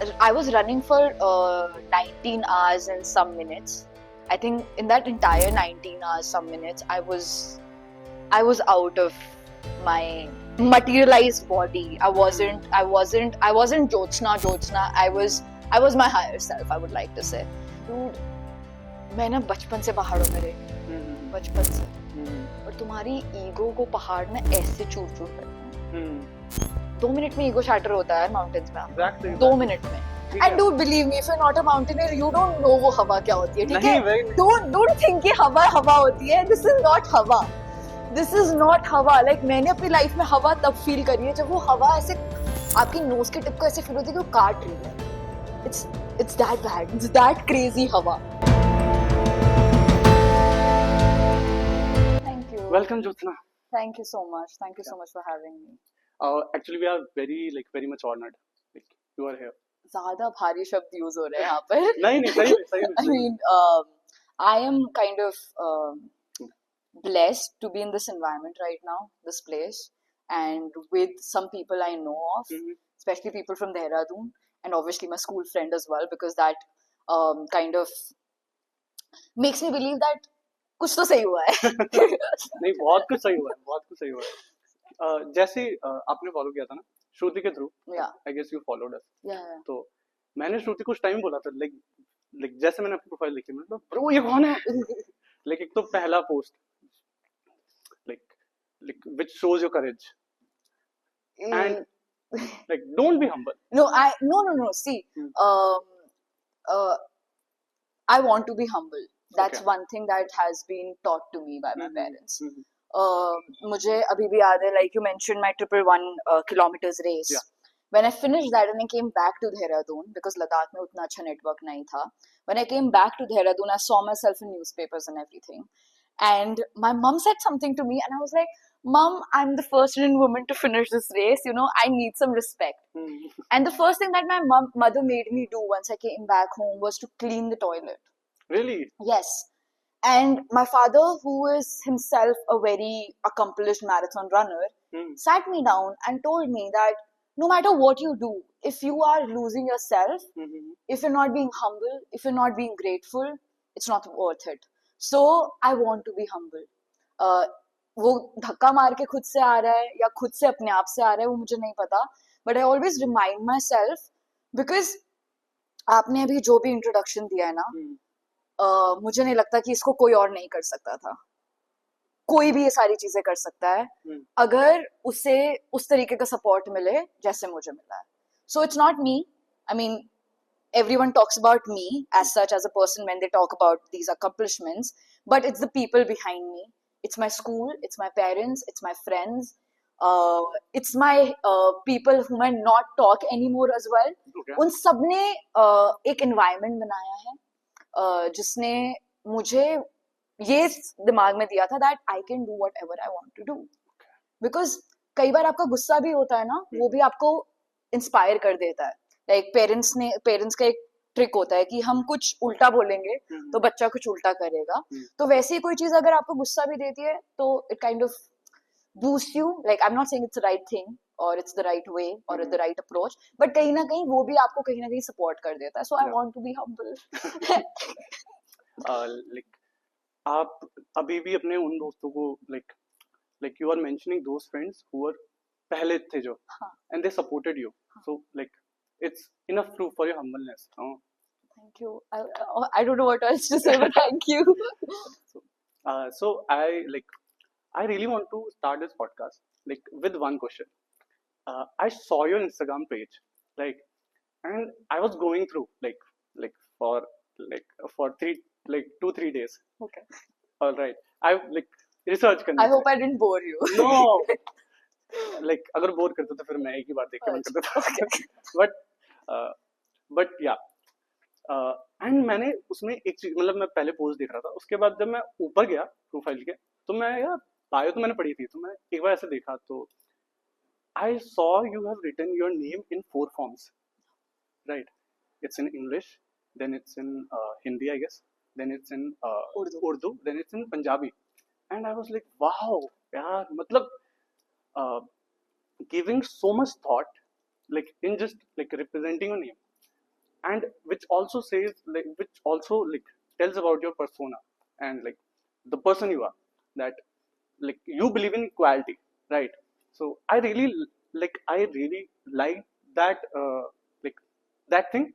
I was running for 19 hours and some minutes. I think in that entire 19 hours some minutes, I was out of my materialized body. I wasn't Jyotsna. I was my higher self, I would like to say. Dude, मैं ना बचपन से पहाड़ों में रही, बचपन से, और तुम्हारी ईगो को पहाड़ ना ऐसे चूर चूर करते हैं। 2 मिनट में ईगो शैटर होता है माउंटेन्स में। Exactly. 2 मिनट में। And dude, believe me, if you're not a mountaineer, you don't know वो हवा क्या होती है, ठीक है? Don't think कि हवा होती है. This is not हवा. This is not हवा. Like मैंने अपनी लाइफ में हवा तब फील करी है जब वो हवा ऐसे आपकी नोज के टिप को ऐसे फील होती है कि वो काट रही है. It's that bad. It's that crazy हवा. Thank you. Welcome, Jyotsna. Thank you so much. Thank you so much for having me. Actually, we are very much honored. Like you are here. ज़्यादा भारी शब्द use हो रहे हैं यहाँ पर. नहीं सही में. I mean, I am kind of blessed to be in this environment right now, this place, and with some people I know of, especially people from Dehradun, and obviously my school friend as well, because that kind of makes me believe that कुछ तो सही हुआ है. नहीं, बहुत कुछ सही हुआ है. जैसे आपने फॉलो किया था ना श्रुति के through, I guess you followed us. तो मैंने श्रुति कुछ टाइम बोला था, लाइक जैसे मैंने अपनी प्रोफाइल देखी, मैंने कहा ब्रो ये कौन है. लाइक एक तो पहला post like which shows your courage, and like don't be humble. No, see, I want to be humble. That's one thing that has been taught to me by my parents. मुझे अभी भी याद है, like you mentioned my 111 kilometers race. When I finished that and I came back to Dehradun, because Ladakh में उतना अच्छा network नहीं था. When I came back to Dehradun, I saw myself in newspapers and everything. And my mom said something to me, and I was like, Mom, I'm the first Indian woman to finish this race. You know, I need some respect. And the first thing that my mother made me do once I came back home was to clean the toilet. Really? Yes. And my father, who is himself a very accomplished marathon runner, sat me down and told me that no matter what you do, if you are losing yourself, if you're not being humble, if you're not being grateful, it's not worth it. So I want to be humble. वो धक्का मार के खुद से आ रहा है या खुद से अपने आप से आ रहा है वो मुझे नहीं पता, but I always remind myself, because आपने अभी जो भी इंट्रोडक्शन दिया है ना, मुझे नहीं लगता कि इसको कोई और नहीं कर सकता था. कोई भी ये सारी चीजें कर सकता है अगर उसे उस तरीके का सपोर्ट मिले जैसे मुझे मिला है. So it's not me. I mean, everyone talks about me as such as a person when they talk about these accomplishments, but it's the people behind me. It's my school, it's my parents, it's my friends, it's my people whom I not talk anymore as well. उन सब ने एक environment बनाया है जिसने मुझे ये दिमाग में दिया था that I can do whatever I want to do. Because कई बार आपका गुस्सा भी होता है ना, वो भी आपको इंस्पायर कर देता है. लाइक पेरेंट्स का एक ट्रिक होता है कि हम कुछ उल्टा बोलेंगे तो बच्चा कुछ उल्टा करेगा. तो वैसे ही कोई चीज अगर आपको गुस्सा भी देती है तो it kind of boost you. Like I am not saying it's the right thing और इट्स द राइट वे और द राइट अप्रोच, बट कहीं ना कहीं वो भी आपको कहीं ना कहीं सपोर्ट कर देता है. So I want to be humble. Like आप अभी भी अपने उन दोस्तों को like you are mentioning those friends who were पहले थे जो, and they supported you. So like it's enough proof for your humbleness. Thank you. I don't know what else to say, but thank you. So I really want to start this podcast like with one question. I saw your Instagram page, and I was going through for 2-3 days. Okay. All right. I research करने. I hope I didn't bore you. No. अगर bore करते तो फिर मैं एक ही बार देख के बंद कर देता. But yeah. एंड मैंने उसमें एक चीज, मतलब मैं पहले पोस्ट देख रहा था, उसके बाद जब मैं ऊपर गया प्रोफाइल के तो मैं यार बायो तो मैंने पढ़ी थी, तो मैं एक बार ऐसे देखा तो I saw you have written your name in 4 forms, right? It's in English, then it's in Hindi I guess, then it's in Urdu, then it's in Punjabi. And I was like wow यार, मतलब giving so much thought in just representing your name. and which also says which also tells about your persona and the person you are, that you believe in equality, right? So I really like that like that thing.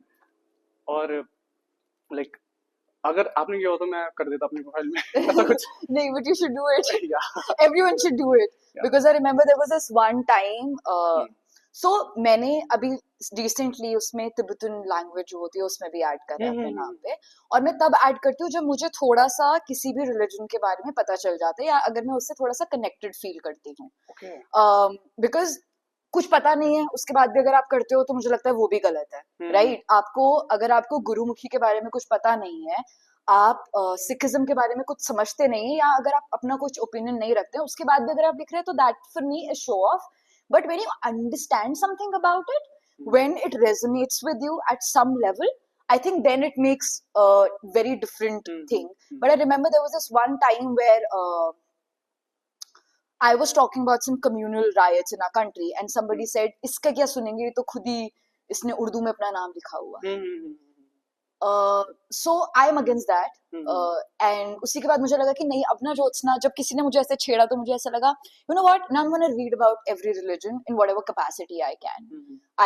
और अगर आपने किया हो तो मैं कर देता अपनी प्रोफाइल में ऐसा कुछ. नहीं, but you should do it. Yeah. Everyone should do it. Yeah. Because I remember there was this one time so मैंने अभी रिसेंटली उसमें तिब्बतन लैंग्वेज जो होती है उसमें भी ऐड करा है अपने नाम पे, और मैं तब ऐड करती हूँ जब मुझे थोड़ा सा किसी भी रिलीजन के बारे में पता चल जाता है या अगर मैं उससे थोड़ा सा कनेक्टेड फील करती हूँ. बिकॉज कुछ पता नहीं है उसके बाद भी अगर आप करते हो तो मुझे लगता है वो भी गलत है, राइट? आपको अगर आपको गुरुमुखी के बारे में कुछ पता नहीं है, आप सिखिज्म के बारे में कुछ समझते नहीं है, या अगर आप अपना कुछ ओपिनियन नहीं रखते हैं उसके बाद भी अगर आप लिख रहे हैं तो that for me is show off. But when you understand something about it, when it resonates with you at some level, I think then it makes a very different thing. But I remember there was this one time where I was talking about some communal riots in our country, and somebody said, "इसका क्या सुनेंगे? ये तो खुद ही इसने उर्दू में अपना नाम लिखा हुआ." So I am against that. And उसी के बाद मुझे लगा कि नहीं, अब ना ज्योत्सना, जब किसी ने मुझे ऐसे छेड़ा तो मुझे ऐसा लगा, you know what, now I'm going to read about every religion in whatever capacity I can.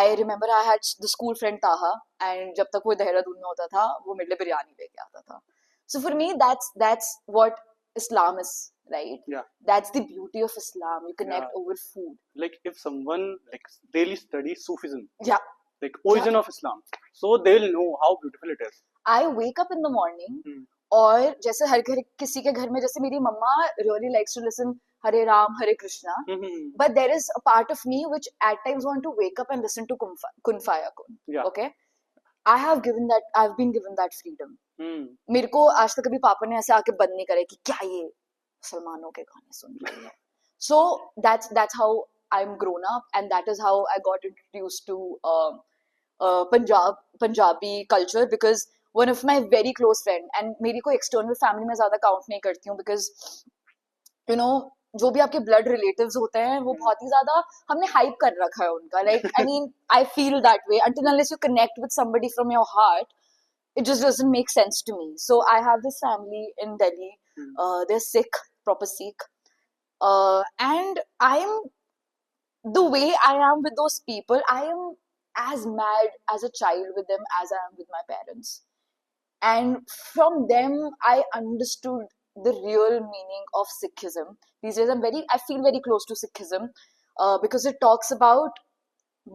I remember I had the school friend Taha, and जब तक वो देहरादून में होता था वो मेरे लिए बिरयानी लेके आता था. So for me that's what Islam is, right? Yeah. That's the beauty of Islam. You connect over food. Like if someone really studies Sufism, yeah, origin of Islam, so they will know how beautiful it is. I wake up in the morning, और जैसे हर घर किसी के घर में, जैसे मेरी मम्मा really likes to listen Hare Ram, Hare Krishna, but there is a part of me which at times want to wake up and listen to Kun Faya Kun. Yeah. Okay, I've been given that freedom. मेरे को आज तक कभी पापा ने ऐसे आके बंद नहीं करे कि क्या ये मुसलमानों के गाने सुन रही है. So that's how I'm grown up, and that is how I got introduced to Punjabi culture, because one of my very close friend, and मेरी कोई external family में ज़्यादा count नहीं करती हूँ, because you know जो भी आपके blood relatives होते हैं वो बहुत ही ज़्यादा हमने hype कर रखा है उनका. Like I mean I feel that way until unless you connect with somebody from your heart, it just doesn't make sense to me. So I have this family in Delhi. They're Sikh, proper Sikh, and I'm the way I am with those people. I am as mad as a child with them as I am with my parents. And from them, I understood the real meaning of Sikhism. These days, I feel very close to Sikhism because it talks about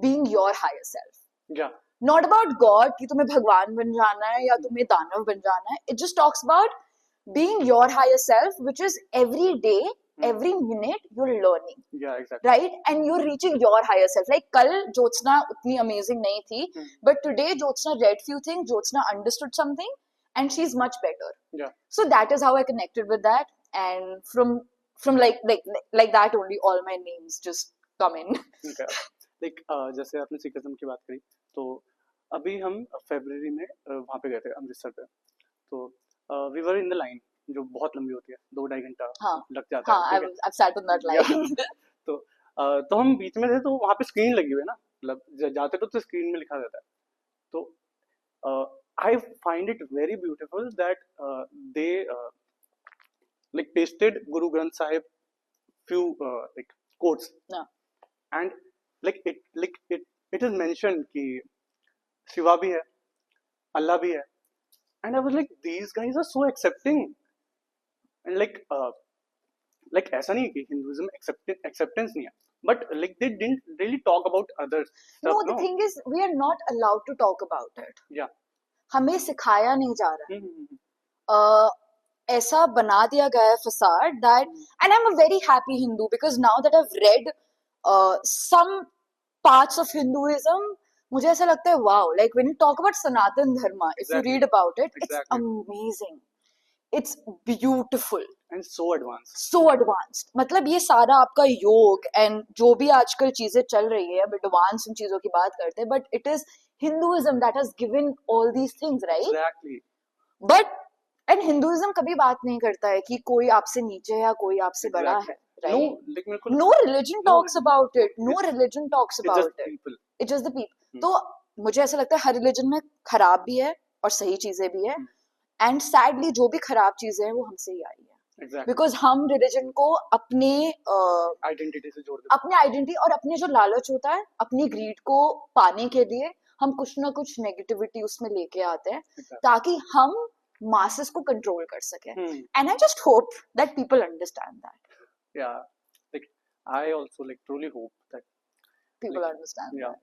being your higher self. Yeah. Not about God, कि तुम्हें भगवान बन जाना है या तुम्हें दानव बन जाना है. It just talks about being your higher self, which is every day, every minute you're learning. Yeah, exactly. Right? And you're reaching your higher self. Like कल ज्योत्सना उतनी amazing नहीं थी, but today Jyotsna read few things, Jyotsna understood something, and she's much better. Yeah. So that is how I connected with that, and from like that only all my names just come in. Okay. Like जैसे आपने Sikhism की बात करी, तो अभी हम फरवरी में वहाँ पे गए थे अमृतसर पे, तो we were in the line जो बहुत लंबी होती है, 2-2.5 घंटा लग जाता है. हाँ, I've sat on that line. तो हम बीच में थे, तो वहाँ पे स्क्रीन लगी हुई है ना, मतलब जाते तो स्क्रीन में लिखा रहता है. तो I find it very beautiful that they pasted Guru Granth Sahib few quotes. Yeah. And it is mentioned कि शिवा भी है, अल्लाह भी है, and I was like, these guys are so accepting, and ऐसा नहीं कि Hinduism acceptance नहीं है, but they didn't really talk about others. No, the thing is we are not allowed to talk about it. Yeah. हमें सिखाया नहीं जा रहा है. ऐसा बना दिया गया है facade that, and I'm a very happy Hindu because now that I've read some parts of Hinduism, मुझे ऐसा लगता है wow, like when you talk about Sanatan Dharma, if you read about it, it's amazing, it's beautiful and so advanced. मतलब ये सारा आपका योग and जो भी आजकल चीजें चल रही है, अब एडवांस इन चीजों की बात करते हैं, but it is Hinduism that has given all these things, right? Exactly. But and Hinduism कभी बात नहीं करता है कि कोई आपसे नीचे है या कोई आपसे बड़ा है, right? No religion talks about it. No religion talks about it. It's just the people. तो मुझे ऐसा लगता है हर रिलीजन में खराब भी है और सही चीजें भी है, एंड सैडली जो भी खराब चीजें हैं वो हमसे ही आई है, बिकॉज हम रिलीजन को अपने आइडेंटिटी से जोड़ देते अपने आइडेंटिटी और अपने जो लालच होता है, अपनी ग्रीड को पाने के लिए हम कुछ ना कुछ नेगेटिविटी उसमें लेके आते हैं, ताकि हम masses को कंट्रोल कर सके. And I just hope that people understand that. Yeah, like I also like truly hope that people like, understand yeah. that.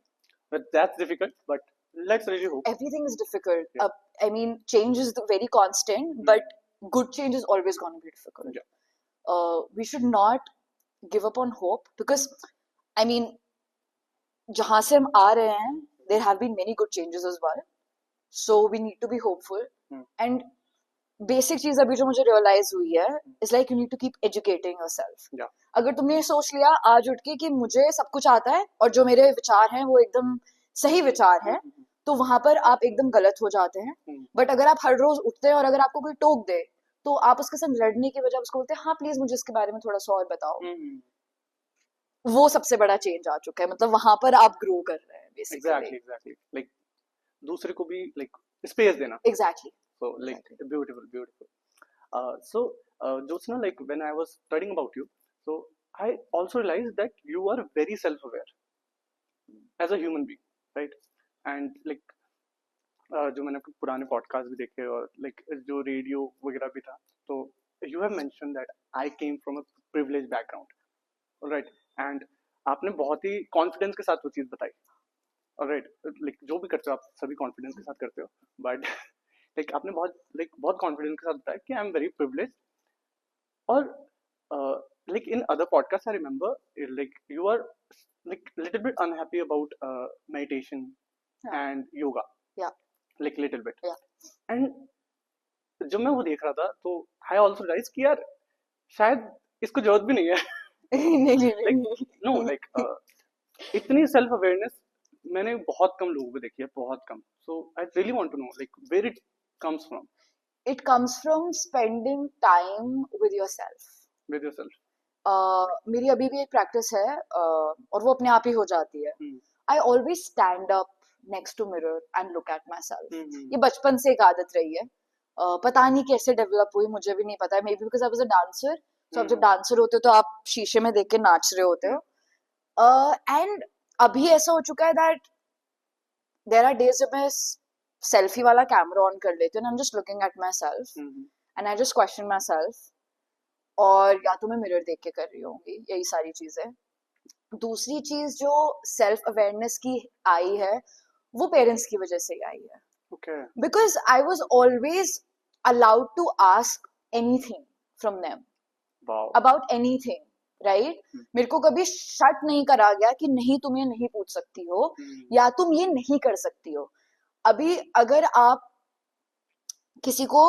But that's difficult, but let's really hope. Everything is difficult. Yeah. I mean, change is very constant, but good change is always going to be difficult. Yeah. We should not give up on hope, because I mean, जहाँ से हम आ रहे हैं, there have been many good changes as well. So we need to be hopeful. And basic चीज अभी जो मुझे realize हुई है is like you need to keep educating yourself. Yeah. अगर तुमने ये सोच लिया आज उठ के कि मुझे सब कुछ आता है और जो मेरे विचार हैं वो एकदम सही विचार है, तो वहां पर आप एकदम गलत हो जाते हैं. बट अगर आप हर रोज उठते हैं और अगर आपको कोई टोक दे तो आप उसके साथ लड़ने के बजाय उसको बोलते हैं हाँ प्लीज मुझे इसके बारे में थोड़ा सा और बताओ, वो सबसे बड़ा चेंज आ चुका है. मतलब वहां पर आप ग्रो कर रहे हैं बेसिकली. Exactly. Like दूसरे को भी like स्पेस देना. Exactly. So like beautiful. So Jyotsna, like when I was studying about you, so I also realized that you are very self-aware as a human being, right? And like जो मैंने आपके पुराने podcast भी देखे और like जो radio वगैरह भी था, तो you have mentioned that I came from a privileged background, alright? And आपने बहुत ही कॉन्फिडेंस के साथ वो चीज़ बताई, alright? Like जो भी करते हो आप सभी कॉन्फिडेंस के साथ करते हो, but like आपने बहुत कॉन्फिडेंस के साथ बताया कि आई एम वेरी प्रिविलेज्ड. और like in other podcasts I remember like you are like little bit unhappy about meditation and yoga. Yeah. Like little bit. Yeah. And जब मैं वो देख रहा था तो I also realized कि यार शायद इसको जरूरत भी नहीं है. नहीं. No, like इतनी सेल्फ अवेयरनेस मैंने बहुत कम लोगों को देखी है, बहुत कम. So I really want to know like where it comes from. It comes from spending time with yourself. With yourself. मेरी अभी भी एक प्रैक्टिस है और वो अपने आप ही हो जाती है. I always stand up next to mirror and look at myself. ये बचपन से एक आदत रही है. पता नहीं कैसे डेवलप हुई, मुझे भी नहीं पता है. Maybe because I was a dancer. So आप जब डांसर होते हो तो आप शीशे में देख के नाच रहे होते हो. And अभी ऐसा हो चुका है that there are days जब मैं सेल्फी वाला कैमरा ऑन कर लेती हूँ, I'm just looking at myself and I just question myself. और या तो मैं मिरर देख के कर रही होंगी, यही सारी चीजें. दूसरी चीज जो सेल्फ अवेयरनेस की आई है वो पेरेंट्स की वजह से आई है. Okay. Because I was always allowed to ask anything from them. Wow. About anything, right? मेरे को कभी शट नहीं करा गया कि नहीं तुम ये नहीं पूछ सकती हो या तुम ये नहीं कर सकती हो. अभी अगर आप किसी को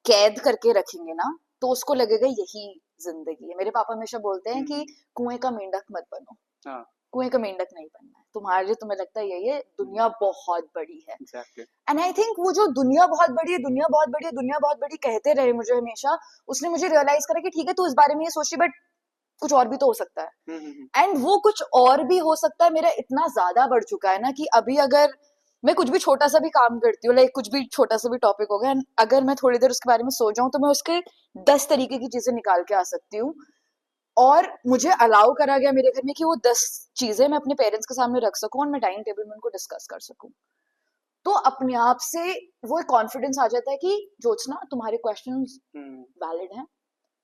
कैद करके रखेंगे ना तो उसको लगेगा यही जिंदगी है. मेरे पापा हमेशा बोलते हैं कि कुएं का मेंढक मत बनो. कुएं का मेंढक नहीं बनना है तुम्हारे लिए. तुम्हें लगता है यही है, दुनिया बहुत बड़ी है. एंड आई थिंक वो जो दुनिया बहुत बड़ी है कहते रहे मुझे हमेशा, उसने मुझे रियलाइज करा कि ठीक है तू इस बारे में ये सोची बट कुछ और भी तो हो सकता है. एंड वो कुछ और भी हो सकता है मेरा इतना ज्यादा बढ़ चुका है ना कि अभी अगर मैं कुछ भी छोटा सा भी काम करती हूँ, लाइक कुछ भी छोटा सा भी टॉपिक हो गया, अगर मैं थोड़ी देर उसके बारे में सोच जाऊं तो मैं उसके 10 तरीके की चीजें निकाल के आ सकती हूँ. और मुझे अलाउ करा गया मेरे घर में कि वो 10 चीजें मैं अपने पेरेंट्स के सामने रख सकूं और मैं डाइनिंग टेबल में उनको डिस्कस कर सकूं. तो अपने आप से वो एक कॉन्फिडेंस आ जाता है कि ज्योत्सना तुम्हारे क्वेश्चंस वैलिड हैं,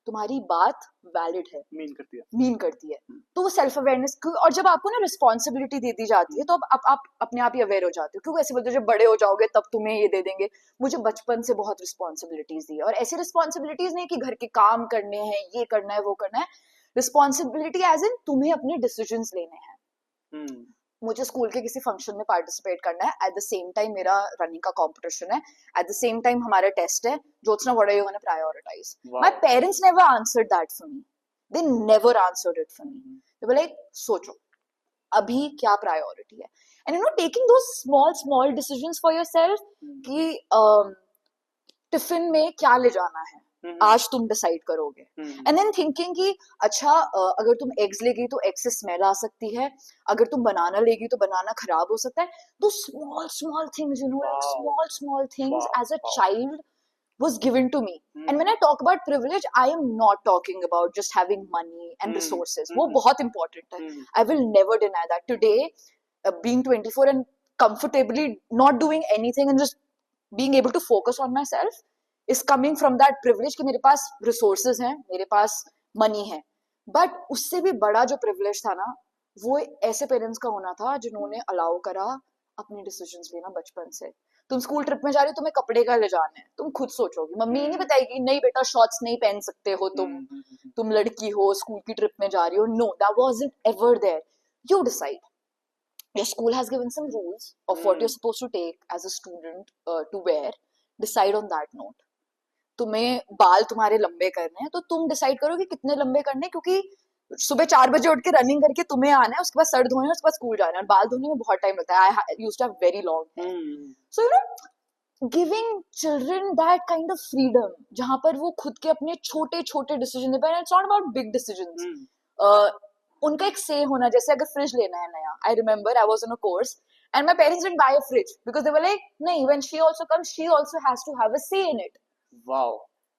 तुम्हारी बात वैलिड है, मीन करती है. तो वो सेल्फ अवेयरनेस, और जब आपको ना रिस्पॉन्सिबिलिटी दे दी जाती है तो अब आप अपने आप ही अवेयर हो जाते हो. क्योंकि ऐसे बोलते हो जब बड़े हो जाओगे तब तुम्हें ये दे देंगे. मुझे बचपन से बहुत रिस्पॉन्सिबिलिटीज दी है, और ऐसी रिस्पॉन्सिबिलिटीज नहीं कि घर के काम करने हैं, ये करना है, वो करना है. रिस्पॉन्सिबिलिटी एज इन तुम्हें अपने डिसीजंस लेने हैं. मुझे स्कूल के किसी फंक्शन में पार्टिसिपेट करना है, एट द सेम टाइम मेरा रनिंग का कंपटीशन है, एट द सेम टाइम हमारा टेस्ट है. Jyotsna, what are you gonna prioritize? My parents never answered that for me. They never answered it for me. They were like सोचो अभी क्या priority है. And you know taking those small decisions for yourself कि tiffin में क्या ले जाना है, आज तुम डिसाइड करोगे, एंड देन थिंकिंग कि अच्छा अगर तुम एग्स लेगी तो एग से स्मेल आ सकती है, अगर तुम बनाना लेगी तो बनाना खराब हो सकता है. तो small things, you know, like small things as a child was given to me. And when I talk about privilege, I am not talking about just having money and resources. वो बहुत important है. I will never deny that. Today, being 24 and comfortably not doing anything and just being able to focus on myself is coming from that privilege कि मेरे पास resources हैं, मेरे पास money है. But उससे भी बड़ा जो privilege था ना, वो ऐसे parents का होना था जिन्होंने allow करा अपने decisions लेना बचपन से. तुम स्कूल ट्रिप में जा रहे हो, तुम्हें कपड़े का ले जाना है, तुम खुद सोचोगी, मम्मी ये नहीं बताएगी नहीं बेटा शॉर्ट्स नहीं पहन सकते हो तुम लड़की हो, स्कूल की ट्रिप में जा रही हो. No, that wasn't ever there. You decide. Your school has given some rules of what you're supposed to take as a student to wear. Decide on that note. तुम्हें बाल तुम्हारे लंबे करने हैं तो तुम डिसाइड करो कि कितने लंबे करने हैं, क्योंकि सुबह 4 बजे उठ के रनिंग करके तुम्हें आना है, उसके बाद सर धोने, उसके बाद स्कूल जाना है, और बाल धोने में बहुत टाइम लगता है. I used to have very long hair. So you know, giving children that kind of freedom जहाँ पर वो खुद के अपने छोटे छोटे डिसीजन ले पाए. It's not about big decisions. उनका एक से होना, जैसे अगर फ्रिज लेना है नया. I remember I was in a course and my parents didn't buy a fridge because they were like, नहीं, when she also comes, she also has to have a say in it. Wow.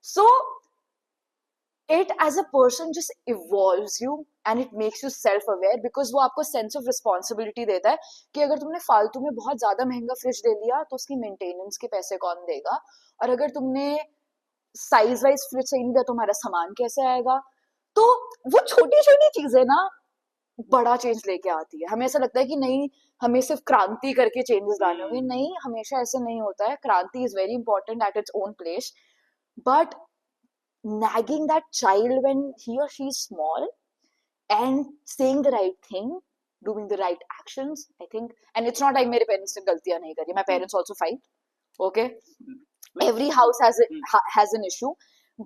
So it as a person just evolves you and it makes you self-aware because वो आपको sense of responsibility देता है कि अगर तुमने फालतू में बहुत ज्यादा महंगा फ्रिज ले लिया तो उसकी मेंटेनेंस के पैसे कौन देगा, और अगर तुमने साइज वाइज फ्रिज सही नहीं दिया तुम्हारा सामान कैसे आएगा. तो वो छोटी छोटी चीजें ना बड़ा चेंज लेके आती है. हमें ऐसा लगता है कि नहीं, हमें सिर्फ क्रांति करके चेंजेस लाने होंगे. नहीं, हमेशा ऐसे नहीं होता है. क्रांति is very important at its own place, but nagging that child when he or she is small and saying the right thing, doing the right actions, I think. And it's not like मेरे parents ने गलतियां नहीं करी. My parents also fight. Okay, every house has an issue,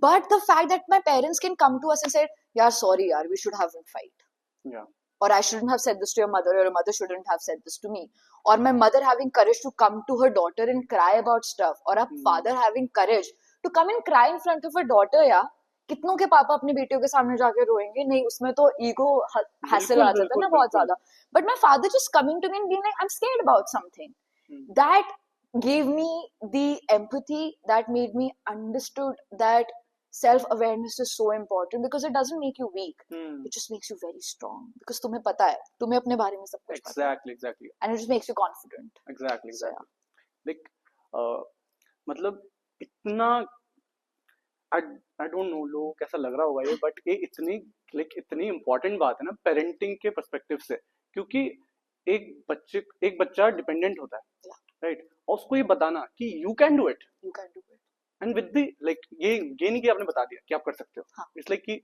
but the fact that my parents can come to us and say, "Yeah, sorry, yaar, we should have a fight." Yeah. Or I shouldn't have said this to your mother, or your mother shouldn't have said this to me. Or my mother having courage to come to her daughter and cry about stuff, or a father having courage to come and cry in front of her daughter. या कितनों के पापा अपनी बेटियों के सामने जाके रोएंगे? नहीं, उसमें तो ईगो हासिल आ जाता है ना बहुत ज्यादा. But my father just coming to me and being like, I'm scared about something. That gave me the empathy, that made me understood that self-awareness is so important because it doesn't make you weak. It just makes you very strong because तुम्हें पता है, तुम्हें अपने बारे में सब कुछ पता है. Exactly. And it just makes you confident. Exactly. So, yeah. Like, मतलब इतना I don't know लोगों को कैसा लग रहा होगा ये, बट ये इतनी इम्पोर्टेंट बात है ना पेरेंटिंग के पर्सपेक्टिव से, क्योंकि एक बच्चा डिपेंडेंट होता है, राइट, और उसको ये बताना कि you can do it, and with the ये नहीं कि आपने बता दिया कि आप कर सकते हो. इट्स लाइक कि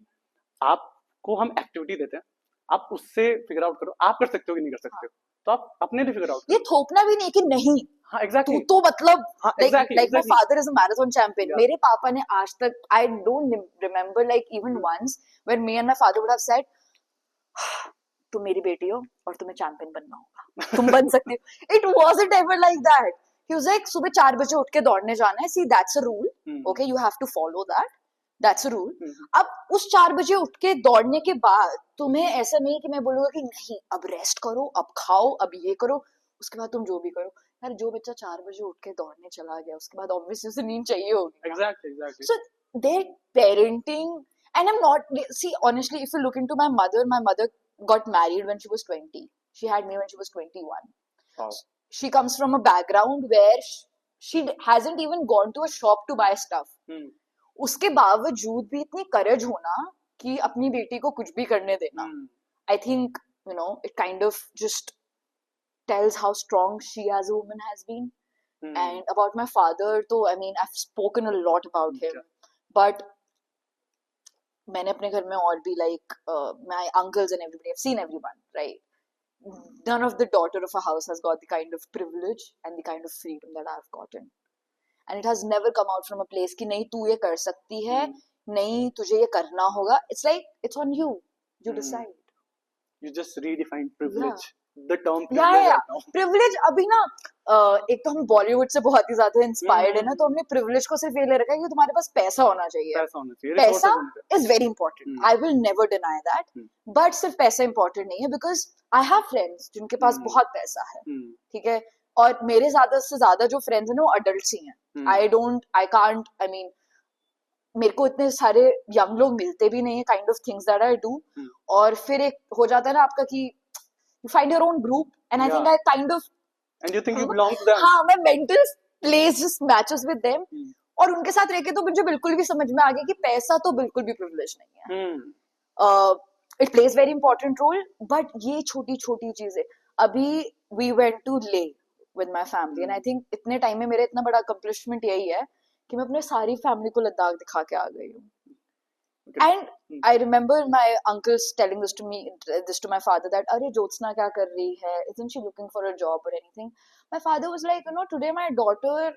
आपको हम एक्टिविटी देते हैं, आप उससे फिगर आउट करो आप कर सकते हो कि नहीं कर सकते हो, तो आप अपने लिए फिगर आउट करो. ये थोपना भी नहीं कि नहीं. हाँ, exactly. तो मतलब exactly. my father is a marathon champion. मेरे पापा ने आज तक, I don't remember like even once when me and my father would have said, तुम मेरी बेटी हो और तुम्हें चैंपियन बनना होगा, तुम बन सकती हो. It wasn't ever like that. He was like, सुबह 4 बजे उठ के दौड़ने जाना है. See, that's a rule. Okay, you have to follow that. That's a rule. अब उस 4 बजे उठ के दौड़ने के बाद तुम्हें ऐसा नहीं कि मैं बोलूंगा कि नहीं अब रेस्ट करो, अब खाओ, अब ये करो, उसके बाद तुम जो भी करो. यार जो बच्चा 4 बजे उठ के दौड़ने चला गया उसके बाद ऑब्वियसली उसे नींद चाहिए होगी. Exactly. So their parenting, and I'm not, see honestly if you look into my mother got married when she was 20. She had me when she was 21. Wow. She comes from a background where she hasn't even gone to a shop to buy stuff. उसके बावजूद भी इतनी करेज होना कि अपनी बेटी को कुछ भी करने देना. I think, you know, it kind of just tells how strong she as a woman has been. And about my father, though, I mean, I've spoken a lot about him, but मैंने अपने घर में और भी like my uncles and everybody, I've seen everyone, right? None of the daughter of a house has got the kind of privilege and the kind of freedom that I've gotten. And it has never come out from a place कि नहीं तू ये कर सकती है, नहीं तुझे ये करना होगा. It's like, it's on you. You decide. You just redefine privilege. the term या now. privilege अभी ना एक तो हम बॉलीवुड से बहुत ही ज्यादा इंस्पायर्ड है ना, तो हमने प्रिविलेज को सिर्फ ये ले रखा है कि तुम्हारे पास पैसा होना चाहिए. पैसा is very important, I will never deny that, but सिर्फ पैसा इंपॉर्टेंट नहीं है, बिकॉज आई हैव फ्रेंड्स जिनके पास बहुत पैसा है, ठीक है, और मेरे ज्यादा से ज्यादा जो फ्रेंड्स हैं वो अडल्ट ही हैं. आई कांट, आई मीन मेरे को इतने सारे यंग लोग मिलते भी नहीं है, kind of things that I do. और फिर एक हो जाता है ना आपका कि you find your own group, and I think I kind of, and you think you belong to them. हाँ, my mental place just matches with them. और उनके साथ रह के तो मुझे बिल्कुल भी समझ में आ गया कि पैसा तो बिल्कुल भी प्रिविलेज नहीं है. It plays very important role, but ये छोटी छोटी चीजें. अभी we went to Leh with my family, and I think इतने टाइम में मेरा इतना बड़ा accomplishment यही है कि मैं अपने सारी फैमिली को लद्दाख दिखा के आ गई हूँ. And I remember my uncles telling this to my father, that अरे ज्योत्सना क्या कर रही है, isn't she looking for a job or anything? My father was like, today my daughter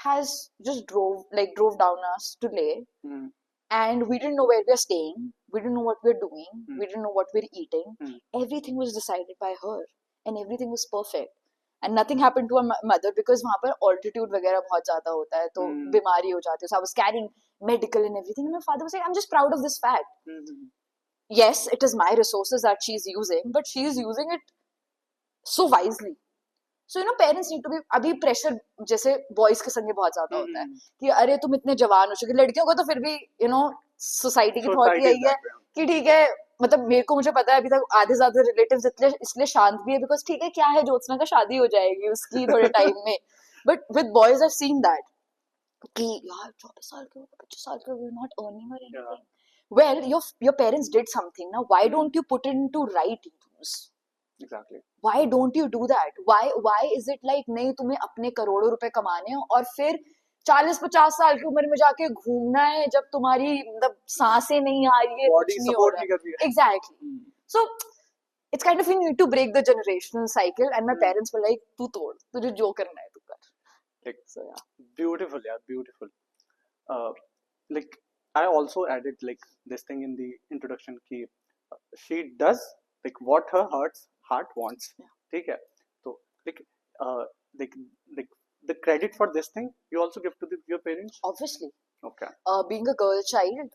has just drove down us to Leh, and we didn't know where we are staying, we didn't know what we're doing, we didn't know what we're eating. Everything was decided by her, and everything was perfect. And nothing happened to her mother because वहाँ पर altitude वगैरह बहुत ज़्यादा होता है, तो बीमारी हो जाती है. So I was carrying medical and everything, and my father was like, I'm just proud of this fact. Yes, it is my resources that she's using, but she is using it so wisely. So parents need to be, अभी pressure जैसे boys के संगे बहुत ज़्यादा होता है कि अरे तुम इतने जवान हो चुके. लड़कियों को तो फिर भी सोसाइटी की थॉट यही है कि ठीक है, मतलब मुझे पता है अभी तक आधे ज्यादा रिलेटिव्स इसलिए शांत भी है, बिकॉज ठीक है क्या है, ज्योत्सना का शादी हो जाएगी उसकी थोड़े टाइम में. But with boys I seen that कि यार 24 साल के हो, 25 साल के हो, we are not earning or anything. Well your parents did something ना, why don't you put it into right use? Exactly, why don't you do that? Why is it like नहीं तुम्हें अपने करोड़ों रुपए कमाने हैं और फिर 40-50 साल की उम्र में जाके घूमना है जब तुम्हारी मतलब सांसें नहीं आ रही है, बॉडी सपोर्ट नहीं कर रही है. Exactly. So it's kind of you need to break the generational cycle, and my parents were like, तू तोड़, तुझे जो करना है तू कर. So yeah, beautiful. Like I also added like this thing in the introduction कि she does like what her heart wants. ठीक है, तो like the credit for this thing you also give to your parents? Obviously. Okay. Being a girl child,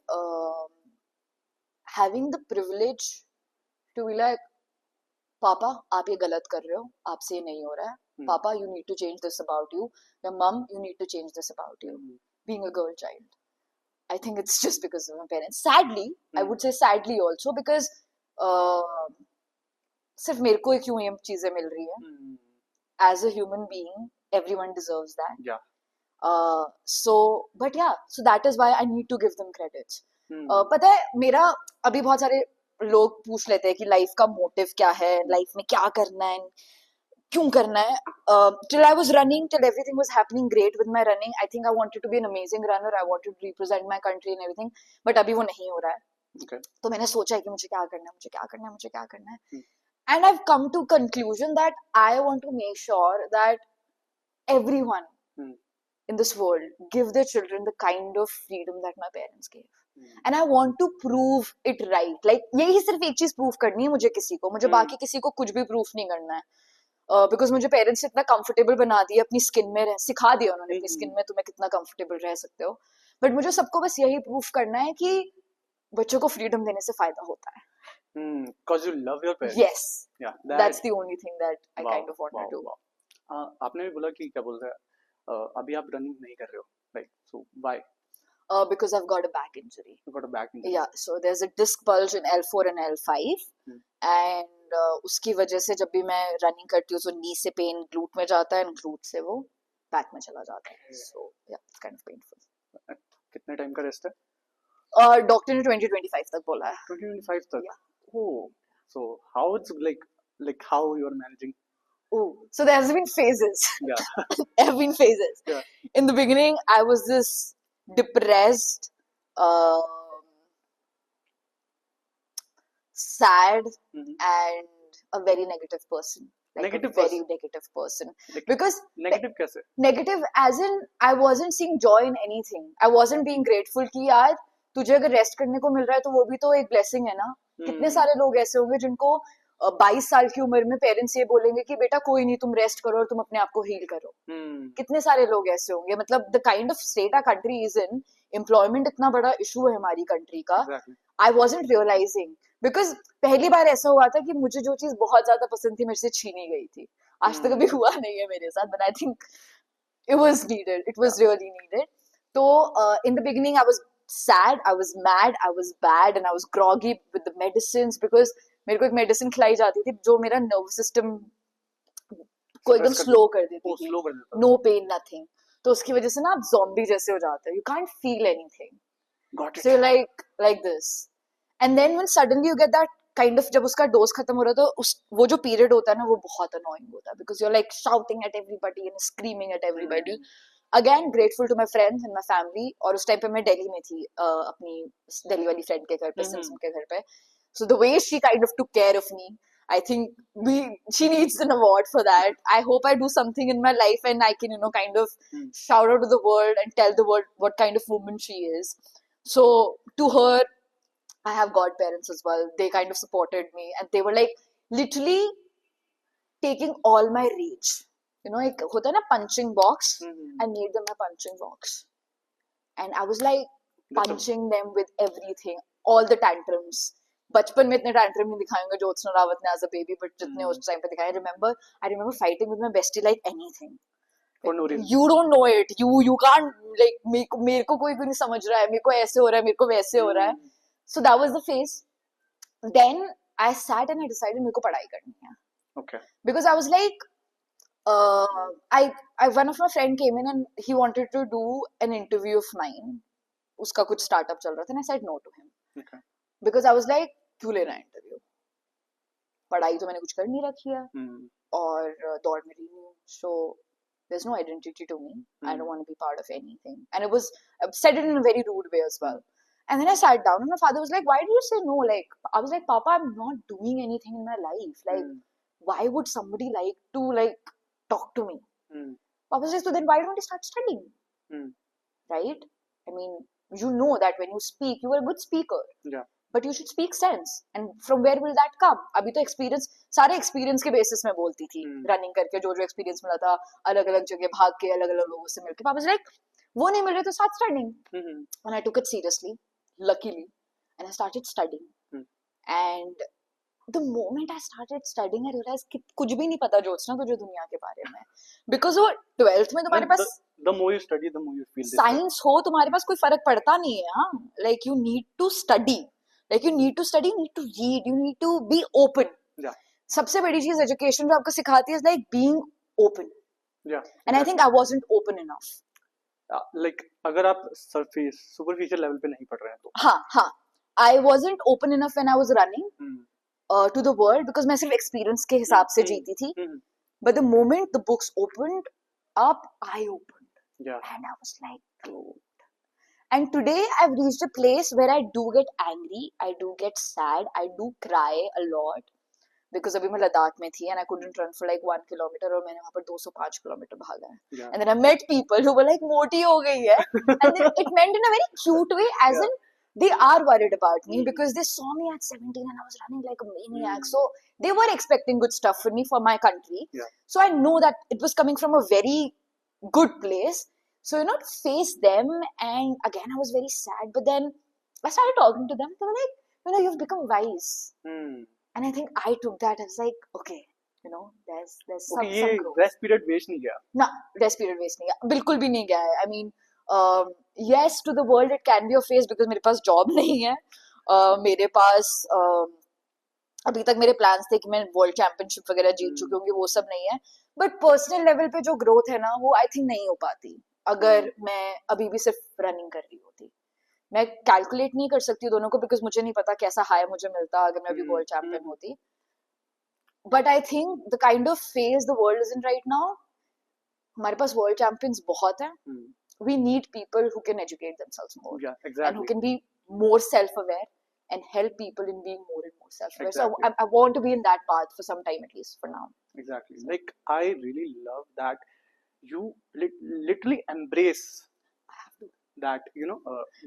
having the privilege to be like, पापा आप ये गलत कर रहे हो, आपसे ये नहीं हो रहा है, पापा you need to change this about you, your mom you need to change this about you. Being a girl child, I think it's just because of my parents. Sadly, I would say sadly also, because सिर्फ मेरे को क्यों ये चीजें मिल रही है. As a human being, everyone deserves that. Yeah. But yeah, so that is why I need to give them credits. पता है मेरा अभी बहुत सारे लोग पूछ लेते हैं कि लाइफ का मोटिव क्या है, लाइफ में क्या करना है, क्यों करना है. Till I was running, till everything was happening great with my running, I think I wanted to be an amazing runner, I wanted to represent my country and everything, but अभी वो नहीं हो रहा है. Okay. तो मैंने सोचा है कि मुझे क्या करना है. And I've come to conclusion that I want to make sure that everyone in this world give their children the kind of freedom that my parents gave. And I want to prove it right. Like यही सिर्फ एक चीज prove करनी है मुझे किसी को, मुझे बाकी किसी को कुछ भी प्रूफ नहीं करना है. बिकॉज मुझे पेरेंट्स इतना कंफर्टेबल बना दिया अपनी स्किन में, सिखा दिया उन्होंने अपनी स्किन में तुम्हें कितना कंफर्टेबल रह सकते हो. बट मुझे सबको बस यही प्रूफ करना है कि बच्चों को फ्रीडम देने से फायदा होता है. Because you love your parents. Yes. Yeah. That's the only thing that I kind of want to do. आपने भी बोला कि क्या बोल रहे हैं अभी आप रनिंग नहीं कर रहे हो, like so why? Because I've got a back injury. You've got a back injury. Yeah, so there's a disc bulge in L4 and L5, and उसकी वजह से जब भी मैं रनिंग करती हूँ तो नी से पेन ग्लूट में जाता है, and ग्लूट से वो बैक में चला जाता है. So yeah, it's kind of painful. कितने टाइम का रेस्ट है? डॉक्टर ने 2025 तक बोला है. 2025 तक? Yeah. Oh, so how it's like how you're managing? Oh, so there's been phases. Yeah. There have been phases. Yeah. In the beginning, I was this depressed, sad, and a very negative person. Like a very negative person. Like, because negative कैसे? Negative as in I wasn't seeing joy in anything. I wasn't being grateful कि यार तुझे अगर rest करने को मिल रहा है तो वो भी तो एक ब्लेसिंग है ना. कितने सारे लोग ऐसे होंगे जिनको 22 साल की उम्र में पेरेंट्स ये बोलेंगे कि बेटा कोई नहीं, तुम रेस्ट करो और तुम अपने आप को हील करो. कितने सारे लोग ऐसे होंगे. मतलब the kind of state our country is in, employment इतना बड़ा इशू है हमारी कंट्री का. आई वाजंट रियलाइजिंग, बिकॉज पहली बार ऐसा हुआ था कि मुझे जो चीज बहुत ज्यादा पसंद थी मेरे से छीनी गई थी. आज तक कभी हुआ नहीं है मेरे साथ, but I think it was needed. It was really needed. So in the beginning, I was sad, I was mad, I was bad, and I was groggy with the medicines because मेरे को एक medicine खिलाई जाती थी जो मेरा nervous system को एकदम स्लो कर देती थी. No pain, nothing. तो उसकी वजह से ना आप ज़ॉम्बी जैसे हो जाते हो. You can't feel anything. So you like this. And then when suddenly you get that kind of, जब उसका डोज खत्म हो रहा था, उस वो जो पीरियड होता है ना, वो बहुत अनोइंग होता है because you are like shouting at everybody and screaming at everybody. Again grateful to my friends and my family. और उस टाइम पे मैं दिल्ली में थी, अपनी दिल्ली वाली फ्रेंड के घर पे, सिमसिम के घर पे. So the way she kind of took care of me, I think she needs an award for that. I hope I do something in my life and I can, kind of shout out to the world and tell the world what kind of woman she is. So to her, I have godparents as well. They kind of supported me and they were like literally taking all my rage. एक होता है ना punching box. I made them a punching box. And I was like punching them with everything, all the tantrums. बचपन में इतने tantrum नहीं दिखाएंगे ज्योत्सना रावत ने एज अ बेबी, बट जितने उस टाइम पे दिखाए. I remember fighting with my bestie like anything. You don't know it, you can't like, मेरे को कोई नहीं समझ रहा है, मेरे को ऐसे हो रहा है, मेरे को वैसे हो रहा है. So that was the phase. Then I sat and I decided मेरे को पढ़ाई करनी है. Okay. Because I was like one of my friend came in and he wanted to do an interview of mine. उसका कुछ startup चल रहा था and I said no to him. Okay. Because I was like, क्यों लेना interview, पढ़ाई तो मैंने कुछ कर नहीं रखी है और दौड़ में रही हूँ. So there's no identity to me. I don't want to be part of anything. And it was said it in a very rude way as well. And then I sat down and my father was like, why did you say no? Like, I was like, Papa, I'm not doing anything in my life. Like, why would somebody like to talk to me? Papa says, so then why don't you start studying? Right? I mean, you know that when you speak, you are a good speaker. Yeah. But you should speak sense. And from where will that come? अभी तो experience, सारे experience के basis में बोलती थी. Running करके जो experience मिला था, अलग अलग जगह भाग के, अलग अलग लोगों से मिलके. Papa was like, वो नहीं मिल रहे तो start studying. And I took it seriously, luckily, and I started studying. And the moment I started studying, I realized कि कुछ भी नहीं पता ज्योत्सना तुझे दुनिया के बारे में. Because वो 12th में तुम्हारे पास the more you study, the more you feel this. Science हो, तुम्हारे पास कोई फर्क पड़ता नहीं है. हाँ, like you need to study. Like you need to study, you need to read, you need to be open. Yeah. सबसे बड़ी चीज एजुकेशन जो आपको सिखाती है is like being open. Yeah. And I think I wasn't open enough. Like अगर आप superficial level पे नहीं पढ़ रहे हैं तो. हाँ. I wasn't open enough when I was running to the world because मैं सिर्फ experience के हिसाब से जीती थी. But the moment the books opened up, I opened. Yeah. And I was like, oh. And today I've reached a place where I do get angry, I do get sad, I do cry a lot. Because अभी मैं लद्दाख में थी and I couldn't run for like 1 kilometer और मैंने वहाँ पर 205 kilometre भागा है. Yeah. And then I met people who were like, मोटी हो गई है. And then it meant in a very cute way, as in they are worried about me because they saw me at 17 and I was running like a maniac. So they were expecting good stuff for me, for my country. Yeah. So I know that it was coming from a very good place. So, face them, and again, I was very sad, but then I started talking to them, they were like, you've become wise. And I think I took that, I was like, okay, there's some growth. Rest period waste नहीं गया. No, rest period waste नहीं गया, बिल्कुल भी नहीं गया है. I mean, yes, to the world it can be a phase because मेरे पास job नहीं है. मेरे पास अभी तक मेरे plans थे कि मैं world championship वगैरह जीत चुकी हूँगी, वो सब नहीं है. But personal level पे जो growth है ना, वो I think नहीं हो पाती अगर मैं अभी भी सिर्फ रनिंग कर रही होती. मैं कैलकुलेट नहीं कर सकती दोनों को बिकॉज मुझे नहीं पता कैसा हाई मुझे मिलता अगर मैं अभी वर्ल्ड चैंपियन होती. But I think the kind of phase the world is in right now, हमारे पास वर्ल्ड चैंपियंस बहुत हैं. We need people who can educate themselves more and who can be more self-aware and help people in being more and more self-aware. Exactly. So I want to be in that path for some time at least for now. Exactly. Like I really love that you literally embrace that, people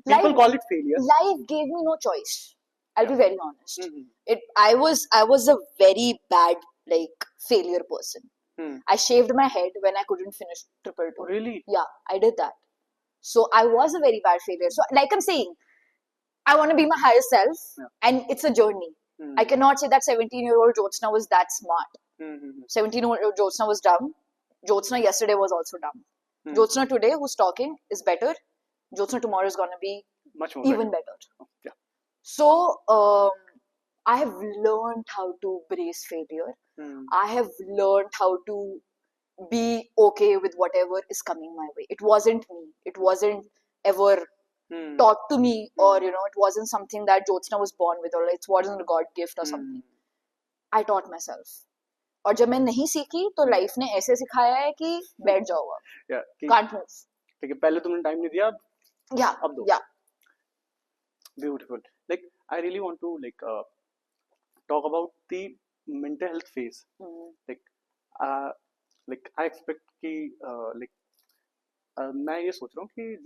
life, call it failure. Life gave me no choice. I'll be very honest. I was a very bad like failure person. I shaved my head when I couldn't finish triple two. Really? Yeah, I did that. So I was a very bad failure. So like I'm saying, I want to be my higher self, and it's a journey. I cannot say that 17-year-old Jyotsna was that smart. 17-year-old Jyotsna was dumb. Jyotsna yesterday was also dumb. Jyotsna today, who's talking, is better. Jyotsna tomorrow is going to be much more even better. Yeah. So I have learned how to brace failure. I have learned how to be okay with whatever is coming my way. It wasn't me. It wasn't ever taught to me, or it wasn't something that Jyotsna was born with, or it wasn't a God gift or something. I taught myself. और जब मैं नहीं सीखी तो life ने ऐसे सिखाया है कि बैठ जाओ अब, can't move. ठीक है, पहले तुमने टाइम नहीं दिया, अब दो. Beautiful. Like I really want to talk about the mental health phase. Like I expect कि मैं ये सोच रहा हूँ कि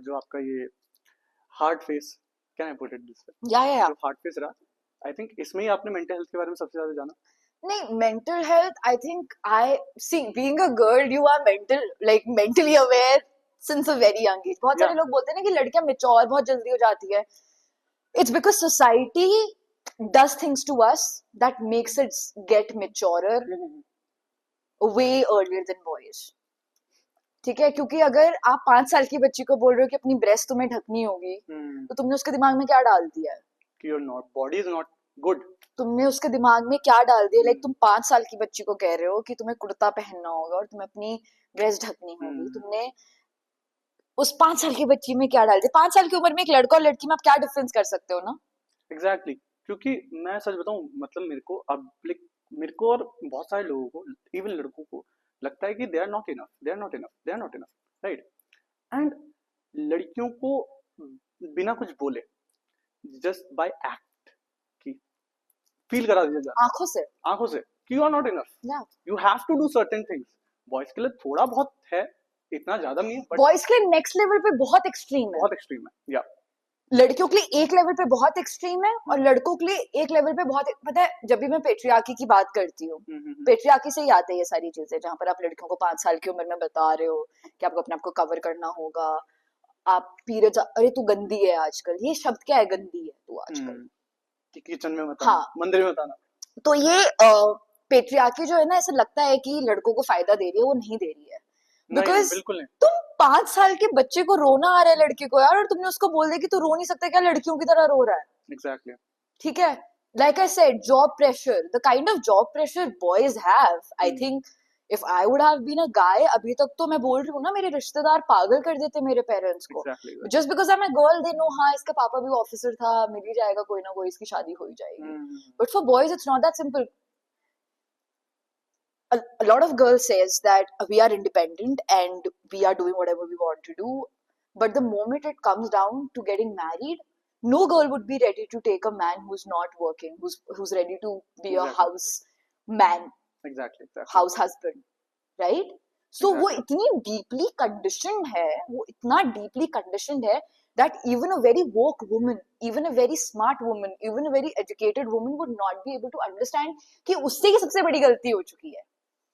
जो आपका ये hard face, can I put it this way, जो हार्ड फेस रहा, आई थिंक इसमें ही आपने मेंटल हेल्थ के बारे में सबसे ज्यादा जाना. नहीं, mental health, I think I see being a girl, you are mentally aware since a very young age. बहुत सारे लोग बोलते हैं ना कि लड़कियां मैच्योर बहुत जल्दी हो जाती है. It's because society does things to us that makes it get maturer way earlier than boys. ठीक है, क्योंकि अगर आप 5 साल की बच्ची को बोल रहे हो कि अपनी ब्रेस्ट तुम्हें ढकनी होगी, तो तुमने उसके दिमाग में क्या डाल दिया है कि your not body is not good. तुमने उसके दिमाग में क्या डाल दिया? लाइक तुम 5 साल की बच्ची को कह रहे हो कि तुम्हें कुर्ता पहनना होगा और तुम्हें अपनी ब्रेस्ट ढकनी होगी. तुमने उस 5 साल की बच्ची में क्या डाल दिया? 5 साल की उम्र में एक लड़का और लड़की में आप क्या डिफरेंस कर सकते हो ना? एग्जैक्टली. क्योंकि मैं सच बताऊं, मतलब मेरे को और बहुत सारे लोगों को, इवन लड़कों को लगता है कि they are not enough, right. And लड़कियों को बिना कुछ बोले, जस्ट बाय एक्ट की फील करा दिया जाता है आंखों से कि you are not enough, you have to do certain things. Boys के लिए थोड़ा बहुत है, इतना ज्यादा नहीं है, बॉयज के लिए नेक्स्ट लेवल पे बहुत एक्सट्रीम है. या लड़कियों के लिए एक लेवल पे बहुत एक्सट्रीम है और लड़कों के लिए एक लेवल पे बहुत. पता है, जब भी मैं पेट्रियार्की की बात करती हूँ, पेट्रियार्की से ही आते हैं ये सारी चीजें, जहाँ पर आप लड़कियों को 5 साल की उम्र में बता रहे हो कि आपको अपने आप को कवर करना होगा, आप पीरियड्स, अरे तू गंदी है आजकल. ये शब्द क्या है, गंदी है तू आजकल, किचन में बताना, मंदिर में बताना. तो ये पेट्रियार्की जो है ना, ऐसा लगता है कि लड़कों को फायदा दे रही है, वो नहीं दे रही है. बिकॉज तुम 5 साल के बच्चे को रोना आ रहा है लड़के को यार, और तुमने उसको बोल दिया कि तू रो नहीं सकता क्या, लड़कियों की तरह रो रहा है. एग्जैक्टली. ठीक है, like I said, job pressure, the kind of job pressure boys have, I think if I would have been a guy, अभी तक तो मैं बोल रही हूँ ना, मेरे रिश्तेदार पागल कर देते मेरे पेरेंट्स को. Just because I am a girl, they know हाँ इसका पापा भी ऑफिसर था, मिल ही जाएगा कोई ना कोई, इसकी शादी हो ही जाएगी. But for boys it's not that simple. A lot of girls says that we are independent and we are doing whatever we want to do, but the moment it comes down to getting married, no girl would be ready to take a man who's not working, who's ready to be a house man, exactly. house husband, right? So वो इतनी deeply conditioned है, वो इतना deeply conditioned है that even a very woke woman, even a very smart woman, even a very educated woman would not be able to understand कि उससे ही सबसे बड़ी गलती हो चुकी है.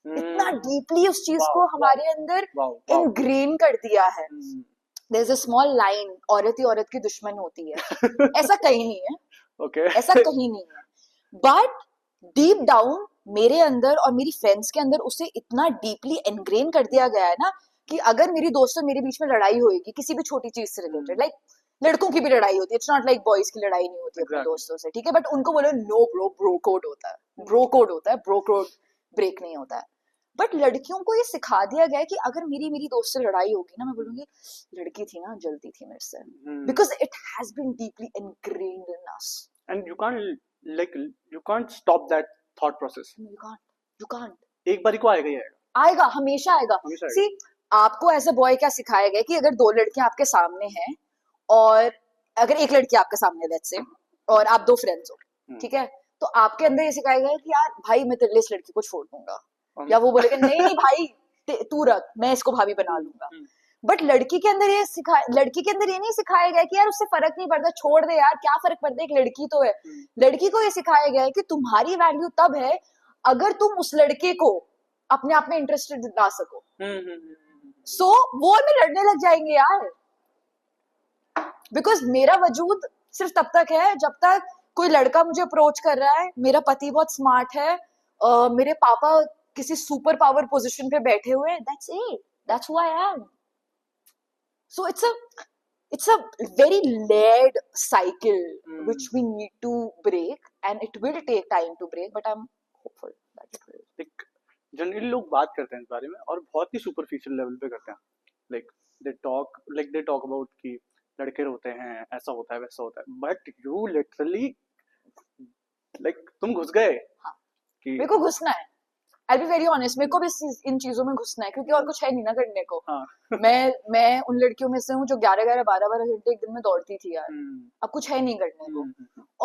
इतना डीपली उस चीज को हमारे अंदर इनग्रेन कर दिया है. There is a small line, औरत ही औरत की दुश्मन होती है. ऐसा कहीं नहीं है. Okay. ऐसा कहीं नहीं है. बट डीप डाउन मेरे अंदर और मेरी फ्रेंड्स के अंदर उसे इतना डीपली इनग्रेन कर दिया गया है ना, कि अगर मेरी दोस्तों मेरे बीच में लड़ाई होगी किसी भी छोटी चीज से रिलेटेड, लाइक लड़कों की भी लड़ाई होती है, इट्स नॉट लाइक बॉयज की लड़ाई नहीं होती अपने दोस्तों से, ठीक है, बट उनको बोलो नो ब्रो कोड होता है, ब्रो कोड ब्रेक नहीं होता है. बट लड़कियों को ये सिखा दिया गया है कि अगर मेरी दोस्त से लड़ाई होगी ना, मैं बोलूंगी लड़की थी ना, जलती थी मेरे से, because it has been deeply ingrained in us, and you can't stop that thought process. You can't. एक बारी को आएगा, हमेशा आएगा. See, आपको एज अ बॉय क्या सिखाया गया कि अगर 2 लड़कियां आपके सामने हैं और अगर एक लड़की आपके सामने है लेट्स से, और आप 2 फ्रेंड्स हो, ठीक है, तो आपके अंदर ये सिखाया गया कि यार भाई मैं तेरे लिए इस लड़की को छोड़ दूंगा, या वो बोलेगा नहीं भाई तू रख, मैं इसको भाभी बना लूंगा. बट लड़की के अंदर ये नहीं सिखाया गया कि यार उससे फर्क नहीं पड़ता, छोड़ दे यार, क्या फर्क पड़ता है, एक लड़की तो है। लड़की को ये सिखाया गया है कि तुम्हारी वैल्यू तब है अगर तुम उस लड़के को अपने आप में इंटरेस्टेड ला सको। सो वो में लड़ने लग जाएंगे यार, बिकॉज मेरा वजूद सिर्फ तब तक है जब तक कोई लड़का मुझे अप्रोच कर रहा है, मेरा पति बहुत स्मार्ट है, मेरे पापा किसी सुपर पावर पोजीशन पे बैठे हुए हैं, that's it, that's who I am. So it's a very layered cycle which we need to break, and it will take time to break, but I'm hopeful that it will. Like generally लोग बात करते हैं इस बारे में और बहुत ही superficial level पे करते हैं, लाइक दे टॉक अबाउट कि लड़के रोते हैं, ऐसा होता है वैसा होता है, बट यू लिटरली लाइक तुम घुस गए। हाँ, कि मेरे को घुसना है, I'll be very honest, मेरे को भी इन चीजों में घुसना है क्योंकि और कुछ है नहीं ना करने को। हाँ। मैं उन लड़कियों में से हूँ जो 11-11 12-12 घंटे एक दिन में दौड़ती थी यार, अब कुछ है नहीं करने को।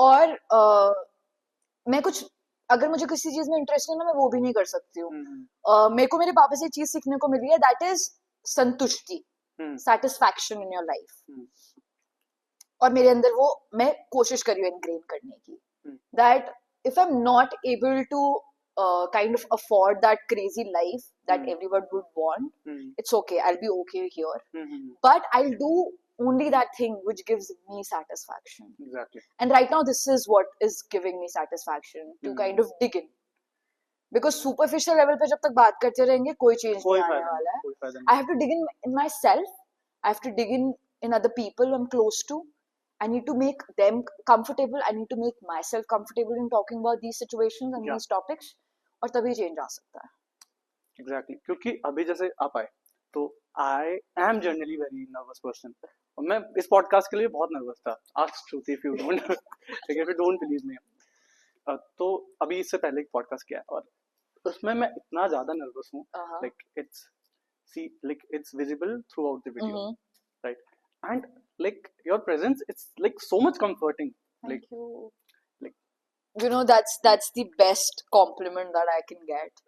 और मैं कुछ, अगर मुझे किसी चीज में इंटरेस्ट है ना, मैं वो भी नहीं कर सकती हूँ। मेरे को मेरे पापा से चीज सीखने को मिली है, दैट इज संतुष्टि, सेटिस्फैक्शन इन योर लाइफ। और मेरे अंदर वो मैं कोशिश करी हूँ इनग्रेन करने की, that if I am not able to kind of afford that crazy life that everyone would want, it's okay, I'll be okay here, but I'll do only that thing which gives me satisfaction. Exactly. And right now this is what is giving me satisfaction, to kind of dig in, because superficial level पे जब तक बात करते रहेंगे कोई change नहीं आने वाला है। I have to dig in myself, I have to dig in other people I'm close to, I need to make them comfortable, I need to make myself comfortable in talking about these situations and these topics, और तभी change आ सकता है। Exactly, क्योंकि अभी जैसे आप आए तो I am generally very nervous person, और मैं इस पॉडकास्ट के लिए बहुत नर्वस था, ask Shruti if you don't believe me. तो अभी इससे पहले एक पॉडकास्ट किया और उसमें मैं इतना ज्यादा नर्वस हूँ, like it's visible through out the video, right, and like your presence, it's like so much comforting, like you know, that's the best compliment that I can get.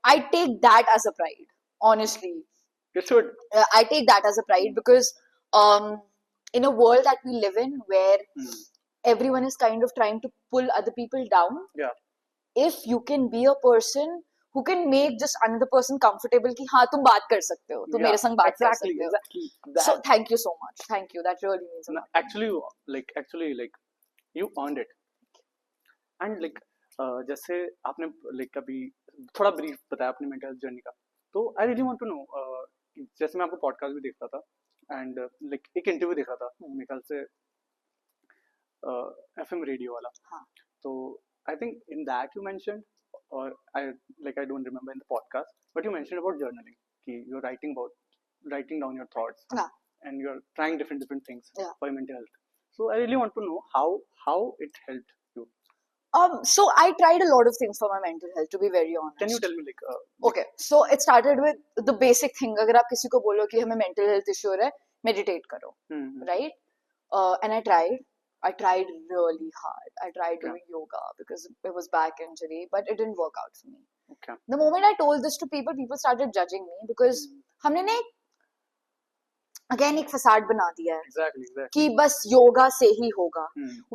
I take that as a pride, honestly. You should. I take that as a pride because in a world that we live in where everyone is kind of trying to pull other people down, if you can be a person who can make just another person comfortable कि हाँ तुम बात कर सकते हो, तुम मेरे संग बात कर सकते हो, so thank you so much, thank you, that really means a lot. Actually you earned it, and like जैसे आपने like अभी थोड़ा ब्रीफ बताया अपनी मेंटल हेल्थ जर्नी का, तो I really want to know, जैसे मैं आपको पॉडकास्ट भी देख रहा था एंड लाइक एक इंटरव्यू देख रहा था मेरे ख्याल से एफएम रेडियो वाला, तो I think in that you mentioned, और I don't remember in the podcast, but you mentioned about journaling, कि you are writing down your thoughts and you are trying different things for your mental health. So I really want to know how it helped you. So I tried a lot of things for my mental health, to be very honest. Can you tell me like okay, so it started with the basic thing. अगर आप किसी को बोलो कि हमें mental health issue हो रहा है, meditate करो, right? And I tried really hard. I tried doing yoga because it was back injury, but it didn't work out for me. Okay. The moment I told this to people started judging me because हमने ने again एक facade बना दिया है, exactly. कि बस योगा से ही होगा।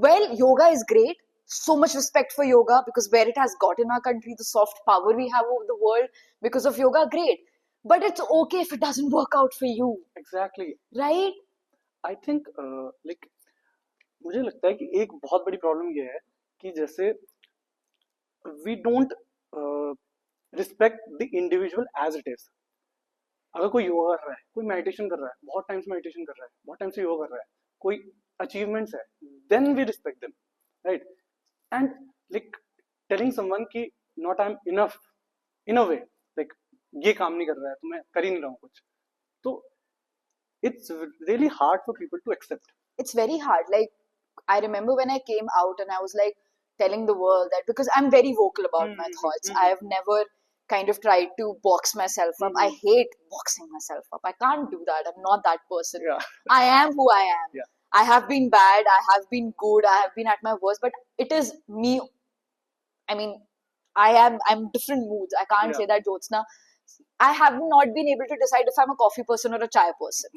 Well, yoga is great, so much respect for yoga because where it has got in our country, the soft power we have over the world because of yoga, great, but it's okay if it doesn't work out for you. Exactly. Right? I think like मुझे लगता है कि एक बहुत बड़ी problem ये है कि जैसे we don't respect the individual as it is. अगर कोई योगा कर रहा है, कोई मेडिटेशन कर रहा है, बहुत टाइम से मेडिटेशन कर रहा है, बहुत टाइम से योगा कर रहा है, कोई अचीवमेंट्स है, then we respect them, right, and like telling someone कि not I am enough in a way, like ये काम नहीं कर रहा है तो मैं कर ही नहीं रहा हूँ कुछ, तो it's really hard for people to accept. It's very hard. Like, I remember when I came out and I was like telling the world that, because I'm very vocal about my thoughts, I have never kind of tried to box myself up. I hate boxing myself up. I can't do that. I'm not that person. Yeah. I am who I am. Yeah. I have been bad. I have been good. I have been at my worst. But it is me. I mean, I'm different moods. I can't say that Jyotsna I have not been able to decide if I'm a coffee person or a chai person.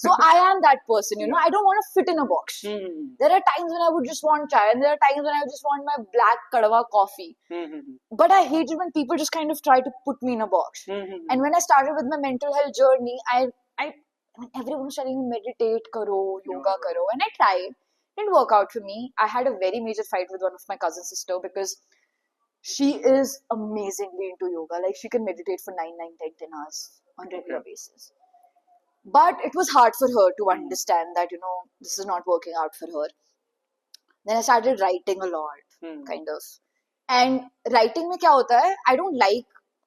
So I am that person, you know. I don't want to fit in a box. There are times when I would just want chai, and there are times when I would just want my black kadwa coffee. But I hate it when people just kind of try to put me in a box. And when I started with my mental health journey, I mean, everyone was telling me meditate karo, yoga karo, and I tried. It didn't work out for me. I had a very major fight with one of my cousin sister because she is amazingly into yoga. Like, she can meditate for 9, 10 hours on regular basis. But it was hard for her to understand that, you know, this is not working out for her. Then I started writing a lot, kind of. And writing mein kya hota hai?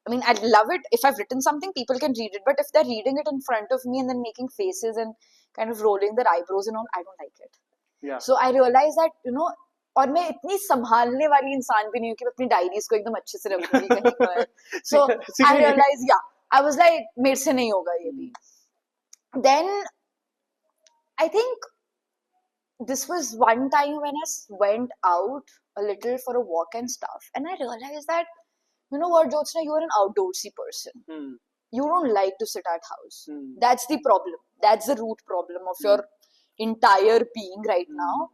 I mean, I love it. If I've written something, people can read it. But if they're reading it in front of me and then making faces and kind of rolling their eyebrows and all, I don't like it. Yeah. So I realized that, you know, और मैं इतनी संभालने वाली इंसान भी नहीं हूँ कि मैं अपनी डायरीज को एकदम अच्छे से रखूंगी कहीं पर. So I realized, I was like, मेरे से नहीं होगा ये भी. Then I think this was one time when I went out a little for a walk and stuff, and I realized that, you know what, Jyotsna, you are an outdoorsy person. You don't like to sit at house. That's the problem. That's the root problem of your entire being right now.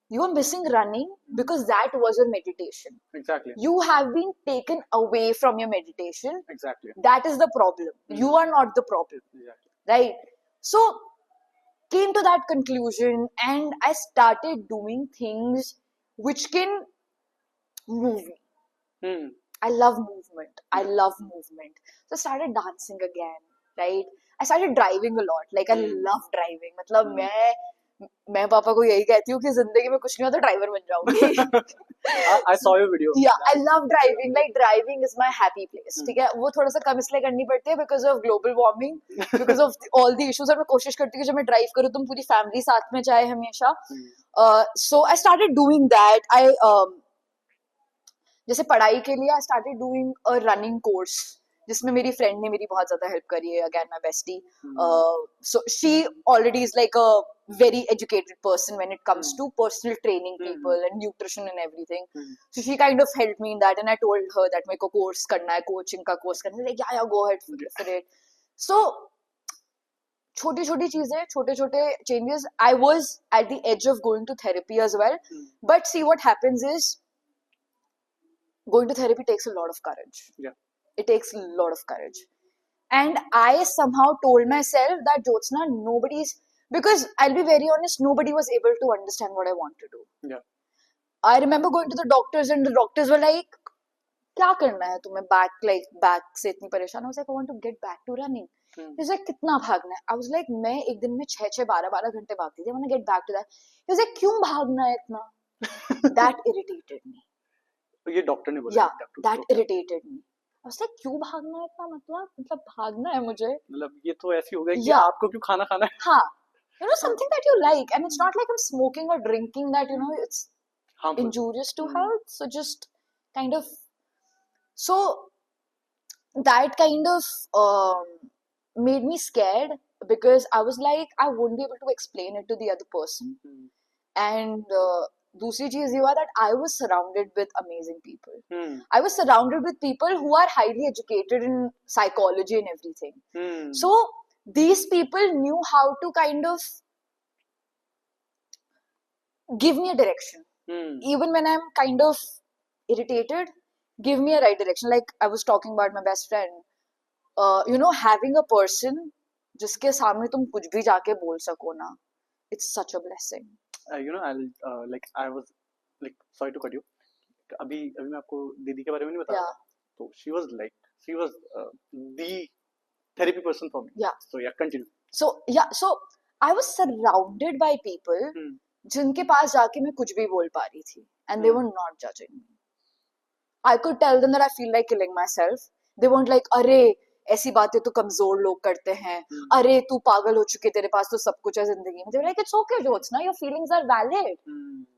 You are missing running because that was your meditation. Exactly. You have been taken away from your meditation. Exactly. That is the problem. You are not the problem. Exactly. Right? So, came to that conclusion, and I started doing things which can move me. I love movement. So I started dancing again, right? I started driving a lot. Like, I love driving. मतलब मैं पापा को यही कहती हूँ कि जिंदगी में कुछ नहीं होता, ड्राइवर बन जाऊंगी. I saw your video. Yeah, I love driving. Like, driving is my happy place. ठीक है, वो थोड़ा सा कम इसलिए करनी पड़ती है because of global warming, because of all the issues. और मैं कोशिश करती हूँ कि जब मैं ड्राइव करूँ तो पूरी फैमिली साथ में जाए हमेशा. So I started doing that. जैसे पढ़ाई के लिए I started doing a running course, जिसमें मेरी फ्रेंड ने मेरी बहुत ज्यादा हेल्प करी है. Again, my bestie. So she already is like a very educated person when it comes to personal training people and nutrition and everything. So she kind of helped me in that, and I told her that मेरे को course करना है, coaching का course करना है. Like, yeah, go ahead for it. So छोटी-छोटी चीजें, छोटे-छोटे changes. I was at the edge of going to therapy as well. But see, what happens is, going to therapy takes a lot of courage. Yeah. It takes a lot of courage. And I somehow told myself that, Jyotsna, because I'll be very honest, nobody was able to understand what I want to do. Yeah. I remember going to the doctors, and the doctors were like, क्या करना है तुम्हें, back से इतनी परेशान. I was like, I want to get back to running. He was like, कितना भागना है? I was like, मैं एक दिन में 6, 12 घंटे भागती थी. I want to get back to that. He was like, क्यों भागना है इतना? That irritated me. ये डॉक्टर ने बोला. Yeah, that irritated me. I was like, क्यों भागना है इतना? मतलब भागना है मुझे. मतलब ये तो ऐसी हो गया कि आपको क्यों खाना है. हाँ. You know, something that you like, and it's not like I'm smoking or drinking that, you know, it's harmful, injurious to health. So just kind of, so that kind of made me scared, because I was like, I wouldn't be able to explain it to the other person. And दूसरी चीज ये हुआ that I was surrounded with amazing people. I was surrounded with people who are highly educated in psychology and everything. So these people knew how to kind of give me a direction. Even when I'm kind of irritated, give me a right direction. Like I was talking about my best friend. You know, having a person जिसके सामने तुम कुछ भी जाके बोल सको ना, it's such a blessing. You know, I was like, sorry to cut you. अभी मैं आपको दीदी के बारे में नहीं बता रहा. तो she was the therapy person for me. Yeah. So yeah, continue. So I was surrounded by people जिनके पास जाके मैं कुछ भी बोल पा रही थी, and they were not judging me. I could tell them that I feel like killing myself. They weren't like, अरे ऐसी बातें तो कमजोर लोग करते हैं, अरे तू पागल हो चुके, तेरे पास तो सब कुछ है जिंदगी में. They were like, it's okay, Jyotsna, your feelings are valid.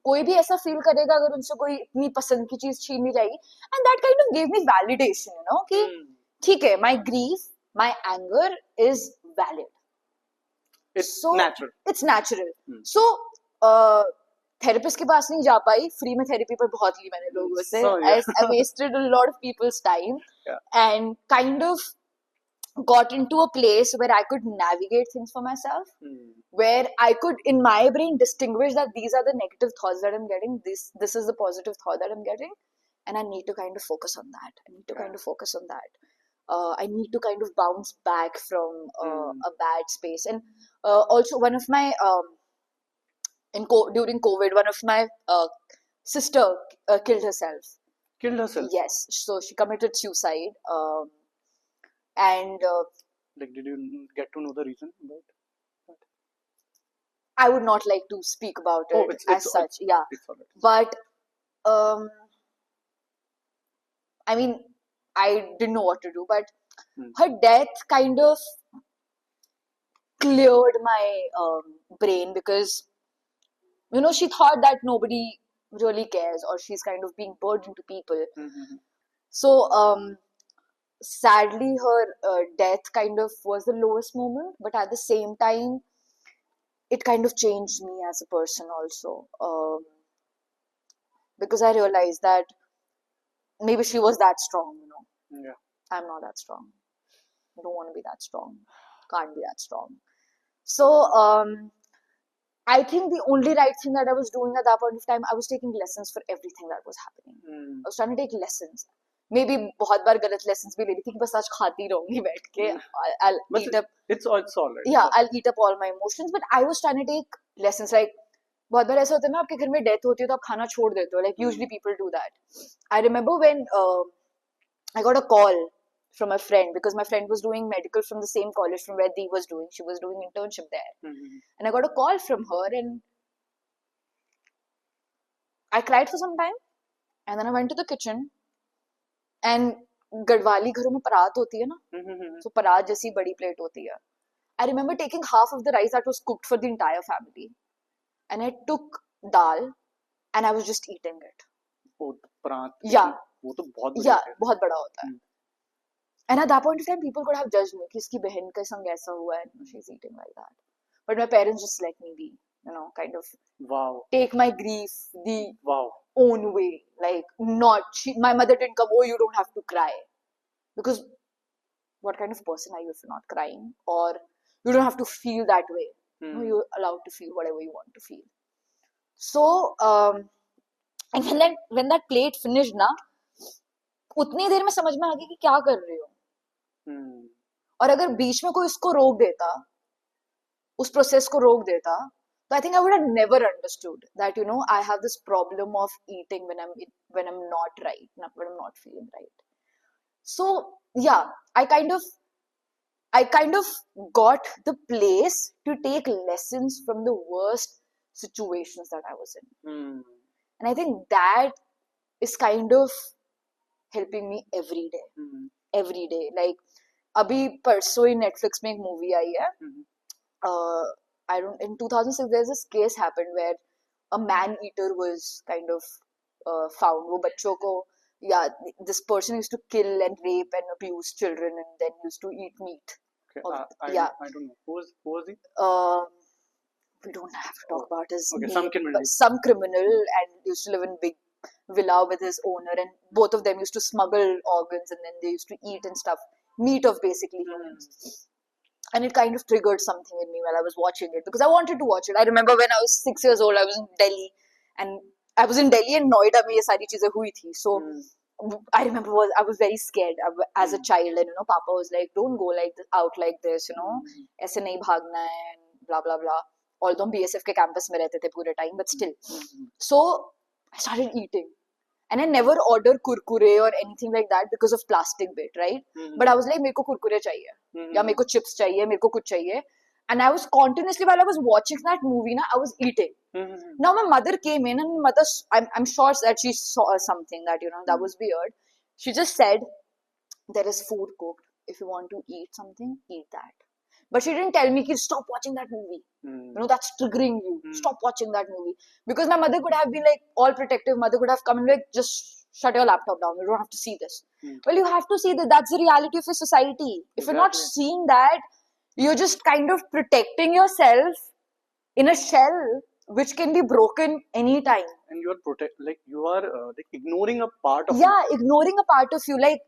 कोई भी ऐसा फील करेगा अगर उनसे कोई इतनी पसंद की चीज छीनी जाएगी. And that kind of gave me validation, you know, कि ठीक है, my grief, my anger is valid. It's natural. It's natural. So therapist के पास नहीं जा पाई, फ्री में थेरेपी पर बहुत ली मैंने लोगों से. I wasted a lot of people's time. And kind of got into a place where I could navigate things for myself, where I could, in my brain, distinguish that these are the negative thoughts that I'm getting, this is the positive thought that I'm getting, and I need to kind of focus on that. I need to kind of focus on that. I need to kind of bounce back from a bad space. And also, one of my during COVID, one of my sister killed herself. Killed herself? Yes. So she committed suicide. And like, did you get to know the reason about that? I would not like to speak about it as such. Yeah. But I mean, I didn't know what to do. But her death kind of cleared my brain, because she thought that nobody really cares, or she's kind of being burdened to people. So sadly, her death kind of was the lowest moment, but at the same time, it kind of changed me as a person also, because I realized that maybe she was that strong. Yeah. I'm not that strong. I don't want to be that strong. Can't be that strong. So I think the only right thing that I was doing at that point of time, I was taking lessons for everything that was happening. I was trying to take lessons. Maybe बहुत बार गलत lessons भी ले रही थी कि बस आज खाती रहूंगी बैठ के. I'll eat up. It's all right. Yeah, I'll eat up all my emotions. But I was trying to take lessons. Like बहुत बार ऐसा होता है ना, आपके घर में death होती है तो आप खाना छोड़ देते हो. Like usually people do that. I remember when I got a call from a friend, because my friend was doing medical from the same college from where Dee was doing. She was doing internship there. And I got a call from her, and I cried for some time. And then I went to the kitchen, and Garhwali घरों में परात होती है ना, so परात जैसी बड़ी plate होती है. I remember taking half of the rice that was cooked for the entire family, and I took dal, and I was just eating it. Oh, परात. Yeah. वो तो बहुत बड़ा. Yeah, बहुत बड़ा होता है. And at that point of time, people could have judged me कि इसकी बहन के संग ऐसा हुआ है, she's eating like that. But my parents just let me be, kind of take my grief the own way. Like, my mother didn't come, oh, you don't have to cry. Because what kind of person are you if you're not crying? Or you don't have to feel that way. You're allowed to feel whatever you want to feel. So, and when that plate finished, उतनी देर में समझ में आ गया कि क्या कर रही हो. और अगर बीच में कोई इसको रोक देता, उस प्रोसेस को रोक देता, तो I think I would have never understood that I have this problem of eating when I'm not right, when I'm not feeling right. So yeah, I kind of got the place to take lessons from the worst situations that I was in. And I think that is kind of helping me every day. Like, abhi parso in Netflix mein ek movie aayi hai. In 2006 there's this case happened where a man eater was kind of found. वो बच्चों को, this person used to kill and rape and abuse children and then used to eat meat. Okay. I don't know. Who was he? We don't have to talk about his name. Some criminal, and used to live in big villa with his owner, and both of them used to smuggle organs, and then they used to eat and stuff, meat of basically humans. And it kind of triggered something in me while I was watching it, because I wanted to watch it. I remember when I was 6 years old, I was in Delhi, and Noida mein ye sari cheezein hui thi. So I remember I was very scared as a child, and Papa was like, don't go out like this, aise nahi bhagna hai, and blah blah blah. Although हम BSF के campus में रहते थे पूरे time, but still. So I started eating, and I never ordered kurkure or anything like that because of plastic bit, right? But I was like, मेरे को kurkure चाहिए, या मेरे को chips चाहिए, मेरे को कुछ चाहिए. And I was continuously, while I was watching that movie, I was eating. Now my mother came in, and I'm sure that she saw something that that was weird. She just said, there is food cooked. If you want to eat something, eat that. But she didn't tell me, stop watching that movie. That's triggering you. Stop watching that movie. Because my mother could have been like all protective. Mother could have come and like, just shut your laptop down. You don't have to see this. Well, you have to see that. That's the reality of a society. If you're not seeing that, you're just kind of protecting yourself in a shell which can be broken anytime. And you are ignoring a part of you. Yeah, ignoring a part of you. Like,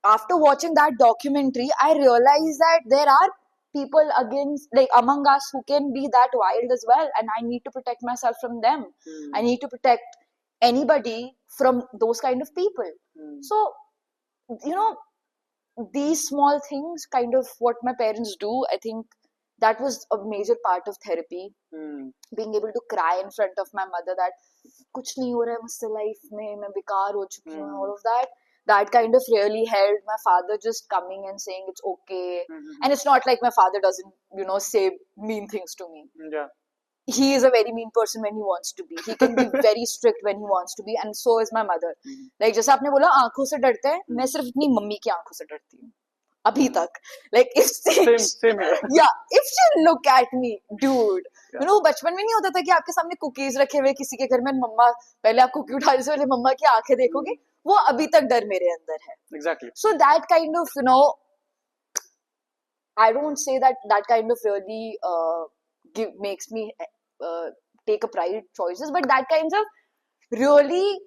after watching that documentary, I realized that there are people against, like among us, who can be that wild as well, and I need to protect myself from them. I need to protect anybody from those kind of people. So, you know, these small things, kind of what my parents do, I think that was a major part of therapy. Being able to cry in front of my mother that कुछ नहीं हो रहा है मुझसे life में, मैं बेकार हो चुकी हूँ, all of that kind of really helped. My father just coming and saying it's okay, and it's not like my father doesn't, you know, say mean things to me. Yeah. He is a very mean person when he wants to be. He can be very strict when he wants to be, and so is my mother. Like जैसे आपने बोला आंखों से डरते हैं, मैं सिर्फ अपनी मम्मी की आंखों से डरती हूँ अभी तक. Like if same here. Yeah, if she look at me, dude, you know, बचपन में नहीं होता था कि आपके सामने कुकीज रखे हुए किसी के घर में, मम्मा पहले आप कुकी उठाने से पहले मम्मा की आंखें देखोगे, वो अभी तक डर मेरे अंदर है. Exactly. So that kind of, you know, I don't say that kind of really makes me take a pride choices, but that kind of really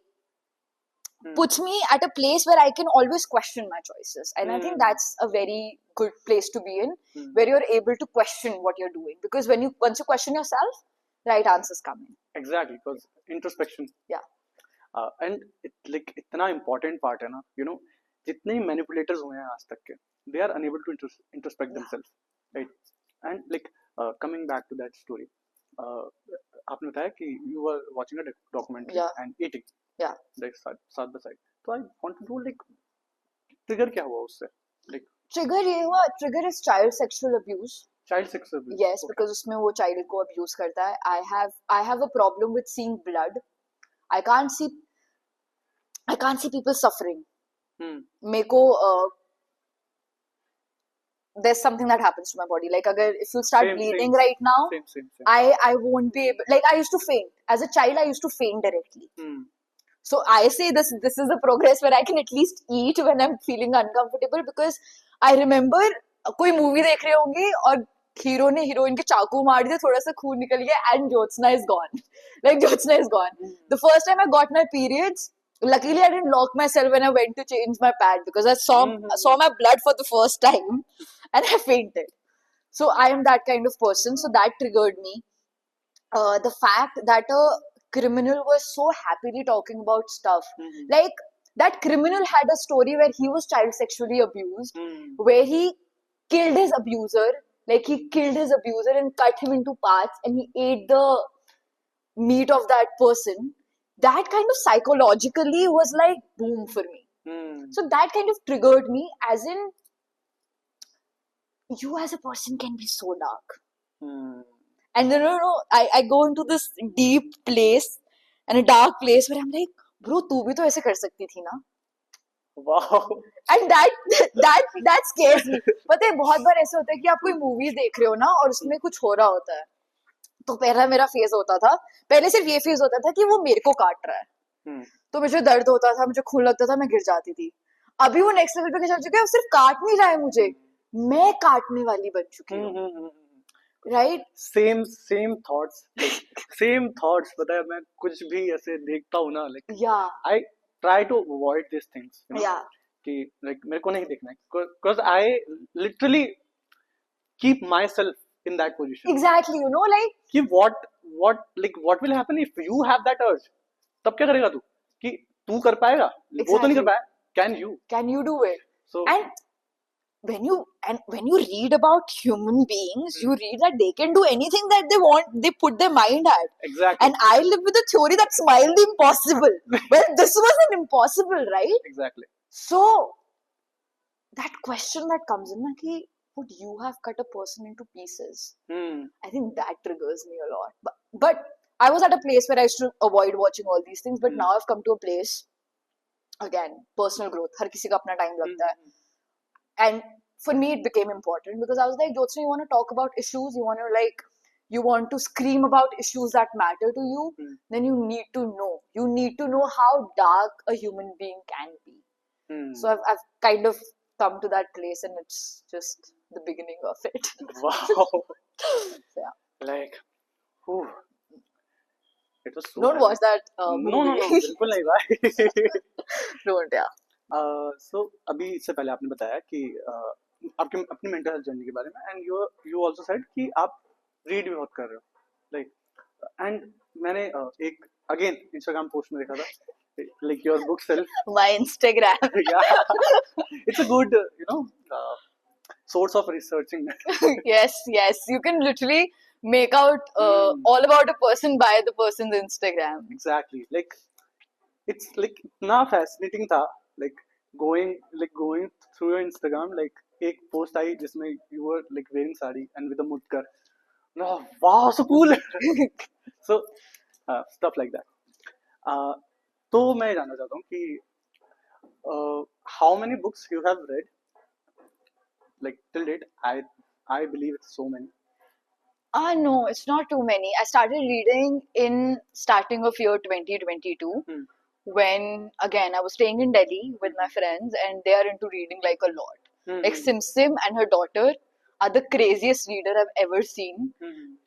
puts me at a place where I can always question my choices, and I think that's a very good place to be in, where you're able to question what you're doing, because once you question yourself, right answers come in. Exactly, because introspection. Yeah. And like इतना important part है ना, you know, जितने manipulators हुए हैं आज तक के, they are unable to introspect themselves, right? And like coming back to that story, आपने बताया कि you were watching a documentary and eating. Yeah. Like side by side. So I want to know, like, trigger क्या हुआ उससे? Like trigger ये हुआ, trigger is child sexual abuse. Child sexual abuse. Yes, okay. Because उसमें वो child को abuse करता है. I have a problem with seeing blood. I can't see people suffering. मेरे को there's something that happens to my body. Like if you start bleeding right now, same. I won't be able. Like I used to faint as a child. I used to faint directly. So I say this is the progress where I can at least eat when I'm feeling uncomfortable, because I remember कोई movie देख रहे होंगे और hero ने heroine के चाकू मार दिया, थोड़ा सा खून निकल गया, and Jyotsna is gone. Like Jyotsna is gone. The first time I got my periods, luckily I didn't lock myself when I went to change my pad, because I saw my blood for the first time and I fainted. So I am that kind of person. So that triggered me. The fact that a criminal was so happily talking about stuff. Like that criminal had a story where he was child sexually abused, where he killed his abuser. Like he killed his abuser and cut him into parts, and he ate the meat of that person. That kind of psychologically was like boom for me. So that kind of triggered me, as in, you as a person can be so dark. And you know, I go into this deep place and a dark place where I'm like, bro, तू भी तो ऐसे कर सकती थी ना? Wow. And that scares me. पता है बहुत बार ऐसे होता है कि आप कोई मूवीज देख रहे हो ना और उसमें कुछ हो रहा होता है, तो पहला मेरा फेज होता था, पहले सिर्फ ये फेज होता था कि वो मेरे को काट रहा है, तो मुझे दर्द होता था, मुझे खून लगता था, मैं गिर जाती थी. अभी वो नेक्स्ट लेवल पे चल चुका है, वो सिर्फ काट नहीं रहा है मुझे, मैं काटने वाली बन चुकी हूँ. Right? Same thoughts. Same thoughts. पता है मैं कुछ भी ऐसे देखता हूँ ना, like I try to avoid these things. You know? कि like मेरे को नहीं देखना है, because I literally keep myself in that position. Exactly, you know, like कि what will happen if you have that urge? तब क्या करेगा तू? कि तू कर पाएगा? वो तो नहीं कर पाया. Can you do it? So and when you read about human beings, you read that they can do anything that they want, they put their mind at. Exactly. And I live with a theory that smiled the impossible. Well, this wasn't impossible, right? Exactly. So that question that comes in, like, would you have cut a person into pieces? I think that triggers me a lot. But I was at a place where I used to avoid watching all these things, but now I've come to a place, again, personal growth. हर किसी का अपना time लगता है. And for me, it became important because I was like, Jyotsna, you want to talk about issues, you want to scream about issues that matter to you, then you need to know how dark a human being can be. So I've kind of come to that place, and it's just the beginning of it. Wow. So, yeah. Like, whew. It was so Don't watch that movie. No, बिल्कुल नहीं भाई. Don't, yeah. So अभी इससे पहले आपने बताया कि आपके अपनी मेंटल हेल्थ जर्नी के बारे में, एंड यू आल्सो सेड कि आप रीड भी बहुत कर रहे हो, लाइक, एंड मैंने एक अगेन इंस्टाग्राम पोस्ट में देखा था, like your book self. My Instagram. Yeah, it's a good source of researching. Yes, you can literally make out all about a person by the person's Instagram. Exactly, like it's like इतना fascinating था, like going through your Instagram, like एक post आई जिसमें you were like wearing sari and with a mutkar. Oh, wow, so cool. So stuff like that. तो मैं जानना चाहता हूँ कि how many books you have read, like till date. I believe it's so many. No, it's not too many. I started reading in starting of year 2022 when again I was staying in Delhi with my friends and they are into reading like a lot. Like Sim and her daughter are the craziest reader I've ever seen.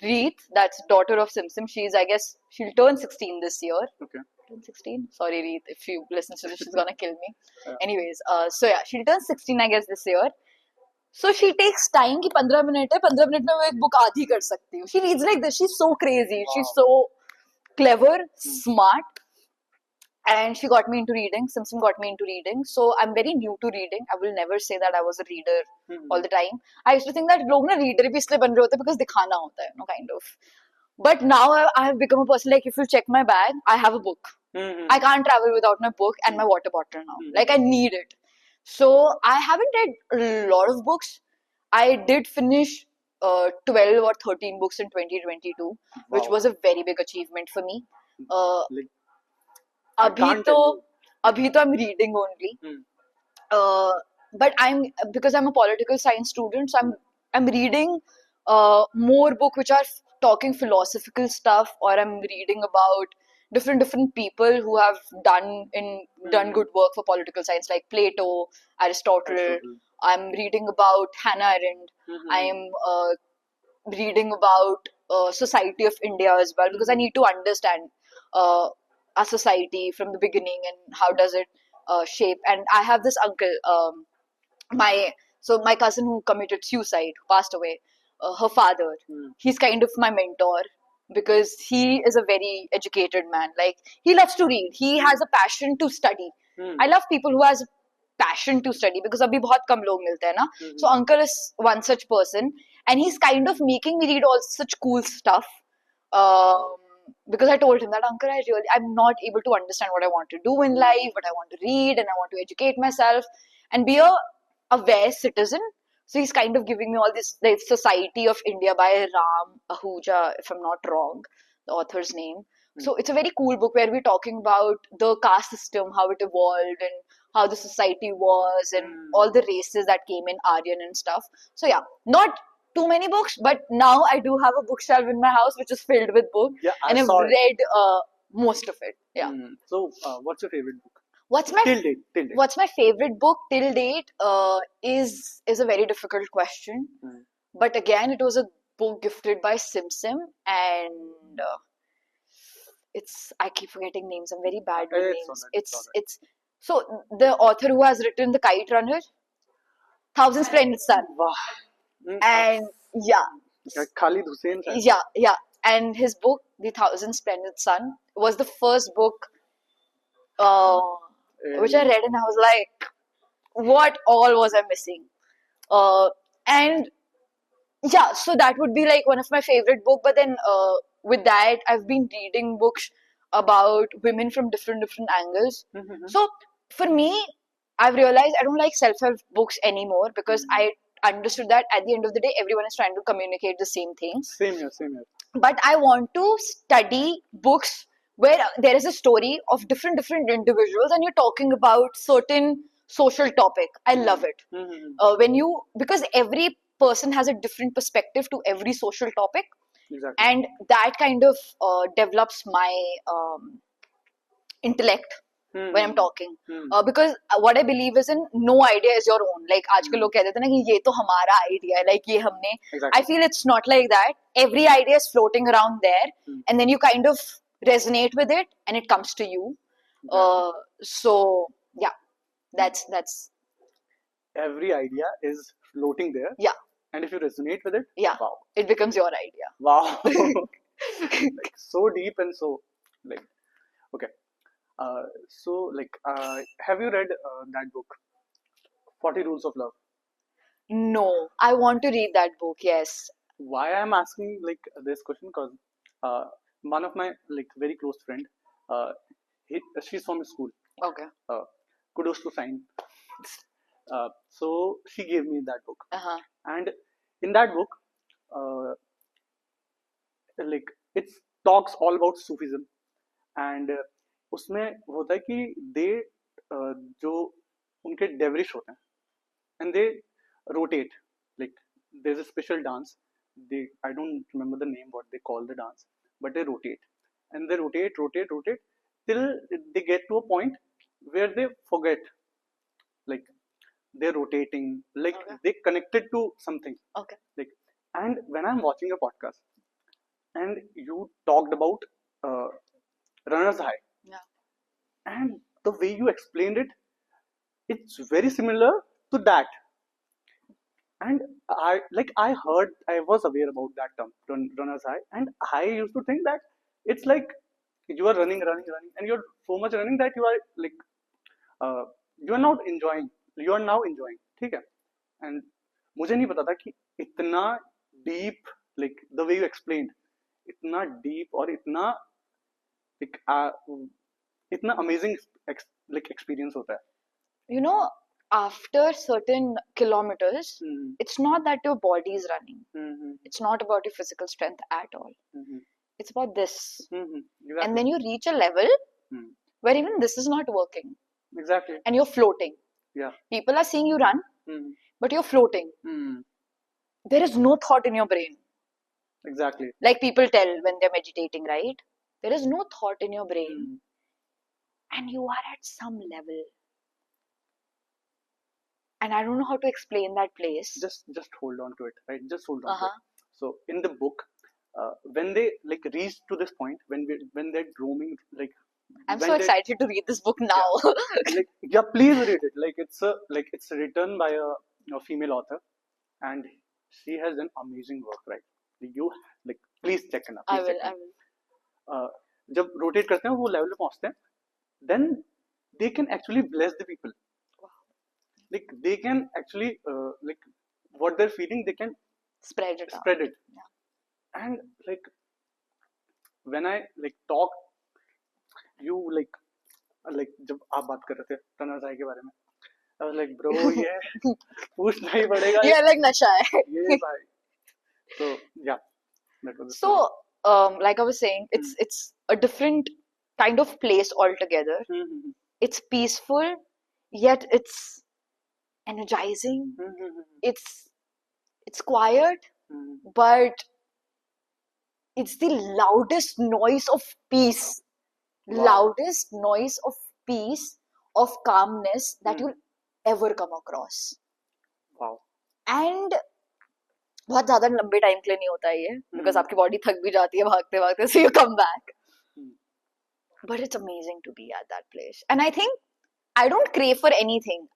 Reeth, that's daughter of Sim, she's, I guess, she'll turn 16 this year. Okay. Turn 16? Sorry, Reeth, if you listen to this, she's gonna kill me. Anyways, so yeah, she'll turn 16, I guess, this year. So she takes time कि 15 minute है, 15 minute में मैं एक book आधी कर सकती हूँ. She reads like this. She's so crazy. Wow. She's so clever, smart, and she got me into reading. Simpson got me into reading. So I'm very new to reading. I will never say that I was a reader all the time. I used to think that लोग ना reader भी इसलिए बन रहे होते हैं because दिखाना होता है, kind of. But now I have become a person like if you check my bag, I have a book. I can't travel without my book and my water bottle now. Like I need it. So I haven't read a lot of books. I did finish 12 or 13 books in 2022, which was a very big achievement for me. Abhi to I'm reading only. But because I'm a political science student, so I'm reading more books which are talking philosophical stuff, or I'm reading about different people who have done good work for political science, like Plato, Aristotle. I'm reading about Hannah Arendt. I am reading about Society of India as well, because I need to understand our society from the beginning and how does it shape. And I have this uncle, my cousin who committed suicide, who passed away. Her father, he's kind of my mentor because he is a very educated man. Like he loves to read. He has a passion to study. I love people who has a passion to study because abhi bahut kam log milte hain na. So uncle is one such person, and he's kind of making me read all such cool stuff. Because I told him that, uncle, I'm not able to understand what I want to do in life, but I want to read and I want to educate myself and be a aware citizen. So he's kind of giving me all this, the Society of India by Ram Ahuja, if I'm not wrong, the author's name. So it's a very cool book where we're talking about the caste system, how it evolved and how the society was and all the races that came in, Aryan and stuff. So yeah, not too many books, but now I do have a bookshelf in my house which is filled with books, and I've read most of it. Yeah. So what's your favorite book? What's my till date? What's my favorite book till date is a very difficult question. But again, it was a book gifted by Sim, and I keep forgetting names. I'm very bad with names. It's so the author who has written The Kite Runner, Thousand Splendid Sun. Wow. And yeah, Khalid Hussain. Yeah, and his book, The Thousand Splendid Sun, was the first book which I read, and I was like, what all was I missing? And yeah, so that would be like one of my favorite books. But then with that, I've been reading books about women from different angles. So for me, I've realized I don't like self-help books anymore because I understood that at the end of the day, everyone is trying to communicate the same things. Same here. But I want to study books where there is a story of different individuals and you're talking about certain social topic. I love it. Because every person has a different perspective to every social topic. Exactly. And that kind of develops my intellect when I'm talking. Because what I believe is in no idea is your own. Like आजकल लोग कहते थे ना कि ये तो हमारा idea है, like ये हमने. Exactly. I feel it's not like that. Every idea is floating around there, and then you kind of resonate with it, and it comes to you. So yeah. That's Every idea is floating there. Yeah. And if you resonate with it, Yeah. wow. It becomes your idea. Wow. Like so deep and so like okay. So like have you read that book 40 Rules of Love? No, I want to read that book. Yes. Why I'm asking like this question because one of my like very close friend, she's from school. Okay. Kudos to sign. So she gave me that book, and in that book, like it talks all about Sufism, and उसमें होता है कि they जो उनके devilish होते हैं, and they rotate, like there's a special dance. I don't remember the name what they call the dance, but they rotate and they rotate till they get to a point where they forget, like they're rotating, like they connected to something. Okay. Like, and when I'm watching a podcast and you talked about runner's high, and the way you explained it, it's very similar to that. And I was aware about that term, runner's high, and I used to think that it's like you are running, and you're so much running that you are like you are not enjoying. You are now enjoying, ठीक है? And मुझे नहीं पता था कि इतना deep, like the way you explained, इतना deep और इतना like इतना amazing like experience होता है. You know, after certain kilometers, it's not that your body is running. It's not about your physical strength at all. It's about this. Exactly. And then you reach a level where even this is not working. Exactly. And you're floating. Yeah. People are seeing you run, but you're floating. There is no thought in your brain. Exactly. Like people tell when they're meditating, right? There is no thought in your brain. And you are at some level. And I don't know how to explain that place. Just hold on to it, right? Just hold on to it. So in the book, when they like reach to this point, when they're roaming, like I'm so excited to read this book now. Yeah, please read it. Like it's written by a female author, and she has done amazing work, right? You like please check it out. I will. जब rotate करते हैं वो level पे पहुंचते हैं, then they can actually bless the people. Like they can actually like what they're feeling, they can spread it. Yeah. And like when I like talk, you like जब आप बात कर रहे थे रनर्स हाई के बारे में, I was like bro ये पूछना ही पड़ेगा. ये अलग नशा है. ये भाई. So yeah, that was so like I was saying, it's a different kind of place altogether. It's peaceful, yet it's energizing. It's quiet, but it's the loudest noise of peace. Wow. Loudest noise of peace, of calmness that you'll ever come across. Wow. And बहुत ज़्यादा लंबे time के लिए नहीं होता है ये, because आपकी बॉडी थक भी जाती है भागते भागते, so you come back. But it's amazing to be at that place. And I think I don't crave for anything.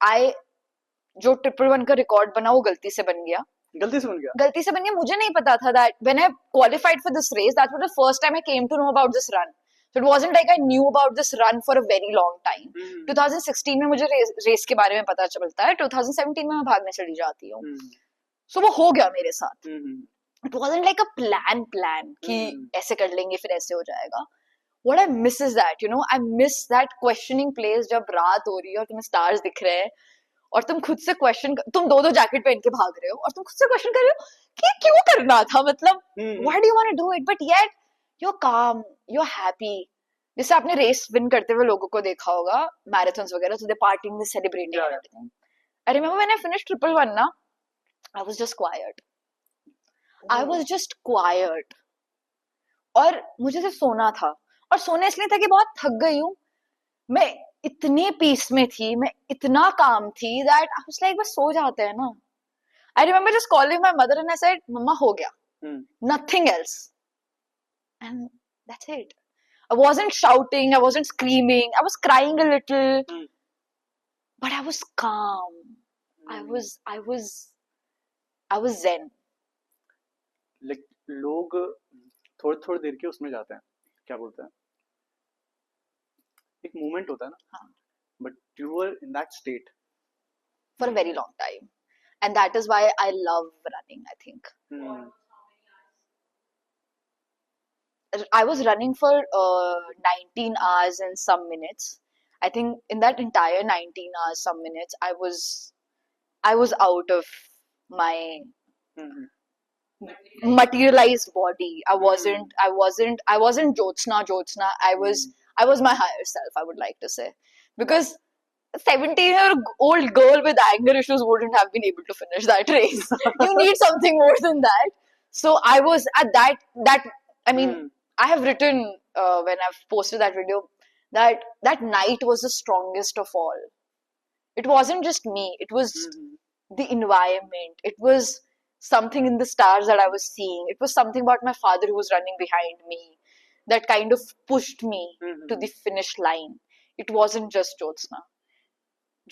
जो 111 का रिकॉर्ड बना वो गलती से बन गया. मुझे नहीं पता था that when I qualified for this race, that was the first time I came to know about this run. So it wasn't like I knew about this run for a very long time. 2016 में मुझे race के बारे में पता चलता है, 2017 में मैं भागने चली जाती हूँ. So वो हो गया मेरे साथ. It wasn't like a plan कि ऐसे कर लेंगे फिर ऐसे हो जाएगा. What I miss is that, you know, I miss that questioning place जब रात हो रही है और तुम्हें stars दिख रहे हैं और तुम खुद से क्वेश्चन, तुम दो जैकेट पहन के भाग रहे हो और तुम खुद से क्वेश्चन कर रहे हो कि क्यों करना था, मतलब why do you want to do it, but yet you're calm, you're happy. जैसे आपने रेस विन करते हुए लोगों को देखा होगा मैराथन्स वगैरह, so they're partying, they're celebrating and everything. I remember when I finished 111 ना, I was just quiet. I was just quiet. और मुझे सिर्फ सोना था, और सोने इसलिए था कि बहुत थक गई हूँ. मैं इतने पीस में थी, मैं इतना काम थी that I was like बस सो जाते हैं ना. I remember just calling my mother and I said, Mama हो गया. Nothing else. And that's it. I wasn't shouting, I wasn't screaming, I was crying a little. but I was calm. I was zen. Like लोग थोड़ी देर के उसमें जाते हैं, क्या बोलते हैं, एक मोमेंट होता है ना, हाँ. but you were in that state. For a very long time. And that is why I love running, I think. I was running for 19 hours and some minutes. I think in that entire 19 hours, some minutes, I was out of my materialized body. I wasn't Jyotsna. I was my higher self, I would like to say. Because a 17-year-old girl with anger issues wouldn't have been able to finish that race. You need something more than that. So I was at that I mean, I have written when I've posted that video that night was the strongest of all. It wasn't just me, it was the environment. It was something in the stars that I was seeing. It was something about my father who was running behind me that kind of pushed me to the finish line. It wasn't just Jyotsna.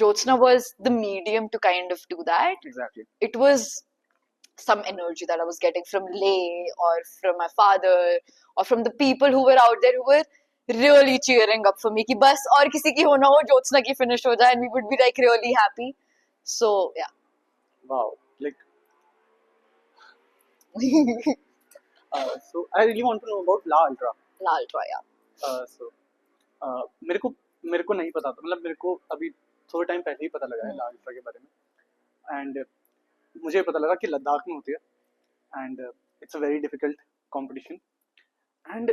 Jyotsna was the medium to kind of do that. Exactly. It was some energy that I was getting from Lay or from my father or from the people who were out there who were really cheering up for me कि बस और किसी की हो ना हो Jyotsna की finish हो जाए, and we would be like really happy. So yeah. Wow. Like so I really want to know about La Ultra. La Ultra, yeah. मेरे को नहीं पता था, मतलब मेरे को अभी थोड़े टाइम पहले ही पता लगा है ला अल्ट्रा के बारे में, एंड मुझे पता लगा कि लद्दाख में होती है, and it's a very difficult competition, and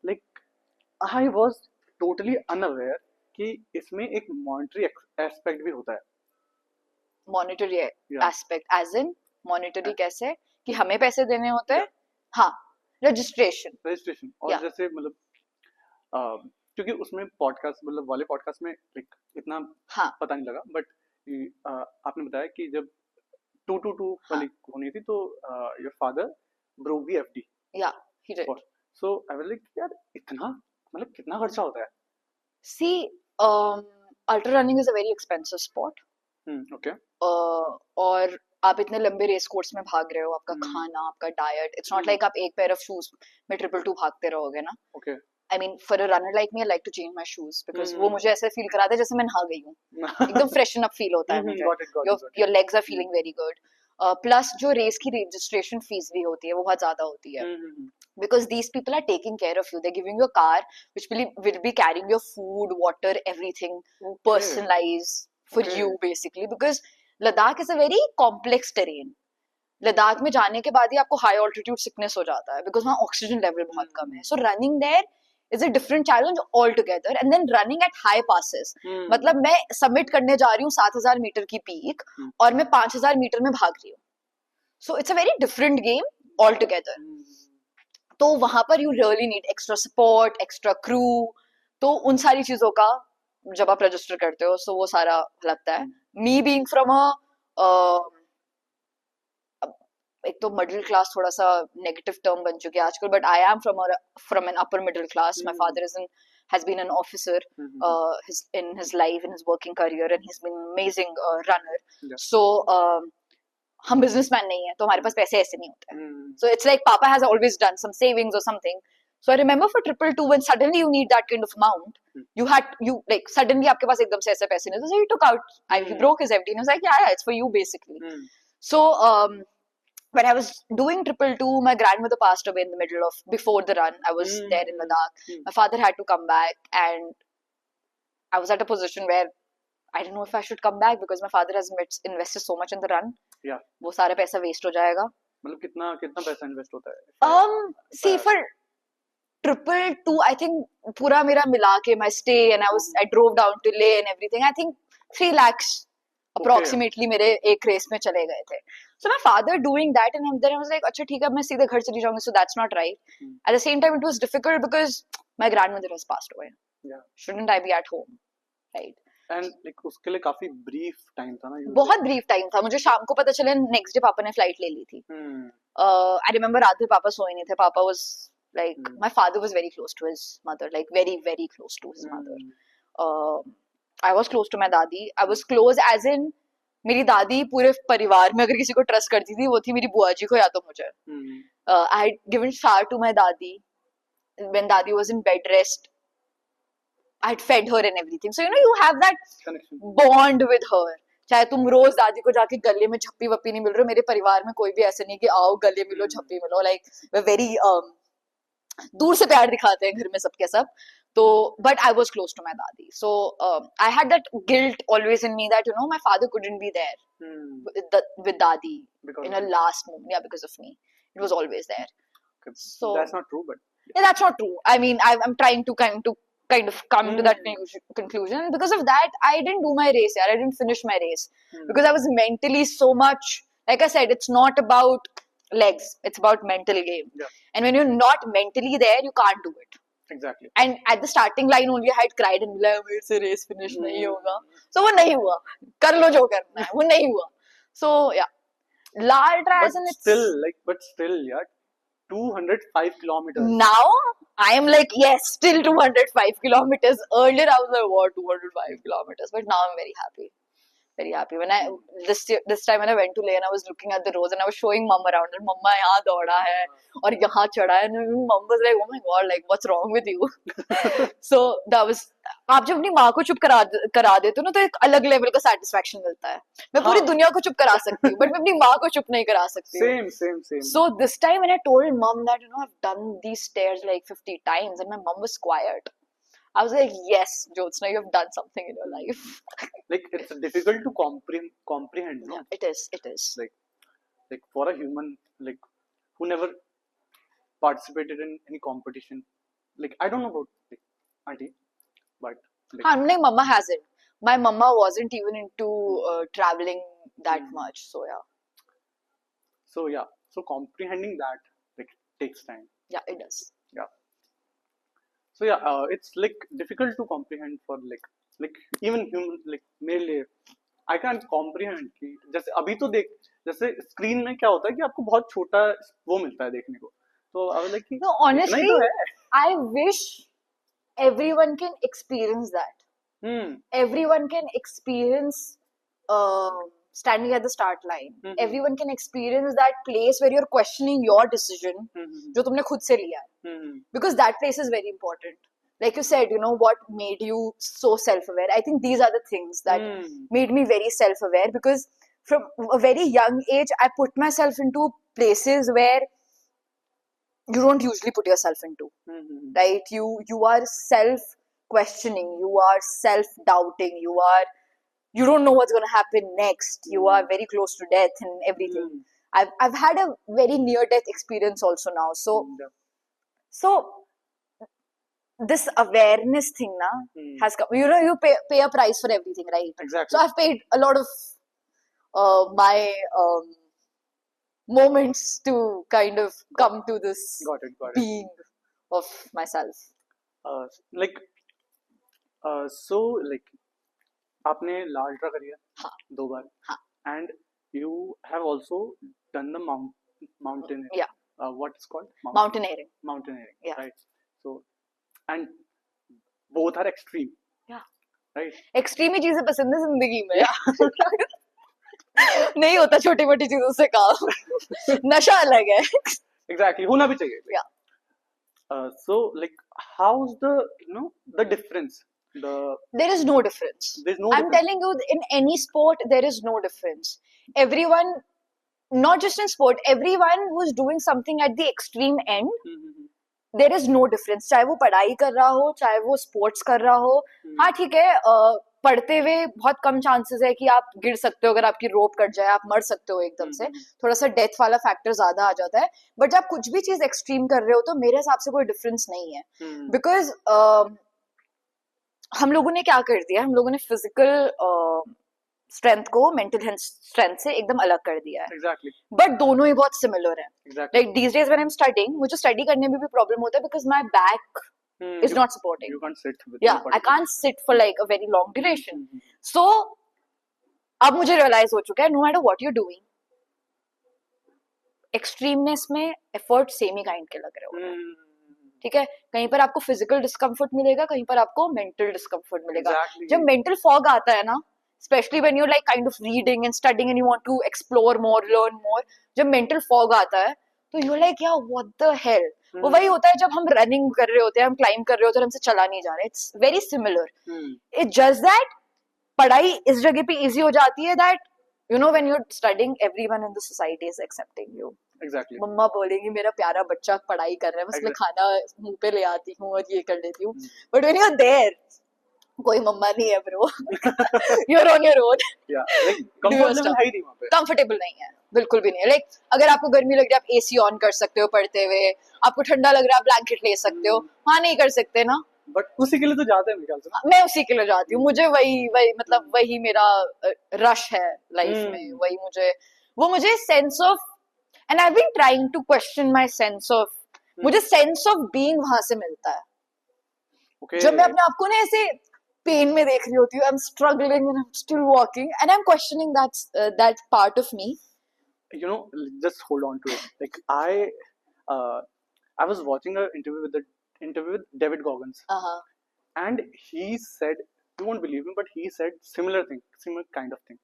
like I was totally unaware कि इसमें एक मॉनेटरी एस्पेक्ट भी होता है. Monetary aspect as in monetary कैसे कि हमें पैसे देने होते हैं? हाँ, रजिस्ट्रेशन और जैसे मतलब क्योंकि उसमें पॉडकास्ट मतलब वाले पॉडकास्ट में लाइक इतना पता नहीं लगा, बट आपने बताया कि जब 222 वाली होनी थी तो your father broke the FD. Yeah he did. So I was like यार इतना मतलब कितना खर्चा होता है? See ultra running is a very expensive sport. Okay. और आप इतने लंबे रेस कोर्स में भाग रहे हो, आपका खाना, आपका डाइट, इट्स नॉट लाइक आप एक पेयर ऑफ शूज में 222 भागते रहोगे ना. Okay. I mean, for a runner like me, I like to change my shoes because वो मुझे ऐसे फील कराते हैं जैसे मैं नहा गई हूँ. एकदम फ्रेशन अप फील होता है मुझे. Your legs are feeling very good. Plus जो रेस की रजिस्ट्रेशन फीस भी होती है वो बहुत ज्यादा होती है. Because these people are taking care of you. They're giving you a car which will be carrying your food, water, everything personalized for you basically. Because Ladakh is a very complex terrain. Ladakh में जाने के बाद ही आपको high altitude sickness हो जाता है because वहाँ oxygen level बहुत कम है. So running there is a different challenge all together. And then running at high paces, मतलब मैं सबमिट करने जा रही हूँ 7,000 मीटर की पीक और मैं 5,000 मीटर में भाग रही हूँ. So it's a very different game all together. तो वहां पर you really need extra support, extra crew. तो उन सारी चीजों का जब आप रजिस्टर करते हो सो वो सारा लगता है. मी बीइंग फ्रॉम अ एक तो मिडिल क्लास थोड़ा सा नेगेटिव टर्म बन चुके हैं आजकल, but I am from an upper middle class. My father has been an officer in his life, in his working career, and he's been an amazing runner. So हम businessman नहीं है तो हमारे पास पैसे ऐसे नहीं होते हैं. So it's like Papa has always done some savings or something. So I remember for 222 when suddenly you need that kind of amount, you like suddenly आपके पास एकदम से ऐसे पैसे नहीं. So he took out, he broke his FD and he was like, yeah, it's for you basically. So when I was doing 222, my grandmother passed away in the middle of, before the run. I was there in Ladakh. My father had to come back, and I was at a position where I didn't know if I should come back because my father has invested so much in the run. Yeah. वो सारा पैसा waste हो जाएगा. मतलब कितना पैसा invest होता है? See for 222, I think पूरा मेरा मिला के my stay and I drove down to Leh and everything. I think 3 lakhs approximately मेरे एक रेस में चले गए थे. So my father doing that, and then I was like, अच्छा ठीक है मैं सीधे घर चली जाऊंगी. So that's not right. At the same time, it was difficult because my grandmother has passed away. Yeah. Shouldn't I be at home, right? And like उसके लिए काफी brief time था ना. बहुत brief time था. मुझे शाम को पता चला next day पापा ने flight ले ली थी. I remember रात में पापा सोए नहीं थे. पापा was like, my father was very close to his mother, like very very close to his mother. I was close to my दादी. I was close as in मेरी दादी पूरे परिवार में अगर किसी को ट्रस्ट करती थी वो थी मेरी बुआ जी को या तो मुझे. I had given shower to my dadi when dadi was in bed rest. I had fed her and everything. So you have that connection, bond with her. चाहे तुम रोज दादी को जाके गले में झप्पी वप्पी नहीं मिल रहे हो, मेरे परिवार में कोई भी ऐसे नहीं कि आओ गले मिलो झप्पी मिलो, like we're very दूर से प्यार दिखाते हैं घर में सबके सब. तो but I was close to my dadi, so I had that guilt always in me that my father couldn't be there with dadi because in a last moment. Yeah, because of me. It was always there. So that's not true, but yeah, that's not true. I mean, I'm trying to kind of come to that conclusion. Because of that, I didn't do my race. I didn't finish my race because I was mentally so much. Like I said, it's not about legs; it's about mental game. Yeah. And when you're not mentally there, you can't do it. Exactly. And at the starting line only, I had cried and like, "मेरे से race finish नहीं होगा." So वो नहीं हुआ. कर लो जो करना है, वो नहीं हुआ. So yeah. Lal Triathlon, but still, yeah, 205 kilometers. Now I am like, yes, still 205 kilometers. Earlier I was like, what, 205 kilometers? But now I'm very happy. Very happy. When this time when I went to Leh and I was looking at the roads and I was showing mom around and Mama यहाँ दौड़ा है और यहाँ चढ़ा है, and mom was like, oh my god, like what's wrong with you? So that was. आप जब अपनी माँ को चुप करा देते हो ना तो एक अलग लेवल का सेटिस्फेक्शन मिलता है. मैं पूरी दुनिया को चुप करा सकती हूँ, बट मैं अपनी माँ को चुप नहीं करा सकती. Same. So this time when I told mom that I've done these stairs like 50 times and my mom was quiet, I was like, yes, Jyotsna, you have done something in your life. Like it's difficult to comprehend. No? Yeah, it is. Like for a human like who never participated in any competition. Like I don't know about auntie, but like, mama hasn't. My mama wasn't even into traveling that much. So yeah. So comprehending that like takes time. Yeah, it does. Yeah. So yeah, it's like difficult to comprehend for like even human like मेरे लिए I can't comprehend कि जैसे अभी तो देख जैसे screen में क्या होता है कि आपको बहुत छोटा वो मिलता है देखने को, तो I was like कि no, honestly I wish everyone can experience that. Everyone can experience standing at the start line. Everyone can experience that place where you're questioning your decision जो तुमने खुद से लिया है. Because that place is very important. Like you said, what made you so self-aware? I think these are the things that made me very self-aware, because from a very young age I put myself into places where you don't usually put yourself into. Right? You are self-questioning, you are self-doubting, you don't know what's going to happen next. You are very close to death and everything. I've had a very near-death experience also now. So this awareness thing has come. You pay a price for everything, right? Exactly. So I've paid a lot of my moments to kind of come to this being of myself. So like आपने लाल ट्रा करी है 2 बार, and you have also done the mountaineering. Yeah. What's called mountaineering. Yeah. Right. So and both are extreme. Yeah. Right. Extreme ही चीजें पसंद है जिंदगी में. नहीं होता छोटी मोटी चीजों से काम. नशा अलग है. Exactly. होना भी चाहिए. Yeah. So like how's the difference? There is no difference. I'm telling you, in any sport there is no difference. Everyone, not just in sport, everyone who's doing something at the extreme end, there is no difference. चाहे वो पढ़ाई कर रहा हो, चाहे वो sports कर रहा हो. हाँ ठीक है, पढ़ते हुए बहुत कम चांसेस है कि आप गिर सकते हो, अगर आपकी रोप कट जाए आप मर सकते हो एकदम से, थोड़ा सा डेथ वाला फैक्टर ज्यादा आ जाता है. बट जब कुछ भी चीज एक्सट्रीम कर रहे हो तो मेरे हिसाब से कोई डिफरेंस नहीं है. बिकॉज हम लोगों ने क्या कर दिया, हम लोगों ने फिजिकल स्ट्रेंथ को मेंटल स्ट्रेंथ से एकदम अलग कर दिया है. Exactly. बट दोनों ही बहुत सिमिलर है. Exactly. Like these days when I'm studying, मुझे स्टडी करने में भी प्रॉब्लम होता है because my back is not supporting. You can't sit with I can't sit for like a very long duration. So अब मुझे रियलाइज हो चुका है, no matter what you're doing, एक्सट्रीमनेस में एफर्ट सेम ही काइंड के लग रहे हो. ठीक है, कहीं पर आपको फिजिकल डिस्कम्फर्ट मिलेगा, कहीं पर आपको मेंटल डिस्कम्फर्ट मिलेगा. Exactly. जब मेंटल फॉग आता है ना, especially when you're like kind of reading and studying and you want to explore more, learn more, जब मेंटल फॉग आता है तो you're like yeah what the hell. वो वही होता है जब हम रनिंग कर रहे होते हैं, हम क्लाइंब कर रहे होते हैं और हमसे चला नहीं जा रहा है. It's very similar. It's just that पढ़ाई इस जगह पे इजी हो जाती है that you know when you're studying everyone in the society is accepting you. Exactly. मम्मा बोलेंगी मेरा प्यारा बच्चा पढ़ाई कर रहा है, बस मैं खाना मुंह पे ले आती हूँ और ये कर लेती हूँ. But when you are there कोई मम्मा नहीं है bro. You're on your own. Comfortable नहीं है, बिल्कुल भी नहीं है. लाइक अगर आपको गर्मी लग रही है आप एसी ऑन कर सकते हो पढ़ते हुए, आपको ठंडा लग रहा है आप ब्लैंकेट ले सकते हो. हाँ नहीं कर सकते ना. बट उसी के लिए तो जाते हैं मेरे ख्याल से. मैं उसी के लिए जाती हूँ. मुझे वही मतलब वही मेरा रश है लाइफ में. वही मुझे sense of and I have been trying to question my sense of. मुझे सेंस ऑफ बीइंग वहां से मिलता है. जब मैं अपने आप को ना ऐसे पेन में देख रही होती हूँ, I am struggling and I am still walking and I am questioning that part of me. You know, just hold on to it. Like I was watching an interview with David Goggins, and he said, you won't believe me, but he said similar kind of thing.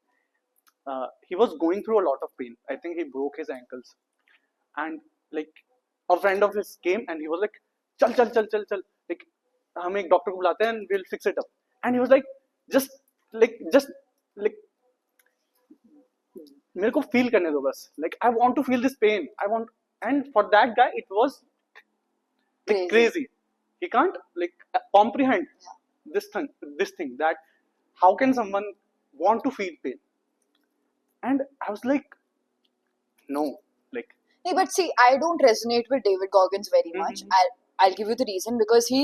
He was going through a lot of pain. I think he broke his ankles, and like a friend of his came and he was like, "चल, like हम एक doctor को बुलाते हैं and we'll fix it up." And he was like, just like मेरे को feel करने दो बस. Like I want to feel this pain. I want, and for that guy it was like crazy. He can't like comprehend this thing that how can someone want to feel pain. And I was like, no, like. No, but see, I don't resonate with David Goggins very much. I'll give you the reason, because he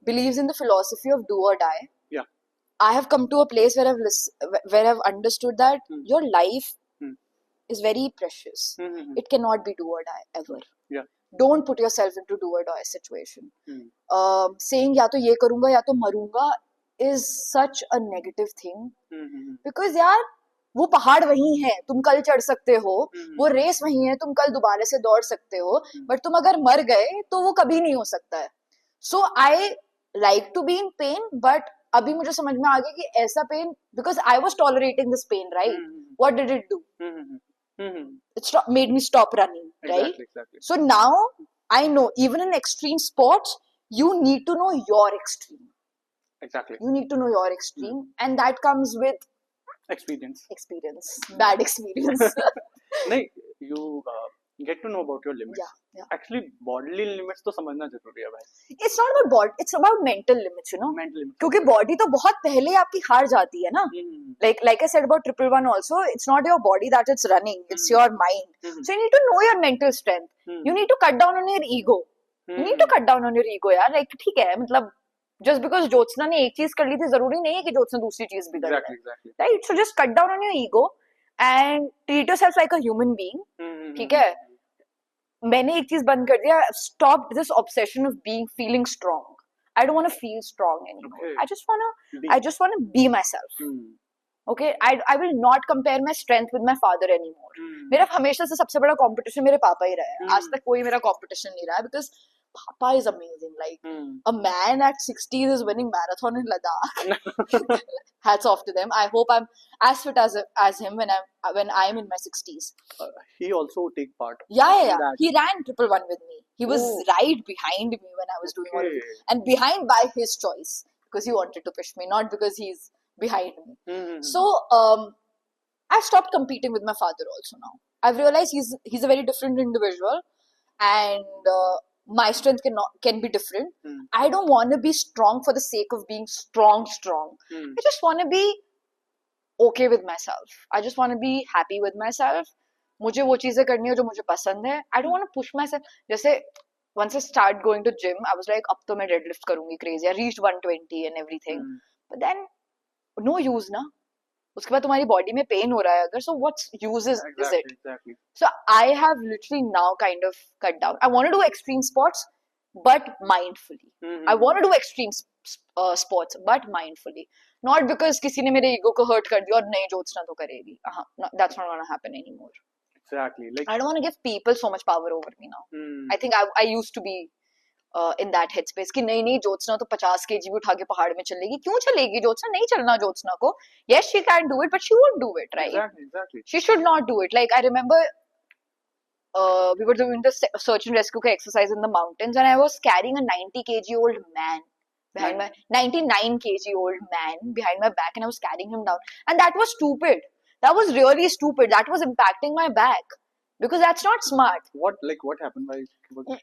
believes in the philosophy of do or die. Yeah. I have come to a place where I've understood that your life is very precious. It cannot be do or die ever. Yeah. Don't put yourself into do or die situation. Saying या तो ये करूँगा या तो मरूँगा is such a negative thing. Because यार वो पहाड़ वही है, तुम कल चढ़ सकते हो. वो रेस वही है, तुम कल दोबारा से दौड़ सकते हो. बट तुम अगर मर गए तो वो कभी नहीं हो सकता है. So I like to be in pain, but अभी मुझे समझ में आ गया कि ऐसा pen, because I was tolerating this pain, right? What did it do? It made me stop running, right? Exactly. So now I know even in extreme sports you need to know your extreme. Exactly. You need to know your extreme, and that comes with experience. Bad experience. नहीं, you get to know about your limits. Yeah. Actually bodily limits तो समझना जरूरी है भाई. It's not about body, it's about mental limits, you know. Mental limits. क्योंकि body तो बहुत पहले आपकी हार जाती है ना. Like I said about 111 also, it's not your body that it's running, it's your mind. So you need to know your mental strength. You need to cut down on your ego. You need to cut down on your ego यार. Like ठीक है, मतलब just because Jyotsna ने एक चीज कर ली थी जरूरी नहीं है कि ज्योत्सना दूसरी चीज भी कर ले. Exactly. Right? So just cut down on your ego and treat yourself like a human being. ठीक है. मैंने एक चीज बंद कर दिया. Stop this obsession of feeling strong. I don't want to feel strong anymore. Okay. I just want to be myself. Okay, I will not compare my strength with my father anymore. मेरा हमेशा से सबसे बड़ा competition मेरे पापा ही रहा है. आज तक कोई मेरा competition नहीं रहा है, because Papa is amazing. Like a man at 60s is winning marathon in Ladakh. Hats off to them. I hope I'm as fit as him when I'm in my 60s. He also take part. Yeah. He ran 111 with me. He was right behind me when I was doing all of it, and behind by his choice, because he wanted to push me, not because he's behind me. So I've stopped competing with my father also now. I've realized he's a very different individual, and my strength can be different. I don't want to be strong for the sake of being strong. I just want to be okay with myself. I just want to be happy with myself. मुझे वो चीजें करनी है जो मुझे पसंद है. I don't want to push myself. जैसे once I start going to gym, I was like अब तो मैं deadlift करूंगी crazy. I reached 120 and everything. But then no use ना. उसके बाद तुम्हारी बॉडी में पेन हो रहा है अगर, so what use is it? Exactly. So I have literally now kind of cut down. I want to do extreme sports, but mindfully. I want to do extreme sports, but mindfully. Not because किसी ने मेरे ego को hurt कर दिया और नहीं ज्योत्सना तो करेगी. That's not going to happen anymore. Exactly. Like I don't want to give people so much power over me now. I think I used to be in that headspace कि नहीं ज्योत्सना तो 50 kg भी उठा के पहाड़ में चलेगी, क्यों चलेगी ज्योत्सना, नहीं चलना ज्योत्सना को. Yes, she can do it, but she won't do it, right? Exactly. She should not do it. Like I remember we were doing the search and rescue exercise in the mountains, and I was carrying a 90 kg old man behind my 99 kg old man behind my back, and I was carrying him down, and that was stupid. That was really stupid. That was impacting my back. Because that's not smart. What happened?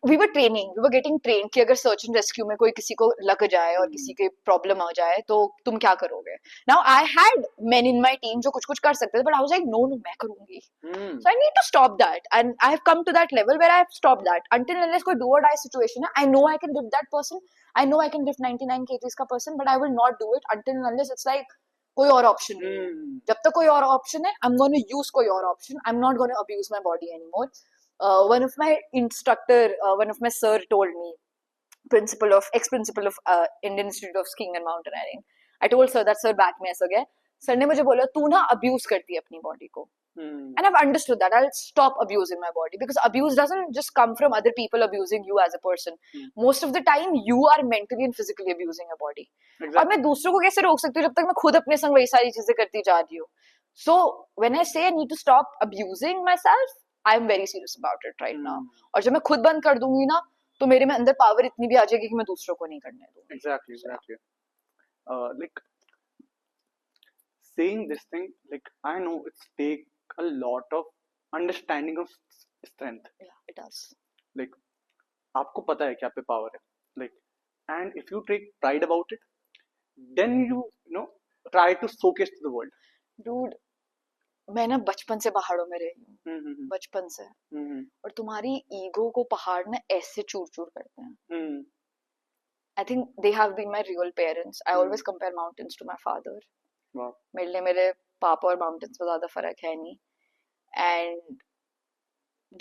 We were training. We were getting trained कि अगर search and rescue में कोई किसी को लग जाए और किसी के problem आ जाए तो तुम क्या करोगे? Now I had men in my team जो कुछ कर सकते थे, but I was like no मैं करूँगी. So I need to stop that, and I have come to that level where I have stopped that. Until unless कोई do or die situation है, I know I can lift that person. I know I can lift 99 kgs का person, but I will not do it until unless it's like कोई और option नहीं है. जब तक कोई और ऑप्शन है, I'm going to use कोई और option. I'm not going to abuse my body anymore. One of my sir told me, ex-principal of Indian Institute of Skiing and Mountaineering. I told sir that sir back में ऐसा गया. Sir ने मुझे बोला तू ना abuse करती है अपनी body को. And I've understood that. I'll stop abusing my body, because abuse doesn't just come from other people abusing you as a person. Most of the time you are mentally and physically abusing your body. और मैं दूसरों को कैसे रोक सकती हूँ जब तक मैं खुद अपने संग वही सारी चीजें करती जा रही हूँ. So when I say I need to stop abusing myself, I'm very serious about it right now. और जब मैं खुद बंद कर दूंगी ना तो मेरे में अंदर पावर इतनी भी आ जाएगी कि मैं दूसरों को नहीं करने दूंगी. Exactly. Like saying this thing, like I know it's take a lot of understanding of strength. Yeah, it does. Like आपको पता है कि आप पे पावर है. Like, and if you take pride about it, then you know try to showcase to the world. Dude, मैं ना बचपन से पहाड़ों में रही हूँ. बचपन से. और तुम्हारी ईगो को पहाड़ ना ऐसे चूर करते हैं. I think they have been my real parents. I always compare mountains to my father. Wow. मेरे लिए मेरे पापा और माउंटेन्स में ज्यादा फर्क है नहीं. एंड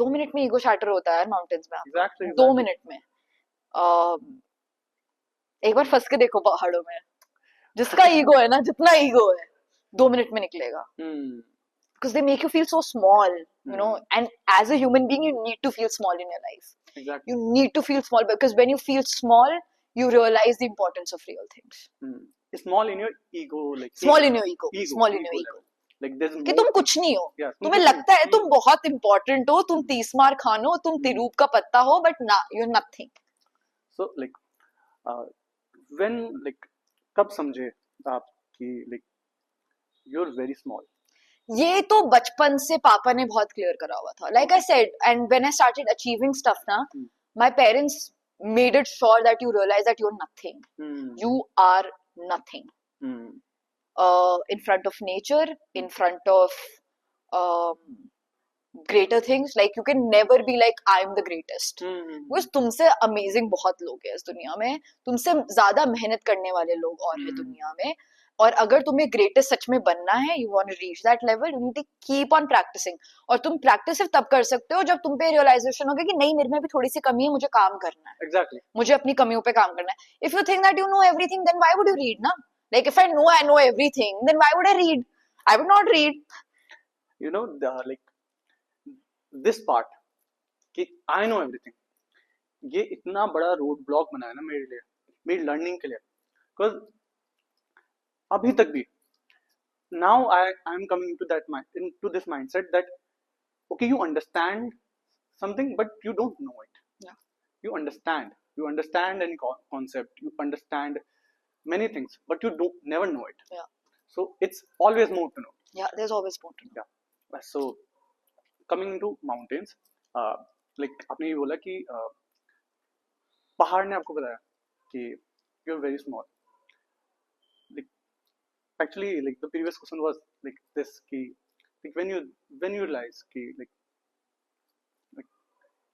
2 मिनट में ईगो शैटर होता है माउंटेन्स में. Exactly. 2 मिनट में. एक बार फंस के देखो पहाड़ों में. जिसका ईगो है ना, जितना ईगो है 2 मिनट में निकलेगा. Because they make you feel so small, you know, and as a human being you need to feel small in your life. Exactly. You need to feel small, because when you feel small you realize the importance of real things. Small in your ego, like small in your ego. Small in your ego. Like there's कि तुम कुछ नहीं हो. तुम्हें लगता है तुम बहुत important हो, तुम 30 मार खान हो, तुम तिरूप का पत्ता हो, but ना, you're nothing. So like when like कब समझे आप कि like you're very small? ये तो बचपन से पापा ने बहुत क्लियर करा हुआ था. Like I said, and when I started achieving stuff ना, my parents made it sure that you realize that you're nothing. You are nothing. In front of nature, in front of greater things, like you can never be like I'm the greatest. Because तुमसे amazing बहुत लोग हैं इस दुनिया में, तुमसे ज़्यादा मेहनत करने वाले लोग और हैं दुनिया में. और अगर तुम्हें ग्रेटेस्ट सच में बनना है, you want to reach that level, you need to keep on practicing. और तुम प्रैक्टिस सिर्फ तब कर सकते हो जब तुम पे रियलाइजेशन होगा कि नहीं, मेरे में भी थोड़ी सी कमी है, मुझे काम करना है. Exactly. मुझे अपनी कमियों पे काम करना है. If you think that you know everything, then why would you read, ना? Like if I know everything, then why would I read? I would not read. You know, like this part कि I know everything, ये इतना बड़ा road block बना है ना मेरे लिए, मेरी लर्निंग के लिए. Because अभी तक भी now I am coming into this mindset that okay, you understand something but you don't know it. Yeah. You understand any concept, you understand many things, but you don't never know it. Yeah. So it's always more to know. Yeah, there's always more to know. Yeah. So coming into mountains, like आपने ये बोला कि पहाड़ ने आपको बताया कि you're very small. Like actually, like the previous question was like this कि like when you realize कि like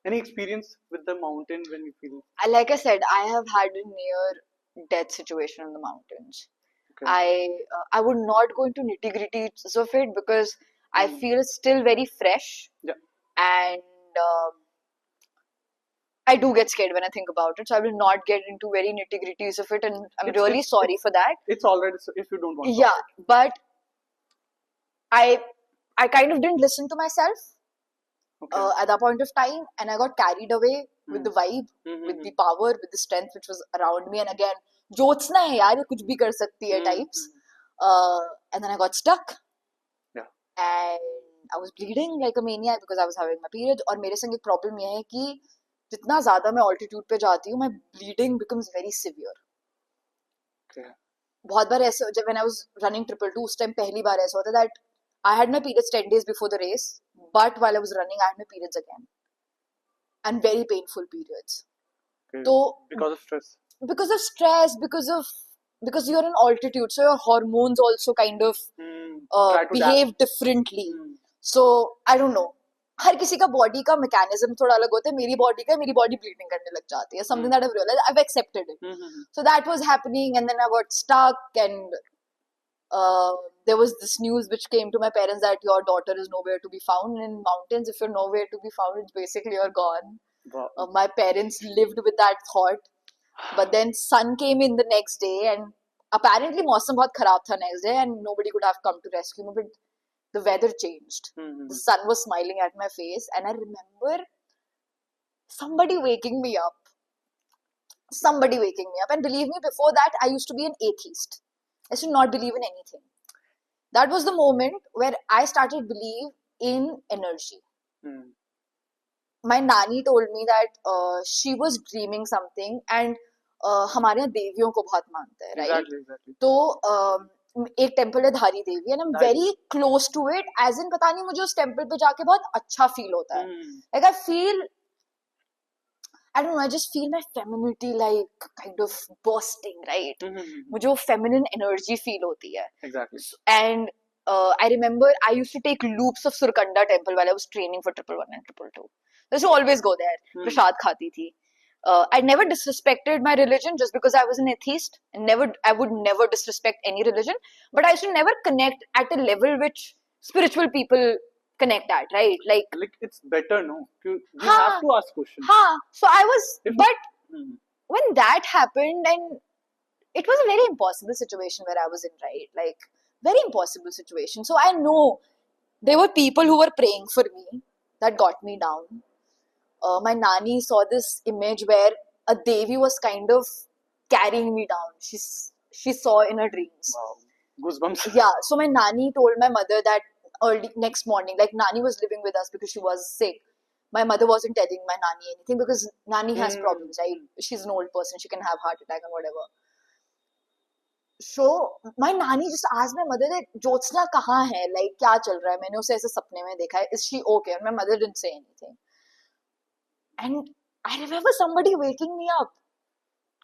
any experience with the mountain when you feel. Like I said, I have had a near death situation in the mountains. Okay. I would not go into nitty-gritties of it because I feel it's still very fresh. Yeah. And I do get scared when I think about it, so I will not get into very nitty-gritties of it, and I'm really sorry for that. It's already, if you don't want to. Yeah, but I kind of didn't listen to myself. Okay. at that point of time, and I got carried away with the vibe, with the power, with the strength which was around me. And again, Jyotsna hai yaar, ye kuch bhi kar sakti hai types. And then I got stuck. Yeah. And I was bleeding like a maniac because I was having my period. और मेरे संग एक problem ये है कि जितना ज़्यादा मैं altitude पे जाती हूँ, my bleeding becomes very severe. Okay. बहुत बार ऐसे जब when I was running 222 उस टाइम पहली बार ऐसा होता that I had my periods 10 days before the race, but while I was running I had my periods again, and very painful periods. Okay. So because of stress, because you're in altitude, so your hormones also kind of behave differently. So I don't know, हर किसी का body का mechanism थोड़ा अलग होता है. मेरी body bleeding करने लग जाती है. Something that I've realized, I've accepted it. So that was happening, and then I got stuck, and there was this news which came to my parents that your daughter is nowhere to be found in mountains. If you're nowhere to be found, it's basically you're gone. Wow. My parents lived with that thought, but then sun came in the next day, and apparently मौसम बहुत खराब था next day, and nobody could have come to rescue me. But the weather changed. The sun was smiling at my face, and I remember somebody waking me up. And believe me, before that, I used to be an atheist. I used to not believe in anything. That was the moment where I started believe in energy. My nanny told me that she was dreaming something, and हमारे यहाँ देवियों को बहुत मानते हैं, right? Exactly. तो एक temple है धारी देवी, and I'm very close to it. As in पता नहीं मुझे उस टेम्पल पे जाके बहुत अच्छा फील होता है. Like I don't know, I just feel my femininity like kind of bursting, right? मुझे वो feminine energy feel होती है. Exactly. And I remember I used to take loops of Surkanda temple while I was training for 111 and 222. I used to always go there. Prasad khati thi. I never disrespected my religion just because I was an atheist. And I would never disrespect any religion. But I used to never connect at a level which spiritual people connect at, right? Like it's better, no? You have to ask questions. So I was, when that happened, and it was a very impossible situation where I was in, right? Like, very impossible situation. So I know there were people who were praying for me that got me down. My nanny saw this image where a Devi was kind of carrying me down. She saw in her dreams. Wow. Goosebumps. Yeah. So my nanny told my mother that early next morning, like Nani was living with us because she was sick. My mother wasn't telling my nanny anything because Nani has problems, right? She's an old person. She can have heart attack and whatever. So my nanny just asked my mother that Jyotsna kahan hai? Like क्या चल रहा है? मैंने उसे ऐसे सपने में देखा है. Is she okay? And my mother didn't say anything. And I remember somebody waking me up.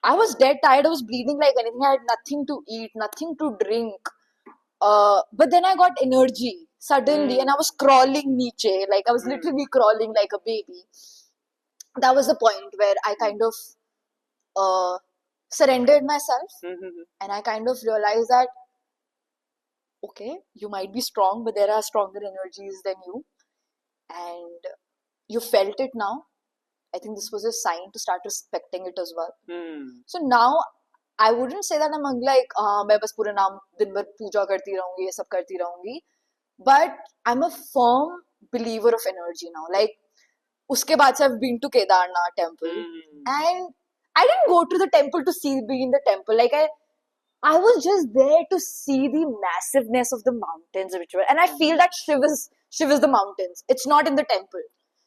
I was dead tired. I was bleeding like anything. I had nothing to eat, nothing to drink. But then I got energy suddenly, and I was crawling niche. Like I was literally crawling like a baby. That was the point where I kind of surrendered myself, and I kind of realized that okay, you might be strong, but there are stronger energies than you, and you felt it now. I think this was a sign to start respecting it as well. So now I wouldn't say that I'm like मैं बस पूरे नाम दिन भर पूजा करती रहूंगी, ये सब करती रहूंगी, but I'm a firm believer of energy now. Like उसके बाद से I've been to Kedarnath temple, and I didn't go to the temple to be in the temple. Like I was just there to see the massiveness of the mountains, and I feel that Shiv is the mountains. It's not in the temple.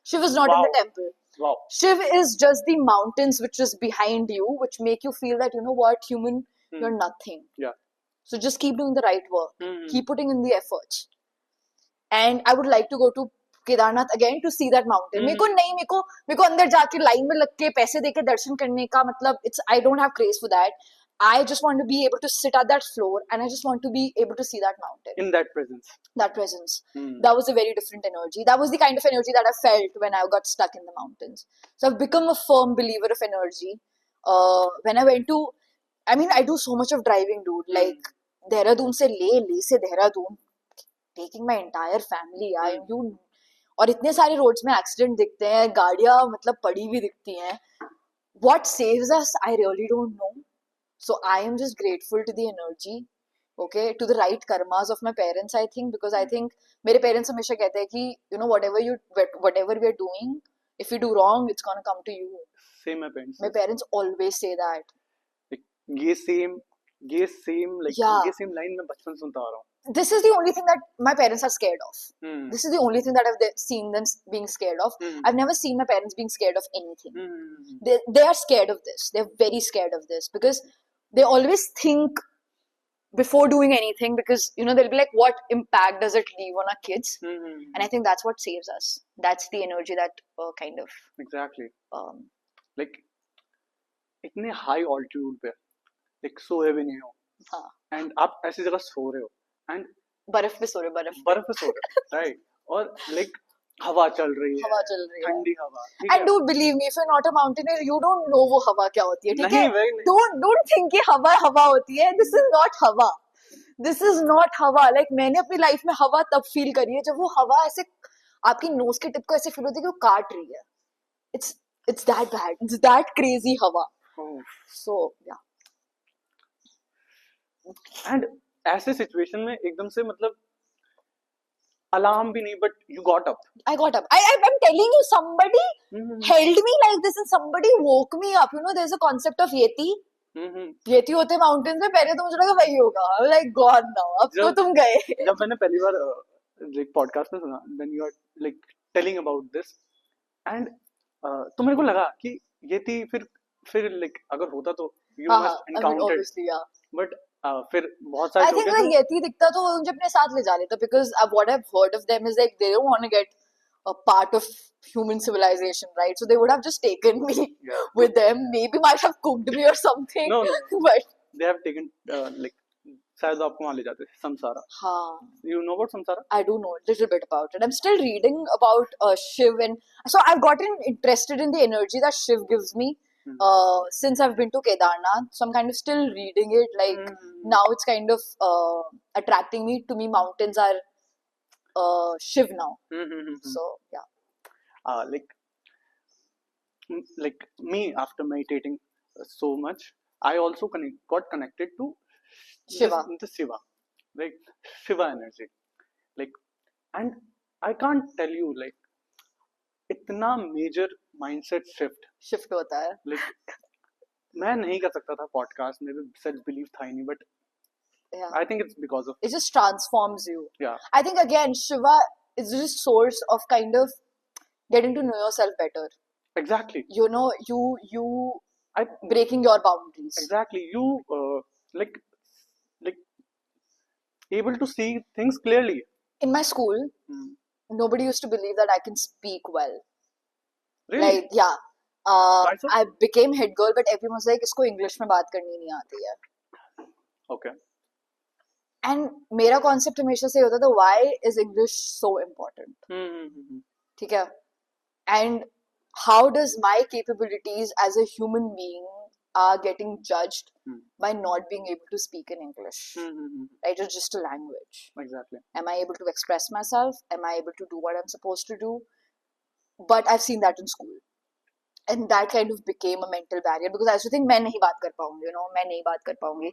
Shiv is not in the temple. Wow. Shiv is just the mountains which is behind you, which make you feel that, you know what, human, you're nothing. Yeah. So just keep doing the right work. Keep putting in the efforts. And I would like to go to Kedarnath again to see that mountain. मेरे को अंदर जाके line में लग के पैसे देके दर्शन करने का मतलब I don't have craze for that. I just want to be able to sit at that floor, and I just want to be able to see that mountain. In that presence. That presence. That was a very different energy. That was the kind of energy that I felt when I got stuck in the mountains. So I've become a firm believer of energy. When I went to, I mean, I do so much of driving, dude. Like, Dehradun se Le se Dehradun, taking my entire family. और इतने सारे roads में accident दिखते हैं, गाड़ियां मतलब पड़ी हुई दिखती हैं. What saves us, I really don't know. So I am just grateful to the energy. okay, to the right karmas of my parents, I think, because I think मेरे parents हमेशा कहते हैं कि you know whatever we are doing, if you do wrong, it's gonna come to you. Same my parents. My parents always say that. Like, ये same like Yeah. ये same line मैं बचपन सुनता आ रहा हूँ. This is the only thing that my parents are scared of. Hmm. This is the only thing that I've seen them being scared of. I've never seen my parents being scared of anything. They are scared of this. They're very scared of this because they always think before doing anything, because you know they'll be like, what impact does it leave on our kids? And I think that's what saves us. That's the energy that kind of exactly like इतने high altitude पे like सोए भी नहीं हो, हाँ, and आप ऐसी जगह सो रहे हो and बर्फ पे सो रहे, बर्फ पे सो रहे हो, right? और like हवा चल रही है, ठंडी हवा. And dude, believe me, if you're not a mountaineer, you don't know वो हवा क्या होती है, ठीक है? Don't think कि हवा होती है. This is not हवा. This is not हवा. Like मैंने अपनी लाइफ में हवा तब फील करी है जब वो हवा ऐसे आपकी नोज के टिप को ऐसे फील होती है कि वो काट रही है. It's that bad. It's that crazy हवा. So yeah. And ऐसे सिचुएशन में एकदम से मतलब alarm भी नहीं, but you got up. I got up. I'm telling you, somebody held me like this and somebody woke me up. You know, there's a concept of Yeti. Yeti होते mountains में, पहले तो मुझे लगा वही होगा. I'm like, God now, अब तो तुम गए. जब मैंने पहली बार like podcast में सुना, when you are like telling about this, and तो मेरे को लगा कि Yeti फिर like अगर होता तो you must encountered. Obviously, yeah. But फिर बहुत सारे I think like Yeti दिखता तो मुझे अपने साथ ले जा लेता, because what I've heard of them is like they don't want to get a part of human civilization, right? So they would have just taken me with them. Maybe might have cooked me or something. No. But they have taken like शायद आपको वहाँ ले जाते Samsara. हाँ. You know about Samsara? I do know a little bit about it. I'm still reading about Shiv, and so I've gotten interested in the energy that Shiv gives me. Since I've been to Kedarnath, so I'm kind of still reading it. Like now, it's kind of attracting me. To me, mountains are Shiv now. So yeah. Like me, after meditating so much, I also got connected to Shiva. The Shiva, like Shiva energy, like, and I can't tell you like इतना major mindset shift होता है. Like मैं नहीं कर सकता था podcast में भी, self belief था ही नहीं, but yeah. I think it's because of it just transforms you. Yeah. I think again Shiva is just source of kind of getting to know yourself better. Exactly. You know, you breaking your boundaries. Exactly. You like able to see things clearly. In my school, nobody used to believe that I can speak well. Really? Like, yeah. I became head girl, but everyone was like, इसको English में बात करनी नहीं आती है. Okay. And मेरा concept हमेशा से होता था, why is English so important? ठीक है? And how does my capabilities as a human being are getting judged by not being able to speak in English? Right? It's just a language. Exactly. Am I able to express myself? Am I able to do what I'm supposed to do? But I've seen that in school. And that kind of became a mental barrier, because I used to think मैं नहीं बात कर पाऊंगी, you know, मैं नहीं बात कर पाऊंगी.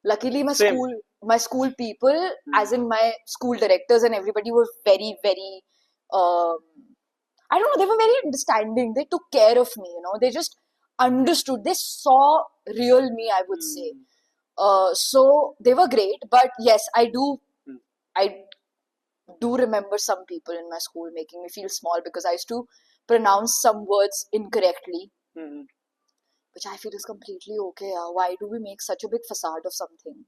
Luckily, my school people, as in my school directors and everybody, were very, very, I don't know, they were very understanding. They took care of me, you know. They just understood. They saw real me, I would say. So they were great. But yes, I do remember some people in my school making me feel small because I used to pronounce some words incorrectly, which I feel is completely okay. Why do we make such a big facade of something?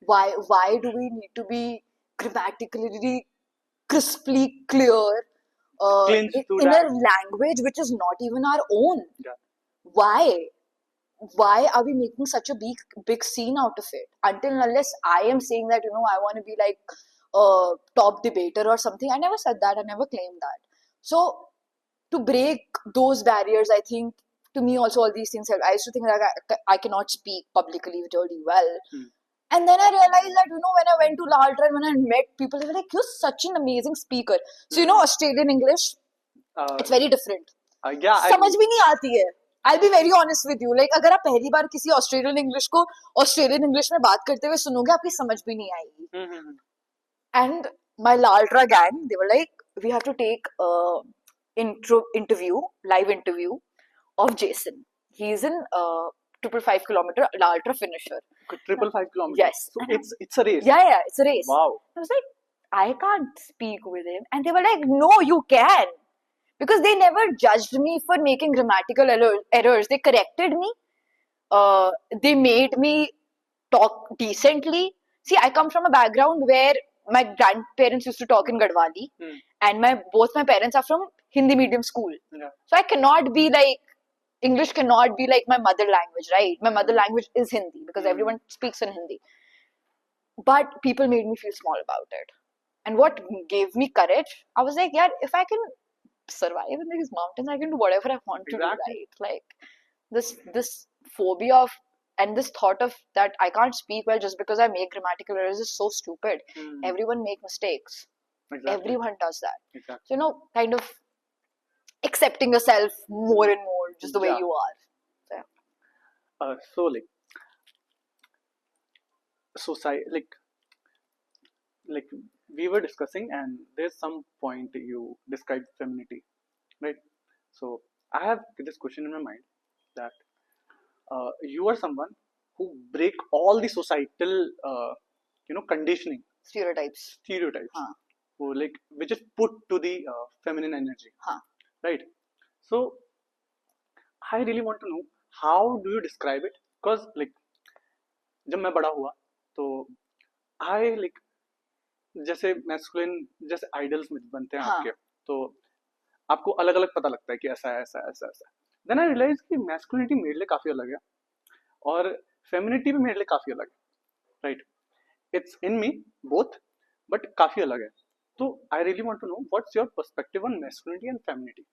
Why do we need to be grammatically crisply clear in a language which is not even our own? Yeah. Why are we making such a big scene out of it? Until unless I am saying that, you know, I want to be like a top debater or something. I never said that. I never claimed that. So to break those barriers, I think, to me also all these things help. I used to think that I cannot speak publicly really well. And then I realized that, you know, when I went to La Ultra and when I met people, they were like, you're such an amazing speaker. So, you know, Australian English, it's very different. Yeah. समझ भी नहीं आती है. I'll be very honest with you. Like अगर आप पहली बार किसी Australian English को ऑस्ट्रेलियन इंग्लिश में बात करते हुए सुनोगे, आपकी समझ भी नहीं आएगी. And my Laltra gang, they were like, we have to take live interview of Jason. He's in 555 kilometer Laltra finisher. 555 kilometers. Yes. So it's a race. Yeah, it's a race. Wow. I was like, I can't speak with him, and they were like, no, you can, because they never judged me for making grammatical errors. They corrected me. They made me talk decently. See, I come from a background where my grandparents used to talk in Gadwali, and both my parents are from Hindi medium school. Yeah. So I cannot be like, English cannot be like my mother language, right? My mother language is Hindi because everyone speaks in Hindi. But people made me feel small about it. And what gave me courage, I was like, yeah, if I can survive in these mountains, I can do whatever I want to do, right? Like this phobia of, and this thought of that I can't speak well just because I make grammatical errors is so stupid. Everyone make mistakes. Exactly. Everyone does that. Exactly. So, you know, kind of accepting yourself more and more just the way you are. So like society, like we were discussing, and there's some point you described femininity, right? So I have this question in my mind that you are someone who break all the societal conditioning, Stereotypes. who which is put to the feminine energy, right? So I really want to know, how do you describe it? Because like जब मैं बड़ा हुआ तो I जैसे masculine, जैसे idols बनते हैं आपके, तो आपको अलग अलग पता लगता है कि ऐसा है, ऐसा ऐसा ऐसा. देन आई रियलाइज कि मैस्कुलिनिटी मेरे लिए काफी अलग है और फेमिनिटी भी मेरे लिए काफी अलग है, right? It's in me both, but काफी अलग है. तो I really want to know what's your perspective on masculinity and femininity.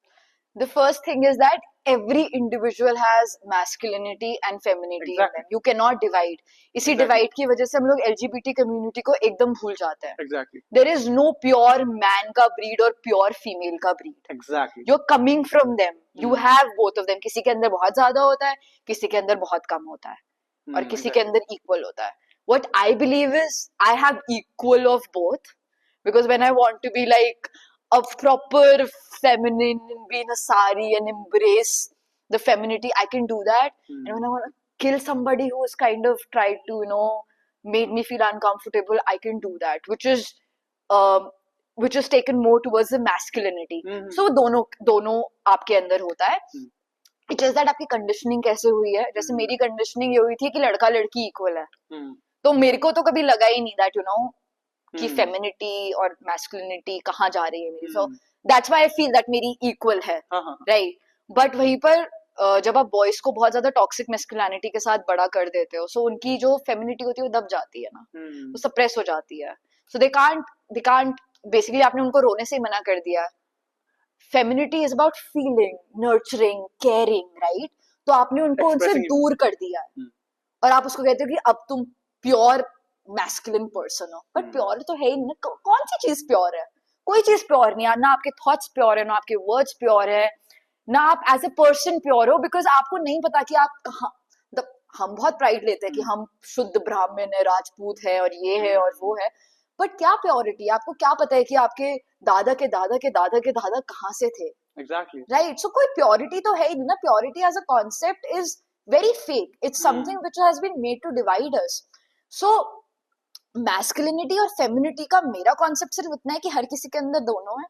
The first thing is that every individual has masculinity and femininity in them. You cannot divide. इसी divide की वजह से हम लोग LGBT community को एकदम भूल जाते हैं. Exactly. There is no pure man का breed और pure female का breed. Exactly. You're coming from them. You have both of them. किसी के अंदर बहुत ज़्यादा होता है, किसी के अंदर बहुत कम होता है, और किसी के अंदर equal होता है. What I believe is I have equal of both, because when I want to be like a proper feminine and be in a sari and embrace the femininity, I can do that. And when I want to kill somebody who is kind of tried to, made me feel uncomfortable, I can do that, which is taken more towards the masculinity. So दोनों आपके अंदर होता है. It's just that आपकी conditioning कैसे हुई है. जैसे मेरी conditioning ये हुई थी कि लड़का लड़की equal है, तो मेरे को तो कभी लगा ही नहीं that कि फेमिनिटी और मैस्कुलिनिटी कहाँ जा रही है मेरी. So that's why I feel that मेरी इक्वल है, राइट? बट वहीं पर जब आप बॉयज को बहुत ज्यादा टॉक्सिक मैस्कुलिनिटी के साथ बड़ा कर देते हो, सो उनकी जो फेमिनिटी होती है वो दब जाती है ना, वो सप्रेस हो जाती है. सो दे कांट बेसिकली आपने उनको रोने से ही मना कर दिया. Femininity is about feeling, nurturing, caring, right? तो आपने उनको उनसे दूर कर दिया है और आप उसको कहते हो कि अब तुम प्योर मैस्कुलिन पर्सन हो. बट प्योर तो है ही नहीं. कौन सी चीज प्योर है? कोई चीज प्योर नहीं है ना. आपके थॉट्स प्योर है, ना आपके वर्ड्स प्योर है, ना आप एज ए पर्सन प्योर हो, बिकॉज आपको नहीं पता कि आप कहाँ. हम बहुत प्राइड लेते हैं कि हम शुद्ध ब्राह्मण है, राजपूत है, और ये है और वो है, बट क्या प्योरिटी? आपको क्या पता है कि आपके दादा के दादा के दादा के दादा कहाँ से थे? Exactly, right? सो कोई प्योरिटी तो है ही नहीं ना. Purity as a concept is very fake. It's something which has been made to divide us. So masculinity और फेमिनिटी का मेरा कॉन्सेप्ट सिर्फ इतना है कि हर किसी के अंदर दोनों है,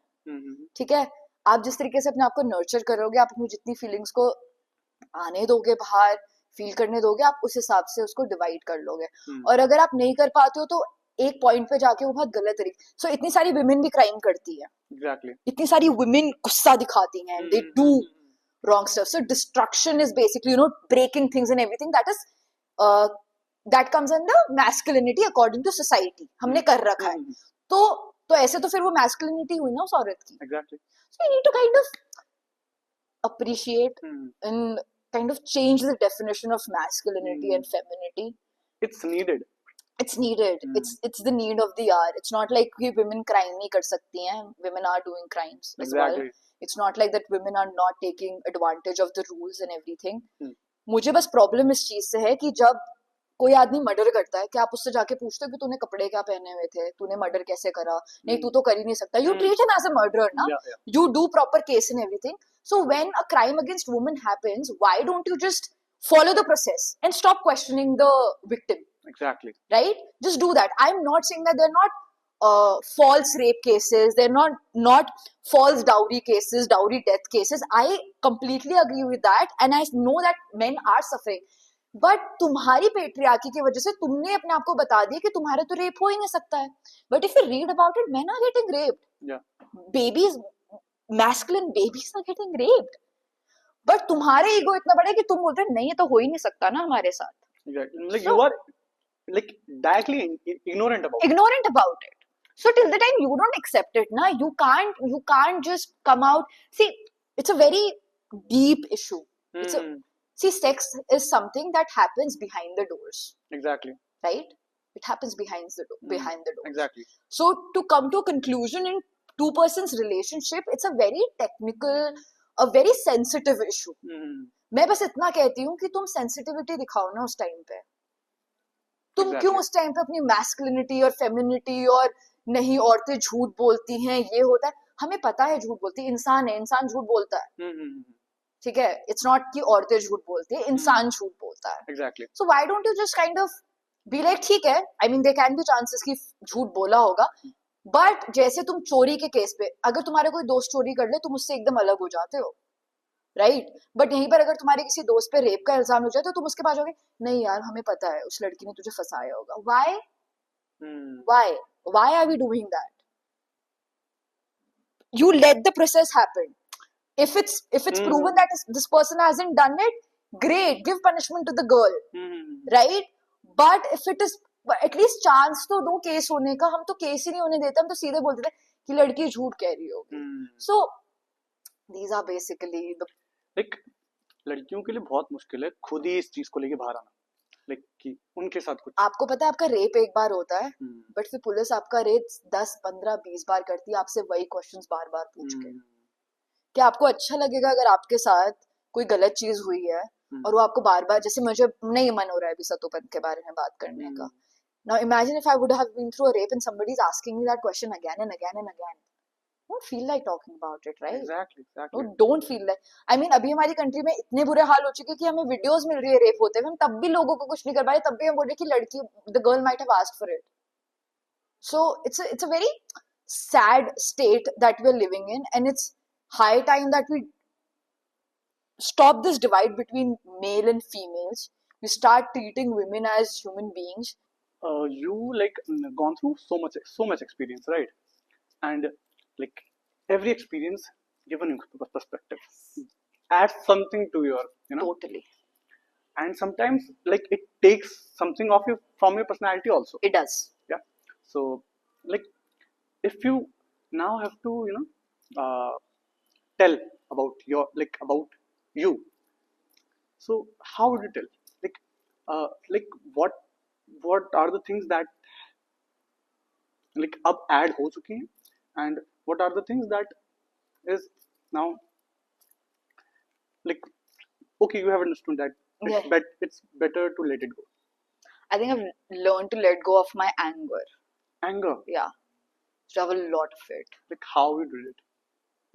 ठीक है? आप जिस तरीके से अपने आप को नर्चर करोगे, आप अपनी जितनी फीलिंग्स को आने दोगे, बाहर फील करने दोगे, आप उस हिसाब से उसको डिवाइड कर लोगे. और अगर आप नहीं कर पाते हो तो एक पॉइंट पे जाके वो बहुत गलत तरीके. सो इतनी सारी वुमेन भी क्राइम करती है. Exactly. इतनी सारी वुमेन गुस्सा दिखाती हैं, they do wrong stuff. So destruction is basically, breaking things and everything. That comes under masculinity according to society. हमने कर रखा है. तो ऐसे तो फिर वो masculinity हुई ना उस औरत की. Exactly. So you need to kind of appreciate and kind of change the definition of masculinity and femininity. It's needed. It's needed. It's the need of the hour. It's not like कि women crime नहीं कर सकती हैं. Women are doing crimes as well. It's not like that women are not taking advantage of the rules and everything. मुझे बस problem इस चीज से है कि जब कोई आदमी मर्डर करता है, क्या आप उससे जाके पूछते हो कि तूने कपड़े क्या पहने हुए थे, तूने मर्डर कैसे करा? नहीं, तू तो कर ही नहीं सकता. You treat him as a murderer, ना? You do proper case and everything. So when a crime against women happens, why don't you just follow the process and stop questioning the victim? Exactly. Right? Just do that. I'm not saying that they're not false rape cases, they're not false dowry cases, dowry death cases. I completely agree with that, and I know that men are suffering. But तुम्हारी patriarchy की वजह से तुमने अपने आप को बता दिया कि तुम्हारे तो रेप हो ही नहीं सकता है. But if you read about it, men are getting raped. Babies, masculine babies are getting raped. But तुम्हारे ईगो इतना बड़ा है कि तुम बोलते हो नहीं, ये तो हो ही नहीं सकता ना हमारे साथ. Like you are like directly ignorant about it. So till the time you don't accept it, na, you can't just come out. See, it's a very deep issue. See, sex is something that happens behind the doors. Exactly. Right? It happens behind the doors. Exactly. So to come to a conclusion in two persons relationship, it's a very technical, a very sensitive issue. मैं बस इतना कहती हूँ कि तुम sensitivity दिखाओ ना उस टाइम पे. तुम क्यों उस टाइम पे अपनी masculinity और femininity और नहीं औरतें झूठ बोलती हैं, ये होता है. हमें पता है झूठ बोलती है, इंसान है, इंसान झूठ बोलता है. ठीक है, इट्स नॉट कि औरतें झूठ बोलती है, इंसान झूठ बोलता है. Exactly. So why don't you just kind of be like, ठीक है, I mean there can be chances कि झूठ बोला होगा, बट जैसे तुम चोरी के केस पे, अगर तुम्हारे कोई दोस्त चोरी कर ले, तुम उससे एकदम अलग हो जाते हो, राइट? बट यहीं पर अगर तुम्हारे किसी दोस्त पे रेप का इल्जाम हो जाए तो तुम उसके पास जाओगे, नहीं यार हमें पता है उस लड़की ने तुझे फंसाया होगा. Why are we doing that? You let the process happen. If it's proven that this person hasn't done it, great, give punishment to the girl, right? But if it is at least chance तो दो case होने का. हम तो case ही नहीं होने देते, हम तो सीधे बोल देते कि लड़की झूठ कह रही होगी. So these are basically the like लड़कियों के लिए बहुत मुश्किल है खुद ही इस चीज को लेके बाहर आना. लाइक कि उनके साथ कुछ, आपको पता है आपका रेप एक बार होता है, बट फिर पुलिस आपका रेप 10, 15, 20 बार करती है आपसे वही क्वेश्चंस बार बार पूछ के. क्या आपको अच्छा लगेगा अगर आपके साथ कोई गलत चीज हुई है और वो आपको बार बार, जैसे मुझे नहीं मन हो रहा है अभी सतोपंथ के बारे में बात करने का. Now imagine if I would have been through a rape and somebody is asking me that question again and again and again. Don't feel like talking about it, right? Exactly. No, don't feel like. I mean, अभी हमारी country में इतने बुरे हाल हो चुके हैं कि हमें वीडियोस मिल रही है रेप होते हुए, हम तब भी लोगों को कुछ नहीं कर पाए, तब भी हम बोल रहे कि लड़की, the girl might have asked for it. So it's a very sad state that we're living in, and it's high time that we stop this divide between male and females. We start treating women as human beings. You like gone through so much experience, right? And like every experience give a new perspective, adds something to your, Totally. And sometimes like it takes something off you from your personality also. It does. Yeah. So like if you now have to tell about your about you, so how would you tell? Like what are the things that like अब add हो चुकी हैं, and what are the things that is now like okay, you have understood that it's better to let it go. I think I've learned to let go of my anger. Yeah. So I have a lot of it. Like how you did it?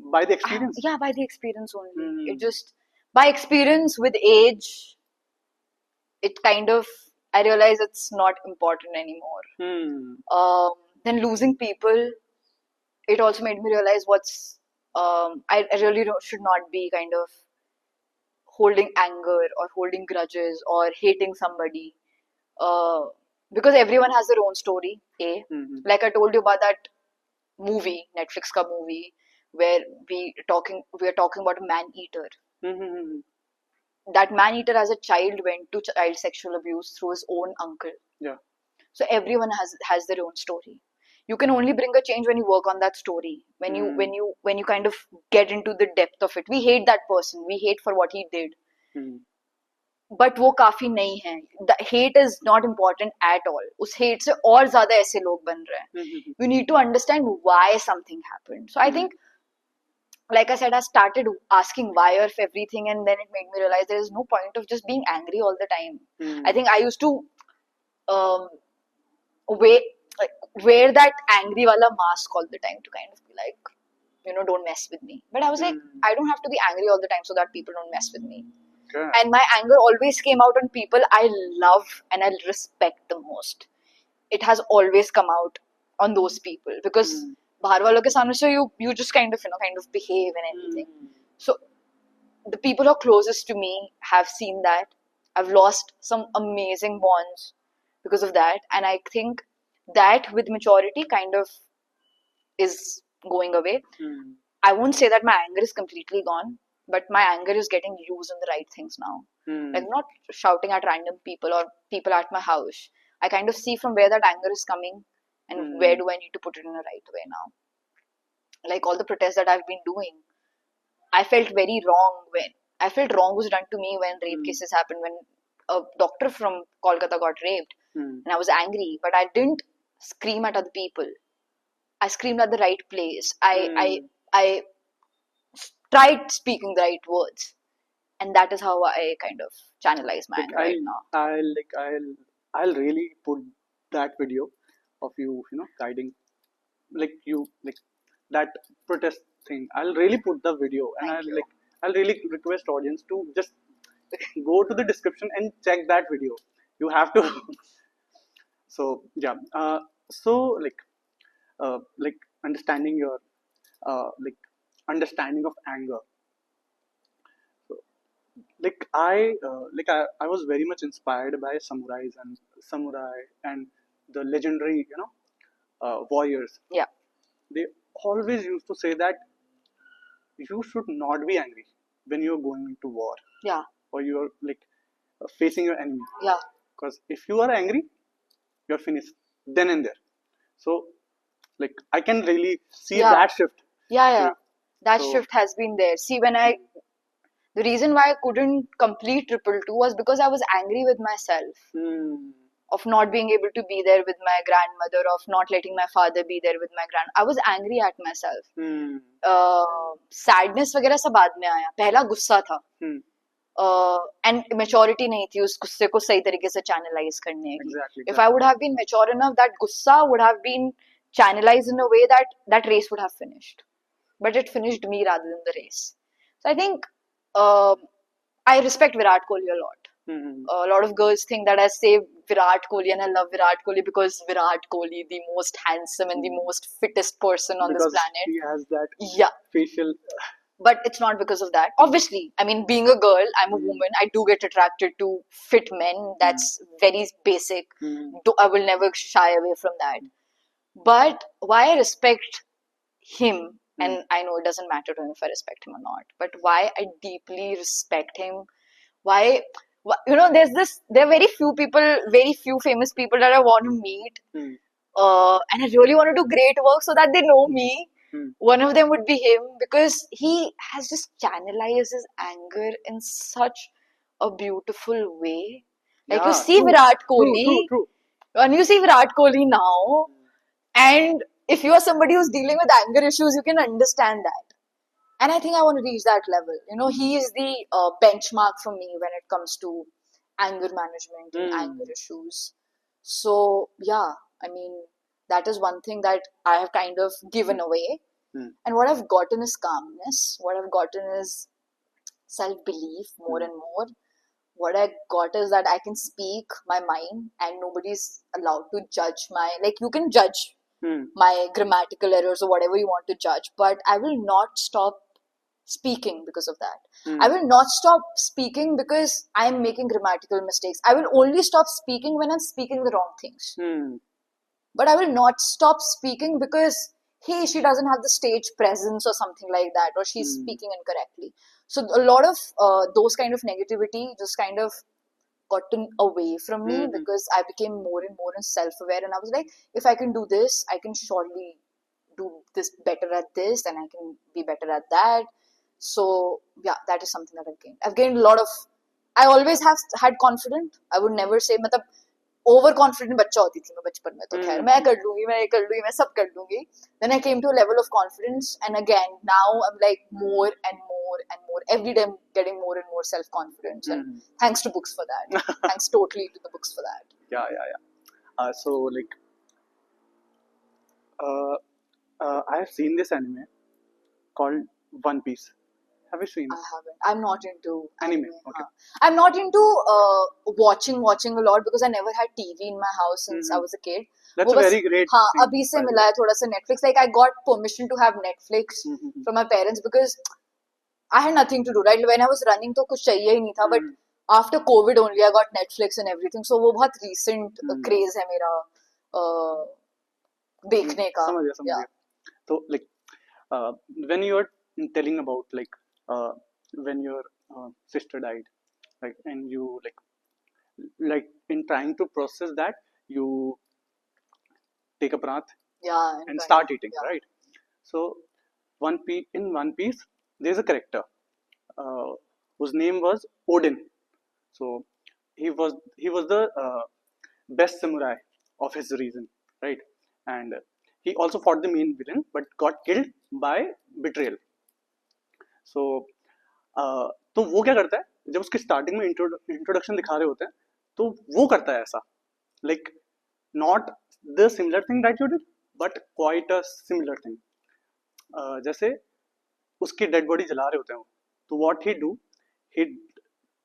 By the experience? Yeah, by the experience only. It just, by experience with age, it kind of, I realize it's not important anymore. Then losing people, it also made me realize I really should not be kind of holding anger or holding grudges or hating somebody. Because everyone has their own story, Like I told you about that movie, Netflix ka movie, where we are talking about a man-eater. That man-eater as a child went to child sexual abuse through his own uncle. Yeah. So everyone has their own story. You can only bring a change when you work on that story. When you kind of get into the depth of it. We hate that person. We hate for what he did. But वो काफी नहीं है. The hate is not important at all. उस hate से और ज़्यादा ऐसे लोग बन रहे हैं. You need to understand why something happened. So I think like I said, I started asking why of everything, and then it made me realize there is no point of just being angry all the time. I think I used to um, wear, like, wear that angry wala mask all the time to kind of be like, don't mess with me. But I was like, I don't have to be angry all the time so that people don't mess with me. Okay. And my anger always came out on people I love and I respect the most. It has always come out on those people because bahar walon ke samne se you just kind of behave and everything. So the people who are closest to me have seen that. I've lost some amazing bonds because of that, and I think that with maturity kind of is going away. I won't say that my anger is completely gone, but my anger is getting used on the right things now. Like not shouting at random people or people at my house. I kind of see from where that anger is coming and where do I need to put it in a right way now. Like all the protests that I've been doing, I felt very wrong was done to me when rape cases happened, when a doctor from Kolkata got raped, and I was angry, but I didn't scream at other people. I screamed at the right place. I tried speaking the right words, and that is how I kind of channelize my anger right now. I'll really put that video of you guiding that protest thing. I'll really put the video, and I'll really request audience to just go to the description and check that video. You have to. So yeah, so understanding your understanding of anger. So I was very much inspired by samurai and the legendary warriors. Yeah. They always used to say that you should not be angry when you're going into war. Yeah. Or you're facing your enemy. Yeah. Because if you are angry, you're finished then and there. So I can really see that shift. Yeah. That shift has been there. See, the reason why I couldn't complete 222 was because I was angry with myself. Of not being able to be there with my grandmother, of not letting my father be there with my I was angry at myself. Sadness वगैरह सब बाद में आया. पहला गुस्सा था. And maturity नहीं थी उस गुस्से को सही तरीके से channelize करने की. Exactly. If I would have been mature enough, that gussa would have been channelized in a way that race would have finished. But it finished me rather than the race. So I think I respect Virat Kohli a lot. A lot of girls think that I say Virat Kohli and I love Virat Kohli because Virat Kohli, the most handsome and the most fittest person on this planet. He has that facial. But it's not because of that. Obviously, I mean, being a girl, I'm a woman. I do get attracted to fit men. That's very basic. I will never shy away from that. But why I respect him, and I know it doesn't matter to him if I respect him or not, but why I deeply respect him, there are very few people, very few famous people that I want to meet, and I really want to do great work so that they know me. One of them would be him because he has just channelized his anger in such a beautiful way. Like you see Virat Kohli, when you see Virat Kohli now, and if you are somebody who's dealing with anger issues, you can understand that. And I think I want to reach that level. He is the benchmark for me when it comes to anger management and anger issues. So, yeah, I mean, that is one thing that I have kind of given away. And what I've gotten is calmness. What I've gotten is self-belief more and more. What I got is that I can speak my mind and nobody's allowed to judge you can judge my grammatical errors or whatever you want to judge, but I will not stop speaking because of that. I will not stop speaking because I'm making grammatical mistakes. I will only stop speaking when I'm speaking the wrong things. But I will not stop speaking because she doesn't have the stage presence or something like that, or she's speaking incorrectly. So a lot of those kind of negativity just kind of gotten away from me because I became more and more self-aware, and I was like, if I can do this, I can surely do this better at this, and I can be better at that. So yeah, that is something that I've gained. I've gained a lot of. I always have had confidence. I would never say, over confident बच्चा होती थी मैं बचपन में, तो खैर मैं कर लूंगी, मैं सब कर लूंगी. Then I came to a level of confidence, and again now I'm like more and more and more. Every day I'm getting more and more self confidence, and thanks to books for that. Thanks totally to the books for that. Yeah. So like, I have seen this anime called One Piece. Have you seen I it? haven't. I'm not into Anime, okay. I'm not into watching a lot because I never had TV in my house since I was a kid. That's a very great हाँ thing, अभी से by the मिला है थोड़ा सा Netflix. Like I got permission to have Netflix from my parents because I had nothing to do. Right when I was running तो कुछ चाहिए ही नहीं था. But after COVID only I got Netflix and everything. So वो बहुत recent craze है मेरा देखने का. समझ गया. So like when you are telling about like when your sister died, like, and you like in trying to process that, you take a bath and start eating, right? So in One Piece there's a character whose name was Odin. So he was the best samurai of his region, right? And he also fought the main villain but got killed by betrayal. So तो वो क्या करता है जब उसके starting में introduction दिखा रहे होते हैं तो वो करता है ऐसा, like not the similar thing that you did but quite a similar thing. जैसे उसकी डेड बॉडी जला रहे होते हैं तो what he do, he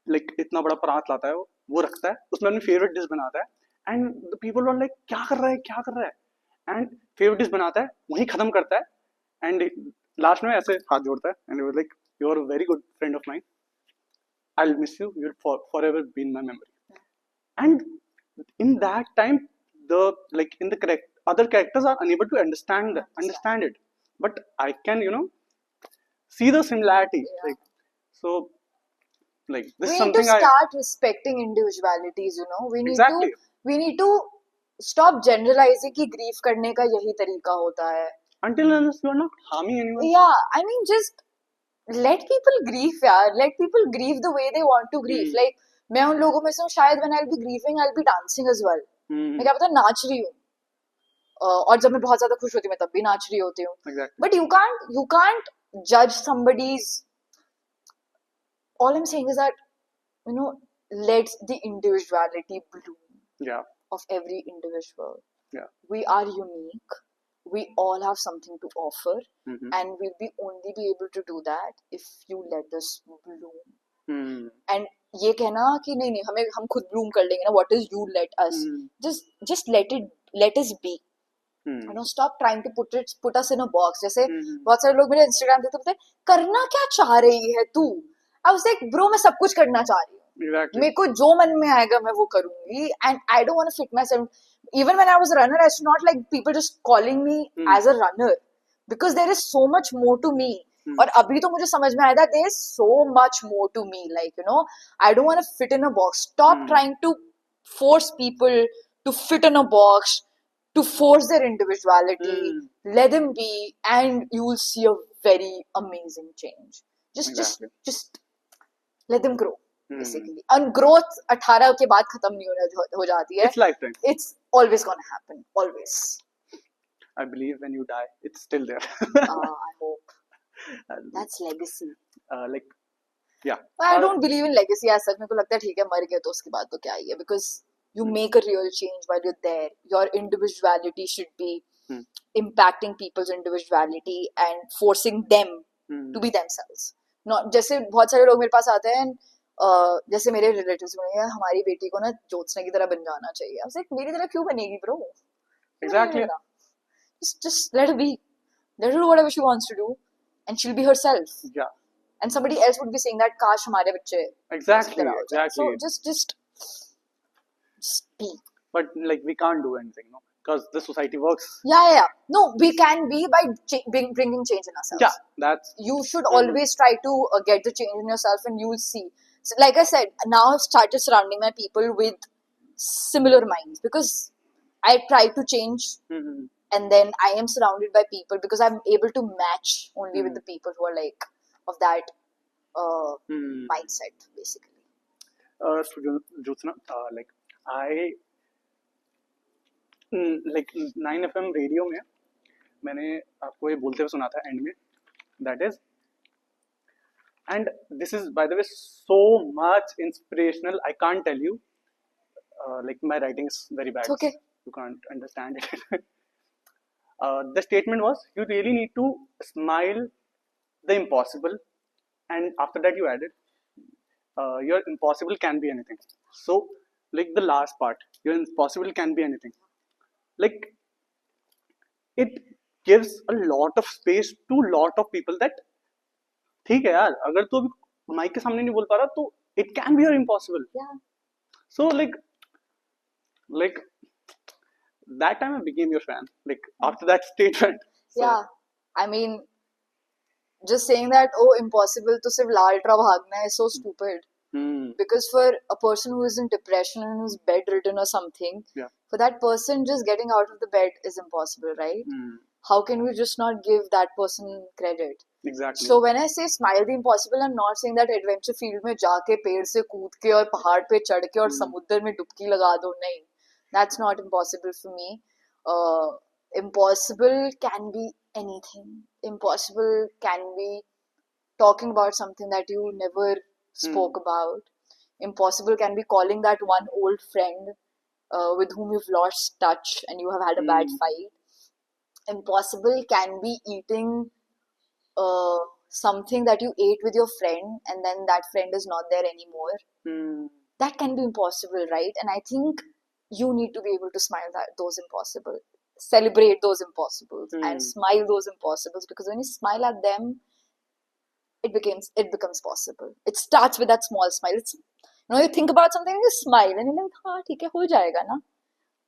like इतना बड़ा परात लाता है वो रखता है, उसमें अपनी फेवरेट डिश बनाता है and the people were like क्या कर रहा है एंड फेवरेट डिश बनाता है वहीं खत्म करता है एंड लास्ट में ऐसे हाथ जोड़ता है and was like you are a very good friend of mine, I will miss you, you will forever be in my memory. And in that time the like in the correct other characters are unable to understand it, but I can see the similarity. Like so like this we is need to something start respecting individualities, we need exactly. to stop generalizing कि grief करने का यही तरीका होता है. Until unless you are not harming anyone. Yeah, I mean just let people grieve यार, let people grieve the way they want to grieve. Like मैं उन लोगों में से हूँ शायद when I'll be grieving I'll be dancing as well. मैं क्या पता नाच रही हूँ, और जब मैं बहुत ज्यादा खुश होती हूँ मैं तब भी नाच रही होती हूँ. Exactly. But you can't judge somebody's. All I'm saying is that let the individuality bloom of every individual. We are unique, we all have something to offer, and we'll only be able to do that if you let us bloom. And ये कहना कि नहीं हम खुद bloom कर लेंगे ना, what is you let us, just let us be. Stop trying to put us in a box. जैसे बहुत सारे लोग मेरे Instagram देखते बोलते हैं करना क्या चाह रही है तू. I was like bro मैं सब कुछ करना चाह रही हूँ. Exactly. मेरे को जो मन में आएगा मैं वो करूंगी, and I don't want to fit myself. Even when I was a runner I should not like people just calling me as a runner because there is so much more to me. और अभी तो मुझे समझ में आया that there is so much more to me. Like I don't want to fit in a box. Stop trying to force people to fit in a box, to force their individuality. Let them be, and you will see a very amazing change. Just let them grow. Basically, and growth 18 के बाद खत्म नहीं हो जाती है. It's lifetime. It's always gonna happen. Always. I believe when you die, it's still there. I hope. That's legacy. Like, yeah. I don't believe in legacy as such. मेरे को लगता है ठीक है मर गए तो उसके बाद तो क्या ही है, because you make a real change while you're there. Your individuality should be impacting people's individuality and forcing them to be themselves. Not जैसे बहुत सारे लोग मेरे पास आते हैं, जैसे मेरे रिलेटिव्स में हमारी बेटी को ना ज्योत्सना की तरह बन जाना चाहिए. I was like मेरी तरह क्यों बनेगी bro? Exactly. Just let her be. Let her do whatever she wants to do, and she'll be herself. Yeah. And somebody else would be saying that काश हमारे बच्चे exactly. So just be. But like we can't do anything, no, because the society works. Yeah. No, we can be by bringing change in ourselves. Yeah, that's. You should always try to get the change in yourself, and you will see. So, like I said, now I've started surrounding my people with similar minds because I try to change. And then I am surrounded by people because I'm able to match only with the people who are like of that mindset, basically. So Jyotsna, like I like 9 FM radio में मैंने आपको ये बोलते हुए सुना था and में, that is, and this is by the way so much inspirational, I can't tell you, like my writing is very bad. It's okay. You can't understand it. The statement was, you really need to smile the impossible, and after that you added, your impossible can be anything. So like the last part, your impossible can be anything, like it gives a lot of space to lot of people that ठीक है यार, अगर तू अभी mic के सामने नहीं बोल पा रहा तो it can be your impossible. So like that time I became your fan, like after that statement. So, yeah, I mean, just saying that, oh, impossible to सिर्फ लाल ट्रा भागना है, so stupid. Because for a person who is in depression and who's bedridden or something, yeah, for that person just getting out of the bed is impossible, right? How can we just not give that person credit? Exactly. So when I say smile the impossible, I'm not saying that adventure field में जाके पेड़ से कूद के और पहाड़ पे चढ़ के और समुद्र में डुबकी लगा दो, नहीं. That's not impossible for me. Impossible can be anything. Impossible can be talking about something that you never spoke about. Impossible can be calling that one old friend with whom you've lost touch and you have had a bad fight. Impossible can be eating something that you ate with your friend and then that friend is not there anymore. That can be impossible, right? And I think you need to be able to smile those impossible, celebrate those impossibles, and smile those impossibles, because when you smile at them, it becomes possible. It starts with that small smile. It's, you think about something and you smile and you're like, हाँ ठीक है, हो जाएगा ना.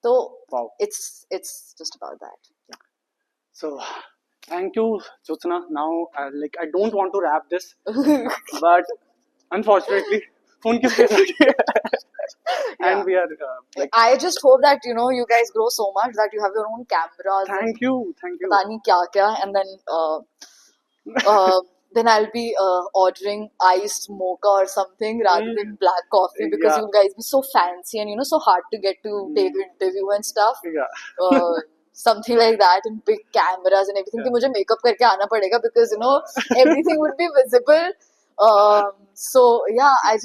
So wow, it's just about that. Yeah. So thank you, Jyotsna. Now like I don't want to wrap this, but unfortunately phone किस पे and we are like, I just hope that you guys grow so much that you have your own cameras. Thank you. पता नहीं क्या, and then then I'll be ordering iced mocha or something rather than black coffee, because you guys be so fancy and so hard to get to take an interview and stuff. Yeah. Something like that, and big cameras and everything. कि मुझे makeup करके आना पड़ेगा, because everything would be visible. So yeah, I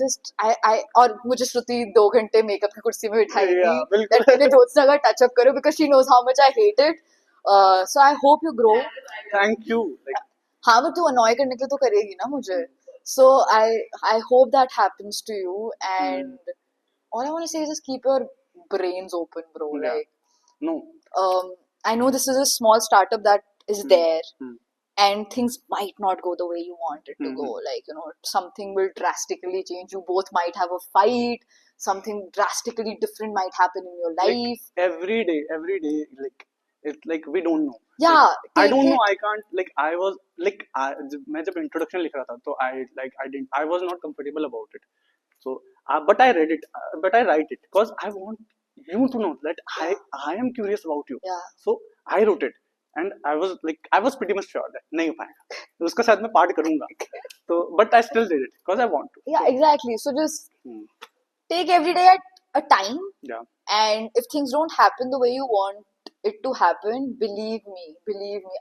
और मुझे श्रुति 2 घंटे makeup की कुर्सी में बिठाएगी that मेरे ज्योत्सना का टच अप करो, because she knows how much I hate it. So I hope you grow. Thank you. हाँ, but तू annoy करने के लिए तो करेगी ना मुझे. So I hope that happens to you, and all I want to say is just keep your brains open, bro. Yeah. Like, no. I know this is a small startup that is there, and things might not go the way you want it to go. Like, something will drastically change. You both might have a fight. Something drastically different might happen in your life. Like, every day, like, it's like we don't know. Yeah. Like, I don't know. I can't. Like, I was like, मैं जब introduction लिख रहा था, तो I was not comfortable about it. So, but I read it. But I write it because I want you to know that I am curious about you. Yeah. So I wrote it, and I was pretty much sure that नहीं हो पाएगा. उसका शायद मैं part करूँगा. So, but I still did it because I want to. Yeah, exactly. So just take every day at a time. Yeah. And if things don't happen the way you want it to happen, believe me.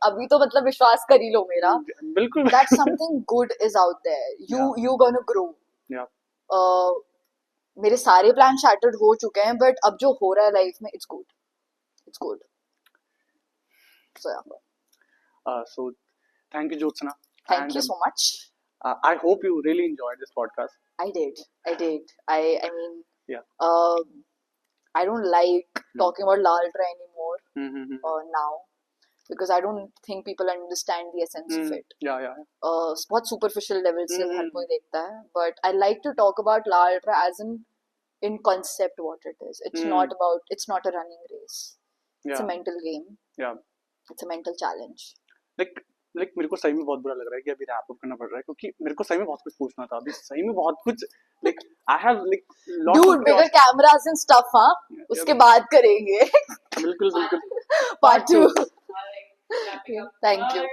अभी तो मतलब विश्वास कर ही लो मेरा. बिल्कुल. That something good is out there. You gonna grow. Yeah. मेरे सारे plan shattered हो चुके हैं, बट अब जो हो रहा है लाइफ में, it's good. So yeah. So thank you, Jyotsna. Thank you so much. I hope you really enjoyed this podcast. I did. I mean, yeah. I don't like talking about Laltra anymore now, because I don't think people understand the essence of it. Yeah. बहुत superficial level से हर कोई देखता है, but I like to talk about Laltra as in concept what it is. It's not a running race. It's a mental game. Yeah. It's a mental challenge. Like मेरे को सही में बहुत बुरा लग रहा है कि अभी रैप अप करना पड़ रहा है, क्योंकि मेरे को सही में बहुत कुछ पूछना था. अभी सही में बहुत कुछ, like I have like lot of dude, bigger cameras and stuff, हाँ? उसके बाद करेंगे. बिल्कुल. Part 2. Thank you.